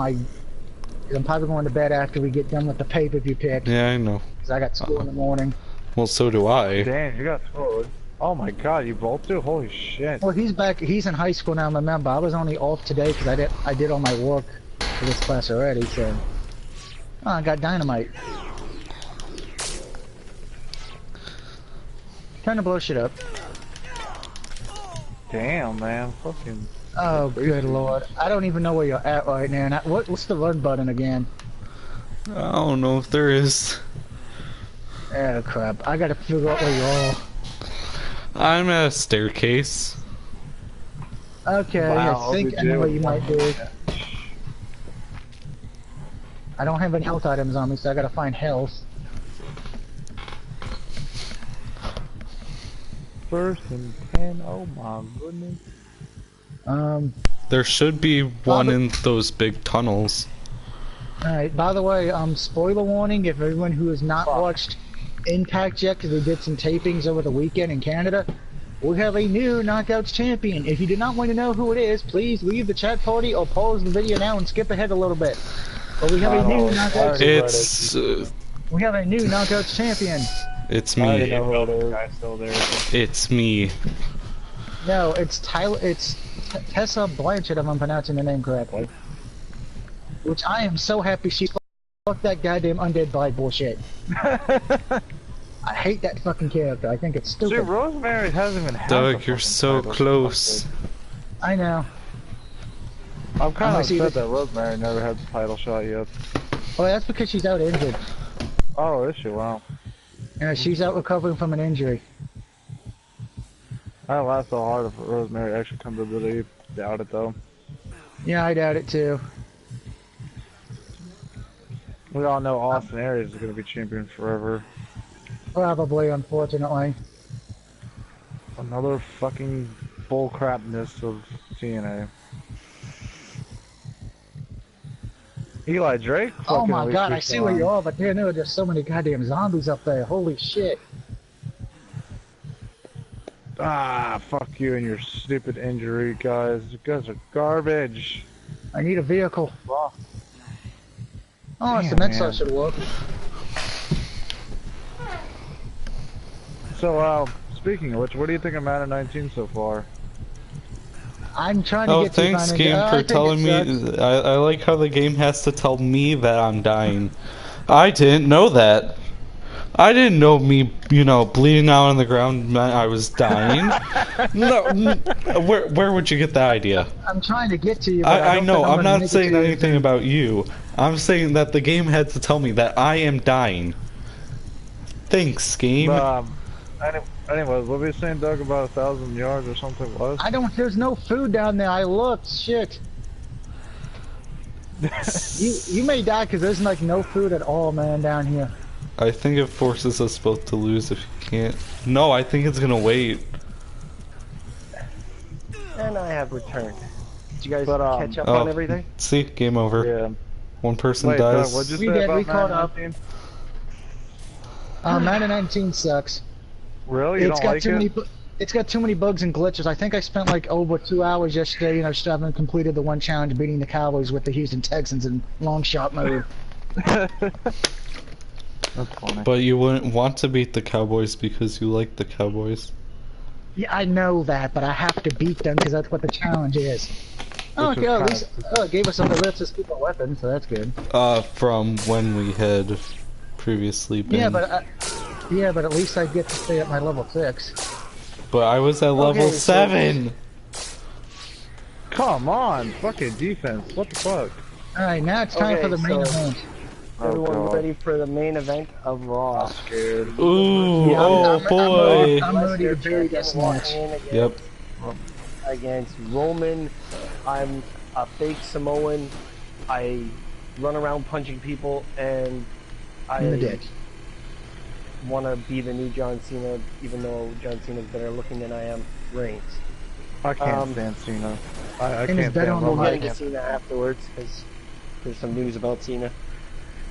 S1: I'm probably going to bed after we get done with the pay-per-view pick.
S2: Yeah, I know.
S1: Because I got school in the morning.
S2: Well, so do I.
S4: Damn, you got school. Oh my god, you both do? Holy shit.
S1: Well, he's back. He's in high school now, remember. I was only off today because I did all my work for this class already, so... Oh, I got dynamite. Trying to blow shit up.
S4: Damn, man. Fucking...
S1: Oh, good lord. I don't even know where you're at right now. Now what's the run button again?
S2: I don't know if there is.
S1: Oh, crap. I gotta figure out where you are.
S2: I'm at a staircase.
S1: Okay, wow, I think I know what you might do. I don't have any health items on me, so I gotta find health.
S4: First and 10, oh my goodness.
S2: There should be one in those big tunnels.
S1: Alright, by the way, spoiler warning, if everyone who has not watched Impact yet, because they did some tapings over the weekend in Canada, we have a new Knockouts champion. If you do not want to know who it is, please leave the chat party or pause the video now and skip ahead a little bit. But we have a new Knockouts. We have a new Knockouts champion.
S2: It's me. It's me.
S1: No, it's Tyler. It's Tessa Blanchard, if I'm pronouncing the name correctly. Which I am so happy she fucked that goddamn undead bite bullshit. I hate that fucking character. I think it's stupid.
S4: Dude, Rosemary hasn't even had
S2: Doug, you're so close.
S1: I know.
S4: I'm kind of upset that Rosemary never had the title shot yet.
S1: Well, that's because she's out injured.
S4: Oh, is she? Wow.
S1: Yeah, she's out recovering from an injury.
S4: I laughed so hard if Rosemary actually comes to the doubt it though.
S1: Yeah, I doubt it too.
S4: We all know Austin Aries is going to be champion forever.
S1: Probably, unfortunately.
S4: Another fucking bullcrapness of TNA. Eli Drake?
S1: Oh my god, I see where you are, but there are just so many goddamn zombies up there. Holy shit.
S4: Ah, fuck you and your stupid injury, guys. You guys are garbage.
S1: I need a vehicle.
S4: Wow.
S1: Oh, it's the Mensa should work.
S4: So, speaking of which, what do you think of Madden 19 so far?
S1: I'm trying to get to
S2: thanks, game, for telling me. I like how the game has to tell me that I'm dying. I didn't know that. I didn't know me, you know, bleeding out on the ground meant I was dying. No, where would you get that idea?
S1: I'm trying to get to you.
S2: I know. I'm not saying anything about you. I'm saying that the game had to tell me that I am dying. Thanks, game.
S4: Anyways, what were you saying, Doug, about 1,000 yards or something was?
S1: There's no food down there. I looked. Shit. you may die because there's like no food at all, man, down here.
S2: I think it forces us both to lose if you can't. No, I think it's gonna wait.
S3: And I have returned. Did you guys catch up on everything?
S2: See, game over.
S4: Yeah.
S2: One person dies.
S4: What'd you say about
S1: we caught up.
S4: 19?
S1: Madden 19 sucks.
S4: Really? You don't like it?
S1: It's got too many bugs and glitches. I think I spent like over 2 hours yesterday, you know, still haven't completed the one challenge beating the Cowboys with the Houston Texans in long shot mode.
S4: That's funny.
S2: But you wouldn't want to beat the Cowboys because you like the Cowboys.
S1: Yeah, I know that, but I have to beat them because that's what the challenge is. Oh, okay, at least it gave us some that lets us keep our weapons, so that's good.
S2: From when we had previously been.
S1: Yeah, but at least I get to stay at my level 6.
S2: But I was at level 7.
S4: Come on, fucking defense. What the fuck?
S1: Alright, now it's time for the main event.
S3: Everyone ready for the main event of Raw?
S4: I'm scared.
S2: Ooh, oh boy.
S1: I'm ready to bury this match.
S2: Yep.
S3: Against Roman. I'm a fake Samoan. I run around punching people, and I want to be the new John Cena, even though John Cena's better looking than I am. Reigns.
S4: I can't stand Cena. I can't stand
S3: Roman. We'll get into Cena afterwards, because there's some news about Cena.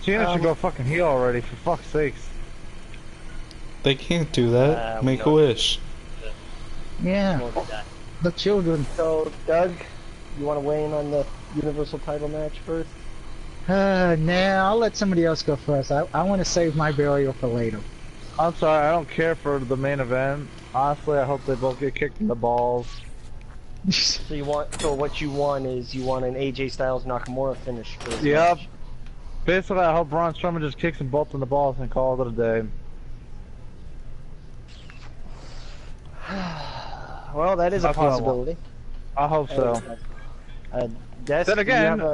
S4: Cena should go fucking heel already, for fuck's sakes.
S2: They can't do that. Make a wish.
S1: Yeah. The children.
S3: So, Doug, you want to weigh in on the Universal title match first?
S1: Nah, I'll let somebody else go first. I want to save my burial for later.
S4: I'm sorry, I don't care for the main event. Honestly, I hope they both get kicked in the balls.
S3: So what you want is you want an AJ Styles Nakamura finish for this
S4: Yep.
S3: match.
S4: Basically, I hope Braun Strowman just kicks them both in the balls and calls it a day.
S3: Well, that is a possibility.
S4: I hope so.
S3: Des,
S4: then again,
S3: do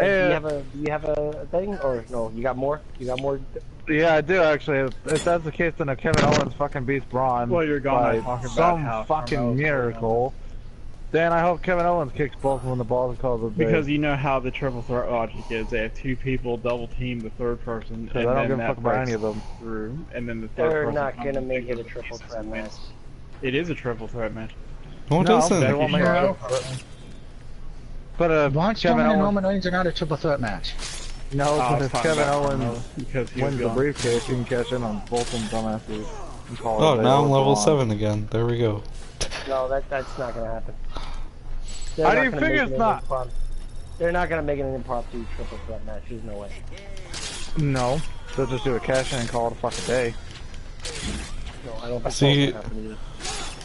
S3: you have a thing, or no? You got more? You got more?
S4: Yeah, I do actually. If that's the case, then Kevin Owens fucking beats Braun by some fucking miracle. Then I hope Kevin Owens kicks both of them in the balls and calls it a day.
S5: Because you know how the triple threat logic is. They have two people double team the third person, and
S4: I don't give a fuck about any of them.
S5: Through, and then the third
S3: They're
S5: person
S3: not gonna make it a triple threat match.
S5: It is a triple threat match.
S2: No, it doesn't.
S4: They won't make it. But
S1: Braun Strowman and Roman Reigns are not a triple threat match.
S4: No, because if Kevin Owens wins the
S5: gone.
S4: briefcase, he can cash in on both of them dumbasses.
S2: Oh, now I'm level 7 again. There we go.
S3: No, that's not gonna happen.
S4: How do you figure it's not?
S3: They're not gonna make it an impromptu triple threat match. There's no way.
S4: No, they'll just do a cash in and call it a fucking day.
S3: No, I don't think
S2: See,
S3: that's gonna happen either.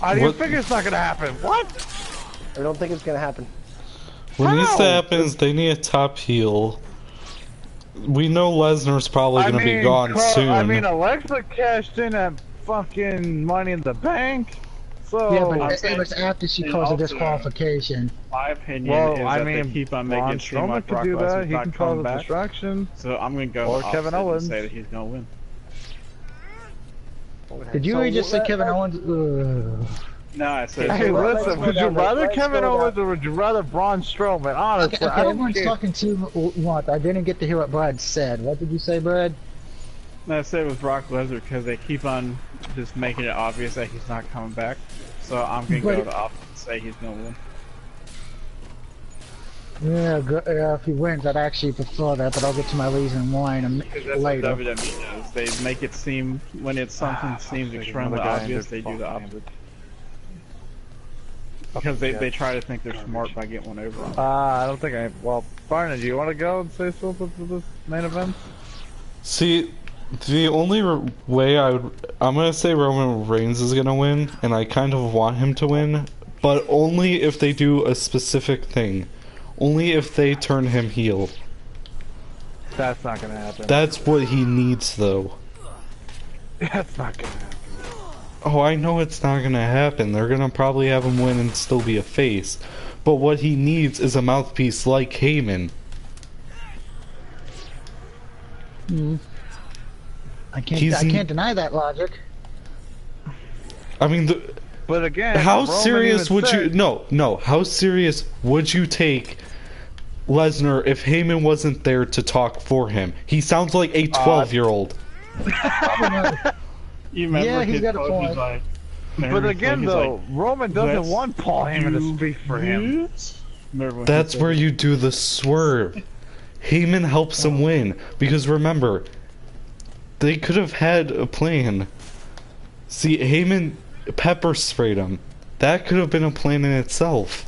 S4: How do you figure it's not gonna happen? What?
S3: I don't think it's gonna happen.
S2: What needs to happen is they need a top heel. We know Lesnar's probably gonna be gone soon.
S4: I mean, Alexa cashed in at fucking Money in the Bank. So
S1: yeah, but it was after she caused a disqualification.
S5: My opinion is that they keep on making it seem like Brock Lesnar's not coming back. So I'm gonna go
S4: or Kevin Owens
S5: and say that he's gonna win.
S1: Did you just say Kevin Owens?
S5: No, I said.
S4: Hey, listen, would you rather Kevin Owens or would you rather Braun Strowman? Honestly,
S1: okay, everyone's talking too much. I didn't get to hear what Brad said. What did you say, Brad?
S5: No, I said it was Brock Lesnar because they keep on just making it obvious that he's not coming back. So I'm gonna go to opposite and say he's gonna win.
S1: Yeah, if he wins, I'd actually prefer that, but I'll get to my reason why later.
S5: What WWE does. They make it seem when it's something seems extremely obvious, they do the opposite. Because they try to think they're smart by getting one over on.
S4: I don't think I. Well, Barney, do you want to go and say something for this main event?
S2: See, the only way I'm gonna say Roman Reigns is gonna win, and I kind of want him to win, but only if they do a specific thing. Only if they turn him heel.
S4: That's not gonna happen.
S2: That's what he needs, though.
S4: That's not gonna happen.
S2: Oh, I know it's not gonna happen. They're gonna probably have him win and still be a face. But what he needs is a mouthpiece like Heyman.
S1: I can't deny that logic.
S2: I mean,
S4: but again,
S2: how serious would you? No. How serious would you take Lesnar if Heyman wasn't there to talk for him? He sounds like a 12-year-old.
S5: You remember
S1: yeah, he's got a point.
S5: Like,
S4: but again, though, Roman doesn't want Paul Heyman to speak for him.
S2: That's where you do the swerve. Heyman helps him win. Because remember, they could have had a plan. See, Heyman pepper sprayed him. That could have been a plan in itself.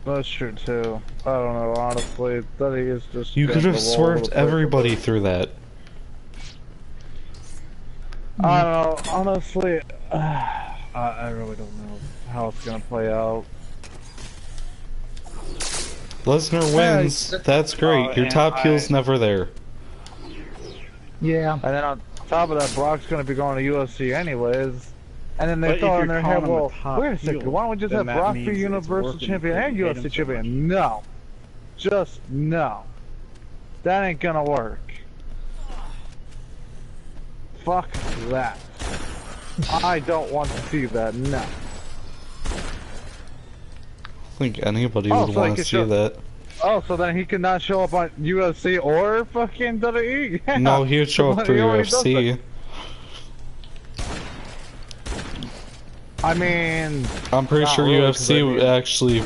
S4: That's true, too. I don't know, honestly. That he is just...
S2: You could have swerved everybody through that.
S4: I don't know, honestly, I really don't know how it's gonna play out.
S2: Lesnar wins, that's great, your top heel's never there.
S1: Yeah.
S4: And then on top of that, Brock's gonna be going to UFC anyways. And then they thought in their head, well, wait a second, why don't we just have Brock be Universal Champion and UFC Champion? No. Just no. That ain't gonna work. Fuck that. I don't want to see that, no.
S2: I think anybody would want to see that.
S4: Oh, so then he could not show up on UFC or fucking WWE? Yeah.
S2: No, he would show up for UFC.
S4: I mean...
S2: I'm pretty sure really, UFC actually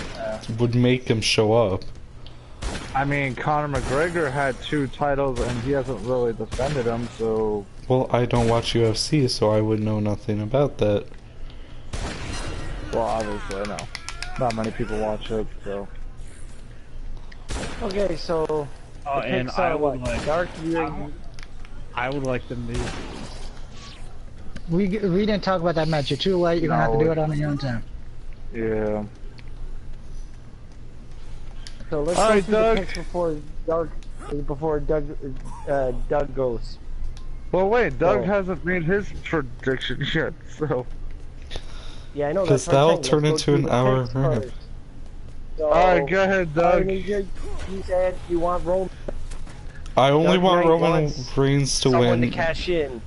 S2: would make him show up.
S4: I mean, Conor McGregor had 2 titles and he hasn't really defended them, so...
S2: Well, I don't watch UFC, so I would know nothing about that.
S4: Well, obviously, I know. Not many people watch it, so...
S3: Okay, so...
S5: and I would like... I would like them to...
S1: We didn't talk about that match. You're too late. You're gonna have to do it on your own time.
S4: Yeah.
S3: So let's go through the picks before Doug goes.
S4: Well, wait, Doug hasn't made his prediction yet, so...
S3: Yeah, I know.
S2: Because that'll turn into an hour.
S3: So,
S4: alright, go ahead, Doug.
S3: You said you want Roman.
S2: I only want Roman Reigns to
S3: someone
S2: win.
S3: to cash in.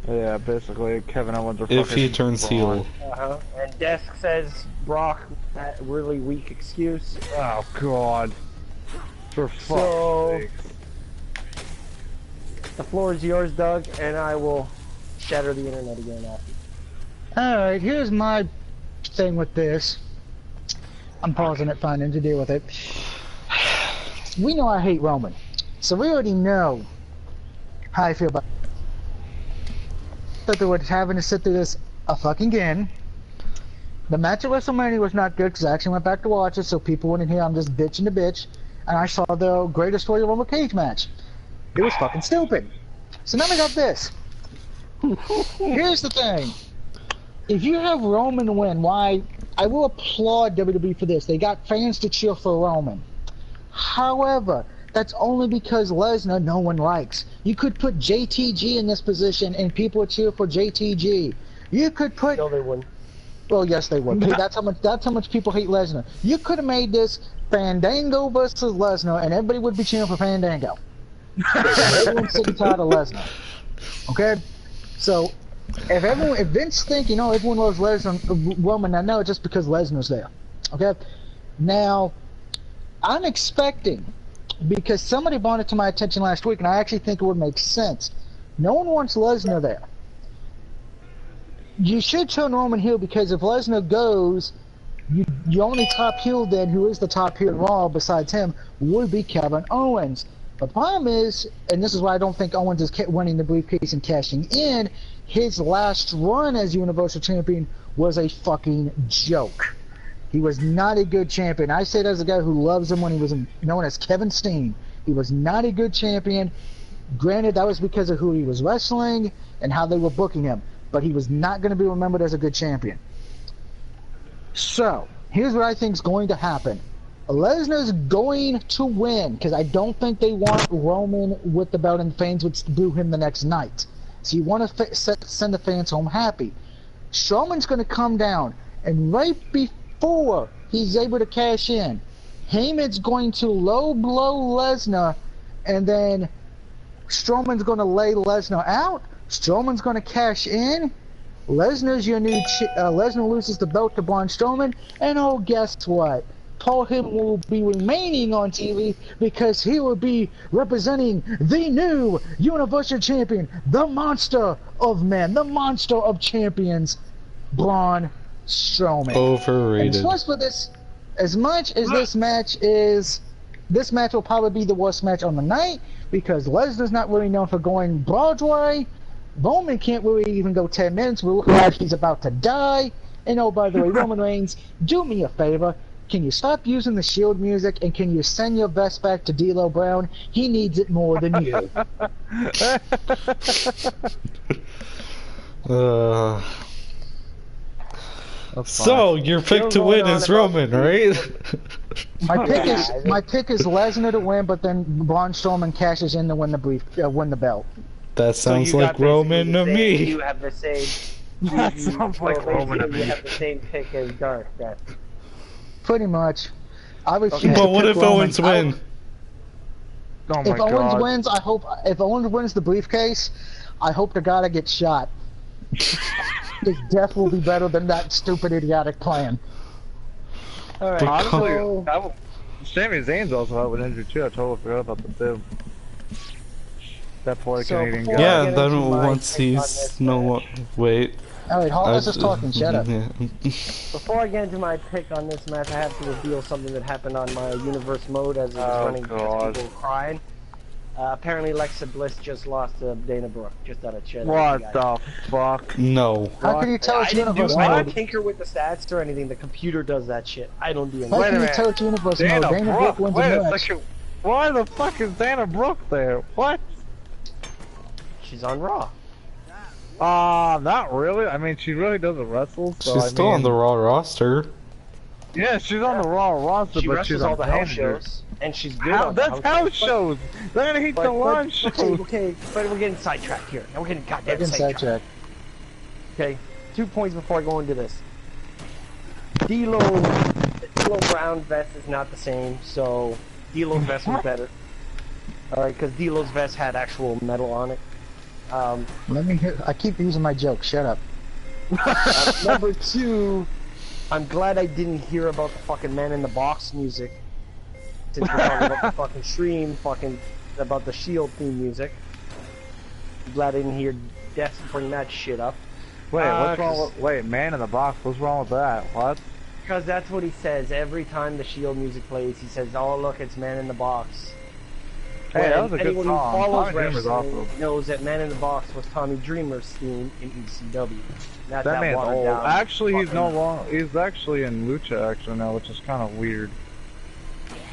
S4: Yeah, basically, Kevin Owens or
S2: if he turns heel.
S3: And Desk says Brock, that really weak excuse.
S4: Oh, God. For fuck's sake.
S3: The floor is yours, Doug, and I will shatter the internet again after.
S1: Alright, here's my thing with this. I'm pausing it, finding to deal with it. we know I hate Roman, so we already know how I feel about that they were having to sit through this a fucking again. The match at WrestleMania was not good because I actually went back to watch it so people wouldn't hear I'm just bitching to bitch. And I saw the greatest Royal Rumble cage match. It was fucking stupid. So now we got this. Here's the thing. If you have Roman win, why? I will applaud WWE for this. They got fans to cheer for Roman. However, that's only because Lesnar no one likes. You could put JTG in this position and people would cheer for JTG. You could put...
S3: No, they wouldn't.
S1: Well, yes, they would. That's how much people hate Lesnar. You could have made this Fandango versus Lesnar, and everybody would be cheering for Fandango. Everyone's sick and tired of Lesnar. Okay? So, if Vince think, you know, everyone loves Lesnar, Roman, I know it's just because Lesnar's there. Okay? Now, I'm expecting, because somebody brought it to my attention last week, and I actually think it would make sense. No one wants Lesnar there. You should turn Roman heel because if Lesnar goes, the only top heel then, who is the top heel in Raw besides him, would be Kevin Owens. The problem is, and this is why I don't think Owens is winning the briefcase and cashing in, his last run as Universal Champion was a fucking joke. He was not a good champion. I say that as a guy who loves him when he was known as Kevin Steen. He was not a good champion. Granted, that was because of who he was wrestling and how they were booking him. But he was not going to be remembered as a good champion. So, here's what I think is going to happen. Lesnar's going to win, because I don't think they want Roman with the belt, and fans would boo him the next night. So you want to send the fans home happy. Strowman's going to come down, and right before he's able to cash in, Heyman's going to low blow Lesnar, and then Strowman's going to lay Lesnar out. Strowman's going to cash in. Lesnar's your new Lesnar loses the belt to Braun Strowman, and oh, guess what? Paul Heyman will be remaining on TV because he will be representing the new Universal Champion, the monster of men, the monster of champions, Braun Strowman.
S2: Overrated.
S1: And plus, for this, as much as this match will probably be the worst match on the night because Lesnar's not really known for going Broadway. Roman can't really even go 10 minutes. We look like he's about to die. And oh, by the way, Roman Reigns, do me a favor. Can you stop using the Shield music and can you send your vest back to D'Lo Brown? He needs it more than you.
S2: So your pick to win is Roman, right?
S1: My pick is Lesnar to win, but then Braun Strowman cashes in to win the belt.
S2: That sounds like Roman to me.
S3: You have the same.
S4: That sounds like Roman to me.
S3: You have the same pick as Darth.
S1: Pretty much. I would.
S2: Okay. But what if Owens wins?
S4: Oh my
S1: God. Owens wins, I hope. If Owens wins the briefcase, I hope to God I get shot. His death will be better than that stupid idiotic plan.
S3: All right.
S4: Honestly, Sami Zayn's also out with injury too. I totally forgot about the too. That poor Canadian guy.
S2: Yeah, then once he's wait.
S1: Alright, Hollis is talking, shut up.
S3: Before I get into my pick on this match, I have to reveal something that happened on my Universe mode as it was running because people were crying. Apparently Alexa Bliss just lost to Dana Brooke, just out of chat.
S4: What the fuck?
S2: No.
S1: How can you tell it's Universe mode?
S3: I don't tinker with the stats or anything, the computer does that shit. I don't do anything.
S1: How can you tell it's Universe mode? Dana Brooke wins the match.
S4: Why the fuck is Dana Brooke there? What?
S3: She's on Raw.
S4: Not really. I mean, she really doesn't wrestle. So
S2: she's still on the Raw roster.
S4: Yeah, she's on the Raw roster, but she's
S3: all
S4: on
S3: the house shows, and she's good.
S4: That's house shows. They're gonna hate the launch shows.
S3: Okay, but we're getting sidetracked here. Now we're getting goddamn sidetracked. Okay, 2 points before I go into this. D'Lo Brown vest is not the same, so D'Lo's vest was better. Alright, because D'Lo's vest had actual metal on it.
S1: Let me hear. I keep using my joke. Shut up.
S3: Number 2, I'm glad I didn't hear about the fucking Man in the Box music. Since we're talking about the fucking stream, about the Shield theme music. I'm glad I didn't hear Death bring that shit up.
S4: Wait, what's wrong with? Wait, Man in the Box. What's wrong with that? What?
S3: Because that's what he says every time the Shield music plays. He says, "Oh look, it's Man in the Box."
S4: Hey, that was a good
S3: anyone
S4: song.
S3: who follows
S4: Tommy Dreamer's
S3: wrestling
S4: awesome.
S3: knows that Man in the Box was Tommy Dreamer's theme in ECW. Not
S4: That man's old.
S3: down
S4: Actually, he's no longer. He's actually in Lucha actually now, which is kind of weird.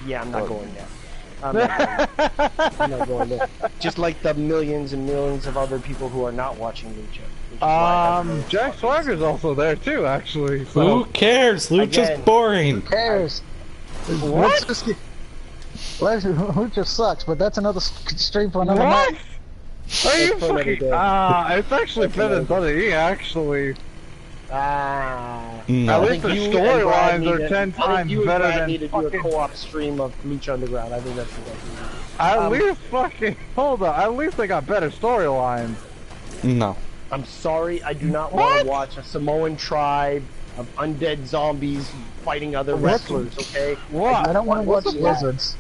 S3: Yeah, I'm not going there. I'm not going there. Just like the millions and millions of other people who are not watching Lucha.
S4: Jack Swagger's also there too, actually. So.
S2: Who cares? Lucha's boring.
S1: Who cares?
S4: What?
S1: Lucha sucks, but that's another stream for another
S4: What?
S1: night.
S4: Are you fucking? It's actually better than WWE, actually.
S2: No.
S4: At least the storylines are 10 times better than
S3: need to do a co-op stream of Lucha Underground. I think that's the best.
S4: At least fucking hold on. At least they got better storylines.
S2: No.
S3: I'm sorry, I do not want to watch a Samoan tribe of undead zombies fighting other wrestlers. Okay?
S1: What? I don't want to watch lizards.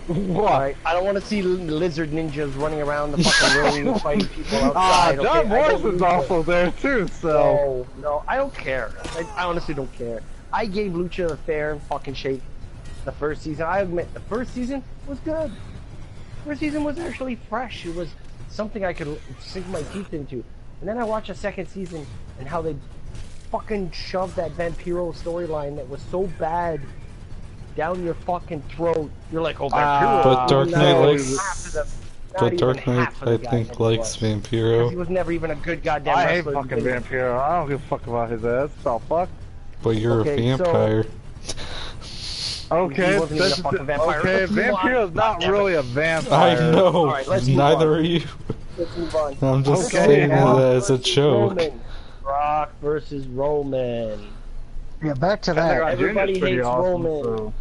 S4: What?
S3: Right. I don't want to see lizard ninjas running around the fucking ring fighting people outside.
S4: John Morrison's also there too, so...
S3: No, I don't care. I honestly don't care. I gave Lucha a fair fucking shake the first season. I admit, the first season was good. The first season was actually fresh. It was something I could sink my teeth into. And then I watched the second season and how they fucking shoved that Vampiro storyline that was so bad down your fucking throat. You're like, oh, Vampiro.
S2: But Dark Knight likes. But Dark Knight, I think, likes Vampiro.
S3: He was never even a good goddamn
S4: I hate
S3: wrestler.
S4: fucking Vampiro. I don't give a fuck about his ass. It's all fuck.
S2: But you're a vampire.
S4: Okay, Vampiro's not really a vampire.
S2: I know.
S3: Right,
S2: neither are you.
S3: Let's move on.
S2: I'm just saying that as a joke.
S3: Brock versus Roman.
S1: Yeah, back to that.
S3: Everybody hates
S4: awesome,
S3: Roman.
S4: So.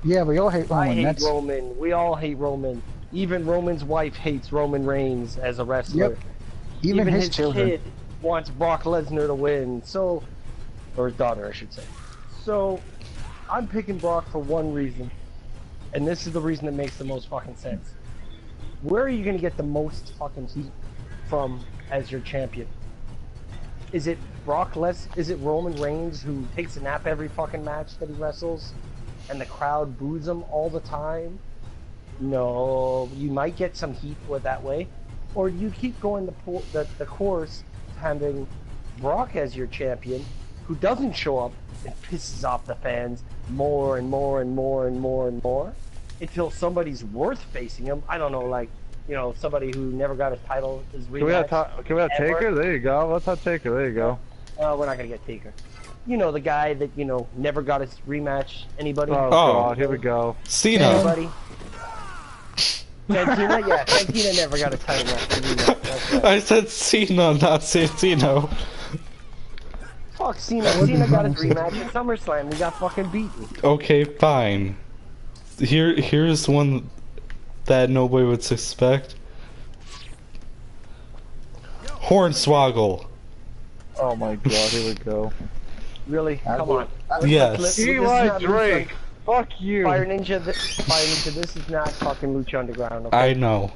S1: Yeah, we all hate Roman.
S3: I hate
S1: That's...
S3: Roman. We all hate Roman. Even Roman's wife hates Roman Reigns as a wrestler.
S1: Yep. Even his children.
S3: Kid wants Brock Lesnar to win. So, or his daughter, I should say. So, I'm picking Brock for one reason, and this is the reason that makes the most fucking sense. Where are you gonna get the most fucking heat from as your champion? Is it Is it Roman Reigns who takes a nap every fucking match that he wrestles, and the crowd boos him all the time? No, you might get some heat with that way, or you keep going the course having Brock as your champion, who doesn't show up and pisses off the fans more and more and more and more and more until somebody's worth facing him. I don't know, like, you know, somebody who never got his title, his rematch.
S4: Can we have Taker? There you go. Let's have Taker. There you go.
S3: We're not gonna get Taker. You know, the guy that, you know, never got his rematch. Anybody?
S4: Oh, God, here we go.
S2: Cena.
S3: Anybody? Santina? Yeah, Santina never got a title match. Right.
S2: I said Cena, not Santino.
S3: Fuck Cena. Cena got his rematch at SummerSlam. He got fucking beaten.
S2: Okay, fine. Here's one that nobody would suspect. Hornswoggle.
S4: Oh my God, here we go.
S3: Really? Come on.
S2: Yes.
S4: Eli Drake. Fuck you.
S3: Fire Ninja, this is not fucking Lucha Underground, okay?
S2: I know.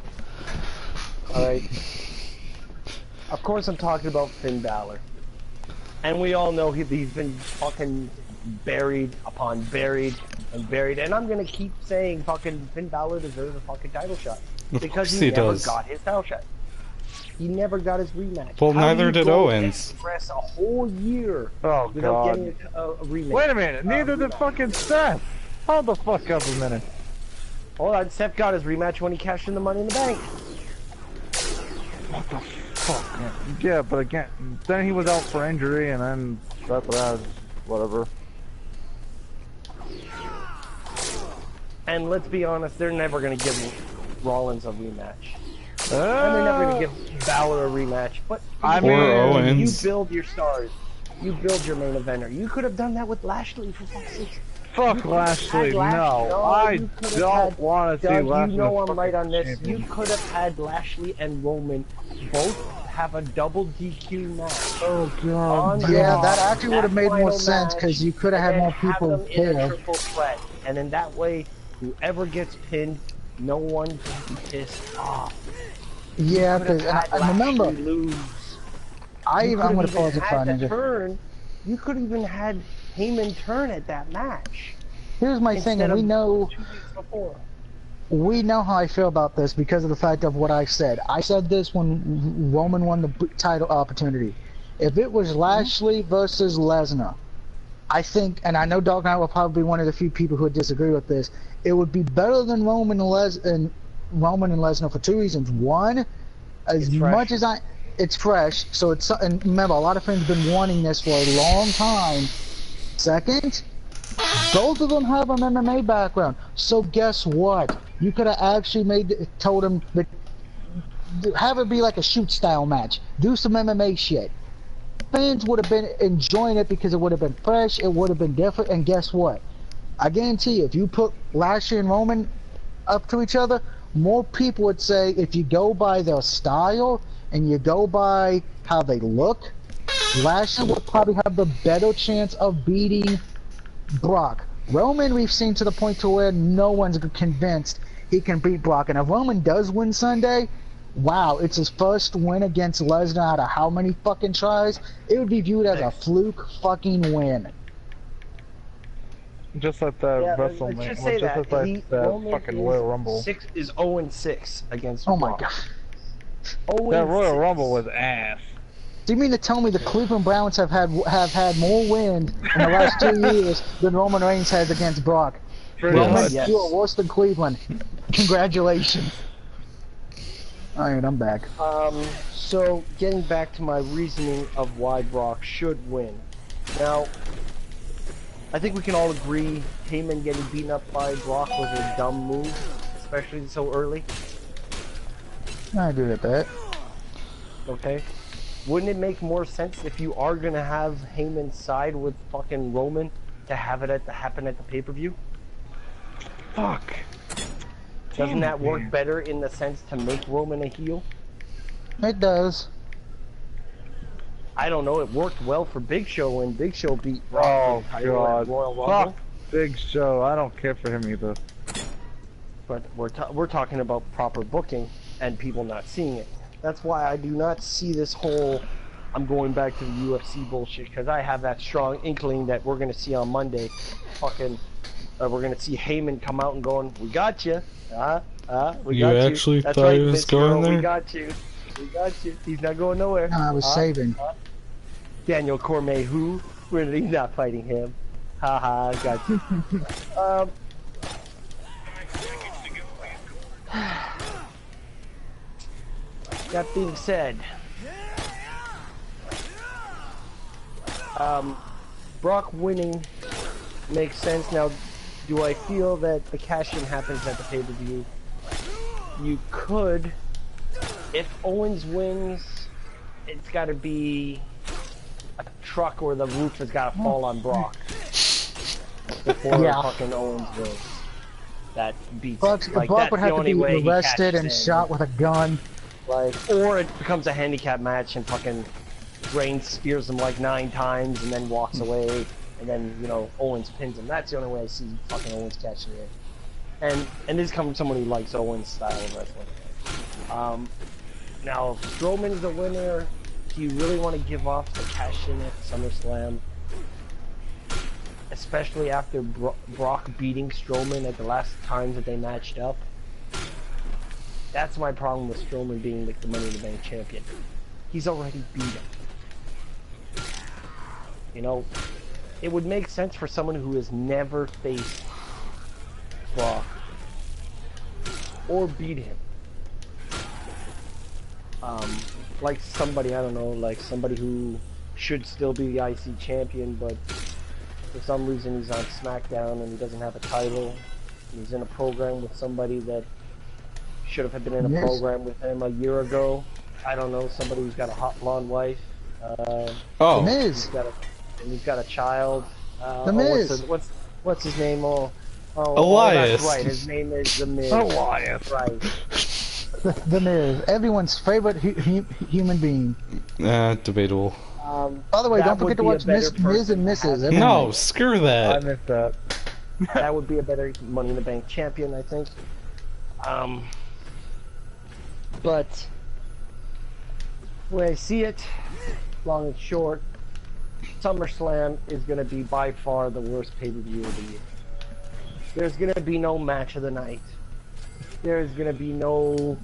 S3: Alright. Of course I'm talking about Finn Balor. And we all know he's been fucking buried upon buried and buried. And I'm gonna keep saying fucking Finn Balor deserves a fucking title shot. Because he never got his title shot. He never got his rematch.
S2: Well, neither did Owens.
S3: Press a whole year
S4: without
S3: getting a rematch.
S4: Wait a minute, neither did fucking Seth. Hold the fuck up a minute.
S3: Hold on, Seth got his rematch when he cashed in the Money in the Bank.
S4: What the fuck, man? Yeah, but again, then he was out for injury, and then after that, whatever.
S3: And let's be honest, they're never gonna give Rollins a rematch. And they're never gonna give Balor a rematch. But
S2: Owens.
S3: You build your stars. You build your main eventer. You could have done that with Lashley, for fuck's sake.
S4: Fuck Lashley, no. I don't want to see Lashley.
S3: You know I'm right on this. You could have had Lashley and Roman both have a double DQ match.
S4: Oh God.
S1: Yeah, that actually would have made more sense because you could have had more people there.
S3: Triple threat, and then that way, whoever gets pinned, no one can be pissed off.
S1: Yeah, because I remember.
S3: Lose.
S1: I'm gonna pause it for a
S3: turn. You could even had Heyman turn at that match.
S1: Here's my thing, and we know how I feel about this because of the fact of what I said. I said this when Roman won the title opportunity. If it was Lashley versus Lesnar, I think, and I know Dog Knight will probably be one of the few people who would disagree with this, it would be better than Roman and Lesnar for two reasons. One, as much as it's fresh, so it's, and remember, a lot of fans have been wanting this for a long time. Second, both of them have an MMA background, so guess what? You could have actually told them that, have it be like a shoot style match. Do some MMA shit. Fans would have been enjoying it because it would have been fresh, it would have been different, and guess what? I guarantee you, if you put Lashley and Roman up to each other, more people would say, if you go by their style and you go by how they look, Lashley would probably have the better chance of beating Brock. Roman, we've seen to the point to where no one's convinced he can beat Brock, and if Roman does win Sunday, wow, it's his first win against Lesnar out of how many fucking tries? It would be viewed as a fluke fucking win.
S4: Just like the WrestleMania, just like the fucking Royal Rumble.
S3: Is 0-6 against Brock.
S1: Oh my god.
S4: That Royal Rumble was ass.
S1: Do you mean to tell me the Cleveland Browns have had more wins in the last 2 years than Roman Reigns has against Brock? Roman, yes. You are worse than Cleveland. Congratulations. Alright, I'm back.
S3: So, getting back to my reasoning of why Brock should win. Now, I think we can all agree Heyman getting beaten up by Brock was a dumb move, especially so early.
S1: I agree with that.
S3: Okay. Wouldn't it make more sense if you are gonna have Heyman side with fucking Roman to have it happen at the pay-per-view?
S4: Fuck.
S3: Doesn't that work better in the sense to make Roman a heel?
S1: It does.
S3: I don't know, it worked well for Big Show when Big Show beat Brock at Royal Rumble.
S4: Fuck Big Show, I don't care for him either.
S3: But we're talking about proper booking and people not seeing it. That's why I do not see this whole I'm going back to the UFC bullshit, because I have that strong inkling that we're going to see on Monday fucking we're going to see Heyman come out and going, we got you. We got you.
S2: You actually
S3: That's
S2: thought
S3: right,
S2: he was going there?
S3: We got you. We got you. He's not going nowhere.
S1: No, I was saving.
S3: Daniel Cormier, who? He's not fighting him. Haha, got you. That being said, Brock winning makes sense. Now, do I feel that the cash-in happens at the pay-per-view? You could. If Owens wins, it's got to be a truck or the roof has got to fall on Brock before fucking Owens wins. That beats
S1: Brock would have to be arrested and shot with a gun.
S3: Like, or it becomes a handicap match and fucking Reigns spears him like 9 times and then walks away, and then, you know, Owens pins him. That's the only way I see fucking Owens catching it. And this comes from someone who likes Owens' style of wrestling. Now, if Strowman's the winner, do you really want to give off the cash-in at SummerSlam? Especially after Brock beating Strowman at the last times that they matched up? That's my problem with Strowman being like the Money in the Bank champion. He's already beat him. You know, it would make sense for someone who has never faced Brock or beat him. Like somebody, I don't know, like somebody who should still be the IC champion, but for some reason he's on SmackDown and he doesn't have a title. He's in a program with somebody that should have been in a program with him a year ago. I don't know, somebody who's got a hot blonde wife.
S1: The Miz.
S3: He's got a child.
S1: The Miz.
S3: What's his name?
S2: Elias.
S3: That's right. His name is The Miz.
S4: Elias.
S3: Right.
S1: The Miz. Everyone's favorite human being.
S2: Debatable.
S1: By the way, don't forget to watch Miz and Mrs.
S2: No, screw that.
S4: I missed that.
S3: That would be a better Money in the Bank champion, I think. But the way I see it, long and short, SummerSlam is going to be by far the worst pay-per-view of the year. There's going to be no match of the night. There's going to be no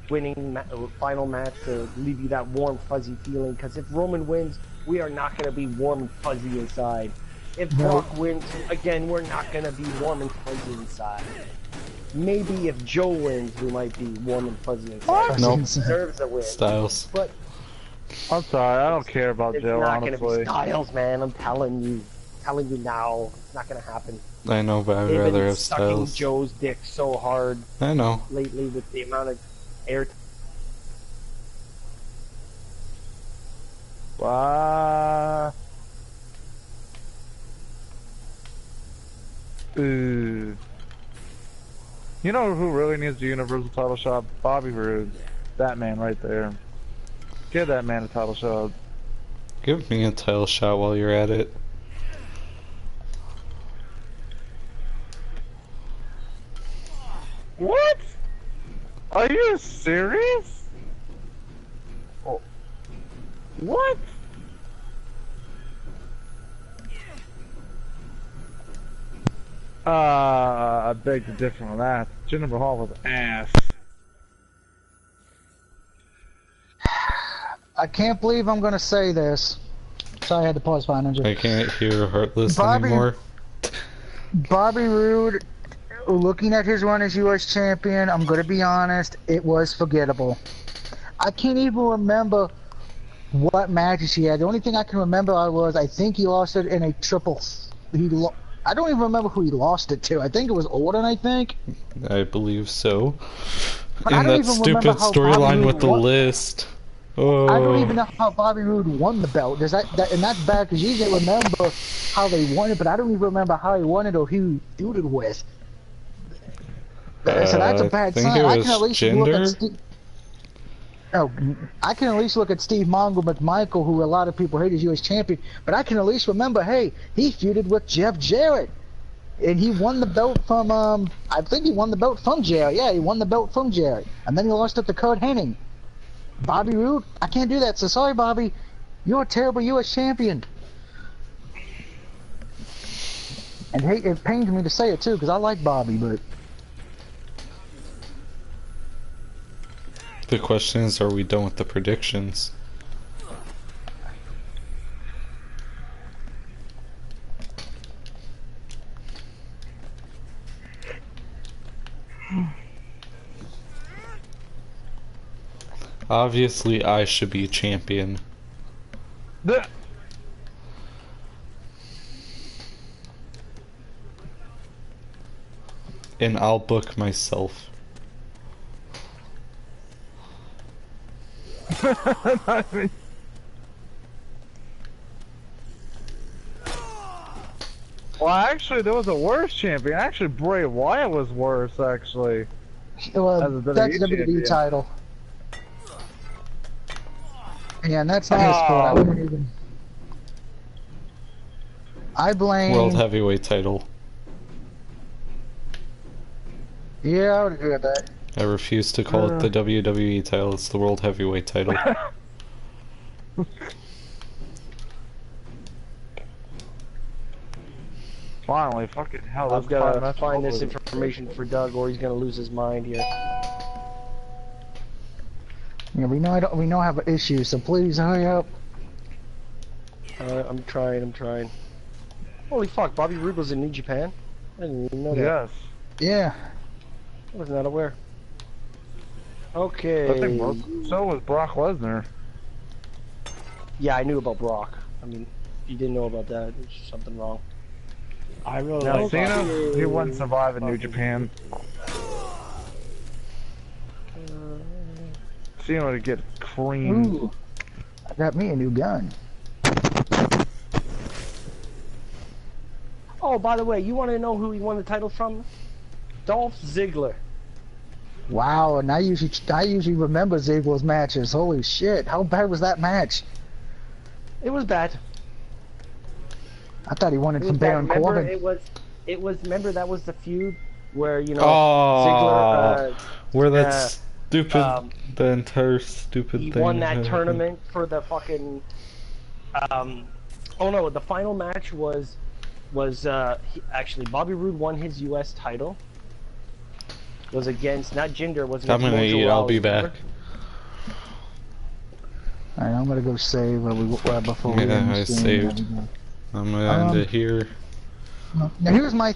S3: winning final match to leave you that warm, fuzzy feeling. Because if Roman wins, we are not going to be warm and fuzzy inside. If Brock wins, again, we're not going to be warm and fuzzy inside. Maybe if Joe wins, we might be warm and fuzzy inside.
S2: Nope.
S3: He deserves a win.
S2: Styles.
S3: But
S4: I'm sorry, I don't care about Joe, honestly.
S3: It's not going to be Styles, man. I'm telling you now. It's not going to happen.
S2: I know, but I'd rather have Styles.
S3: Sucking Joe's dick so hard.
S2: I know.
S3: Lately with the amount of air.
S4: Ooh. You know who really needs the Universal title shot? Bobby Roode. That man right there. Give that man a title shot.
S2: Give me a title shot while you're at it.
S4: What? Are you serious? Oh. What? I beg to differ on that. Jinder Mahal was ass.
S1: I can't believe I'm gonna say this. Sorry, I had to pause 500.
S2: I can't hear Heartless anymore.
S1: Bobby Roode, looking at his run as U.S. champion, I'm gonna be honest, it was forgettable. I can't even remember what matches he had. The only thing I can remember I think he lost it in a triple. I don't even remember who he lost it to. I think it was Orton, I think.
S2: I believe so.
S1: But
S2: in that stupid storyline with the list. Oh.
S1: I don't even know how Bobby Roode won the belt. And that's bad because you can remember how they won it, but I don't even remember how he won it or who he feuded with. So that's a bad sign. I can at least look at I can at least look at Steve Mongo McMichael, who a lot of people hate as U.S. champion, but I can at least remember, hey, he feuded with Jeff Jarrett. And he won the belt from, I think he won the belt from Jarrett. Yeah, he won the belt from Jarrett. And then he lost it to Kurt Hennig. Bobby Roode, I can't do that. So sorry, Bobby. You're a terrible U.S. champion. And it pains me to say it, too, because I like Bobby, but...
S2: The question is, are we done with the predictions? Obviously, I should be champion. And I'll book myself.
S4: Well, actually, there was a worse champion. Actually, Bray Wyatt was worse, actually.
S1: Well, that's the WWE title. Yeah, and that's not his fault. I wouldn't even... I blame...
S2: World Heavyweight title.
S1: Yeah, I would agree with that.
S2: I refuse to call it the WWE title. It's the World Heavyweight title.
S4: Finally, fucking hell!
S3: I've got to find this information for Doug, or he's gonna lose his mind here.
S1: Yeah, we know I have an issue, so please hurry up.
S3: I'm trying. Holy fuck! Bobby Roode was in New Japan. I didn't even know that.
S4: Yes.
S1: Yeah.
S3: I was not aware. Okay.
S4: I think so was Brock Lesnar.
S3: Yeah, I knew about Brock. I mean, if you didn't know about that, there's something wrong.
S5: I really
S4: like
S5: Cena.
S4: He wouldn't survive in New Japan. Cena would get creamed.
S1: Ooh, I got me a new gun.
S3: Oh, by the way, you want to know who he won the title from? Dolph Ziggler.
S1: Wow, and I usually remember Ziggler's matches. Holy shit, how bad was that match?
S3: It was bad.
S1: I thought he won it from Baron Corbin.
S3: It was. Remember that was the feud where Ziggler.
S2: Where that stupid, the entire stupid thing.
S3: He won that tournament for the fucking Oh no, the final match was actually Bobby Roode won his U.S. title. Was against not Jinder. Was against
S2: I'm gonna eat. I'll be back.
S1: Alright, I'm gonna go save before we end
S2: I saved. I'm gonna end it here.
S1: Now here's my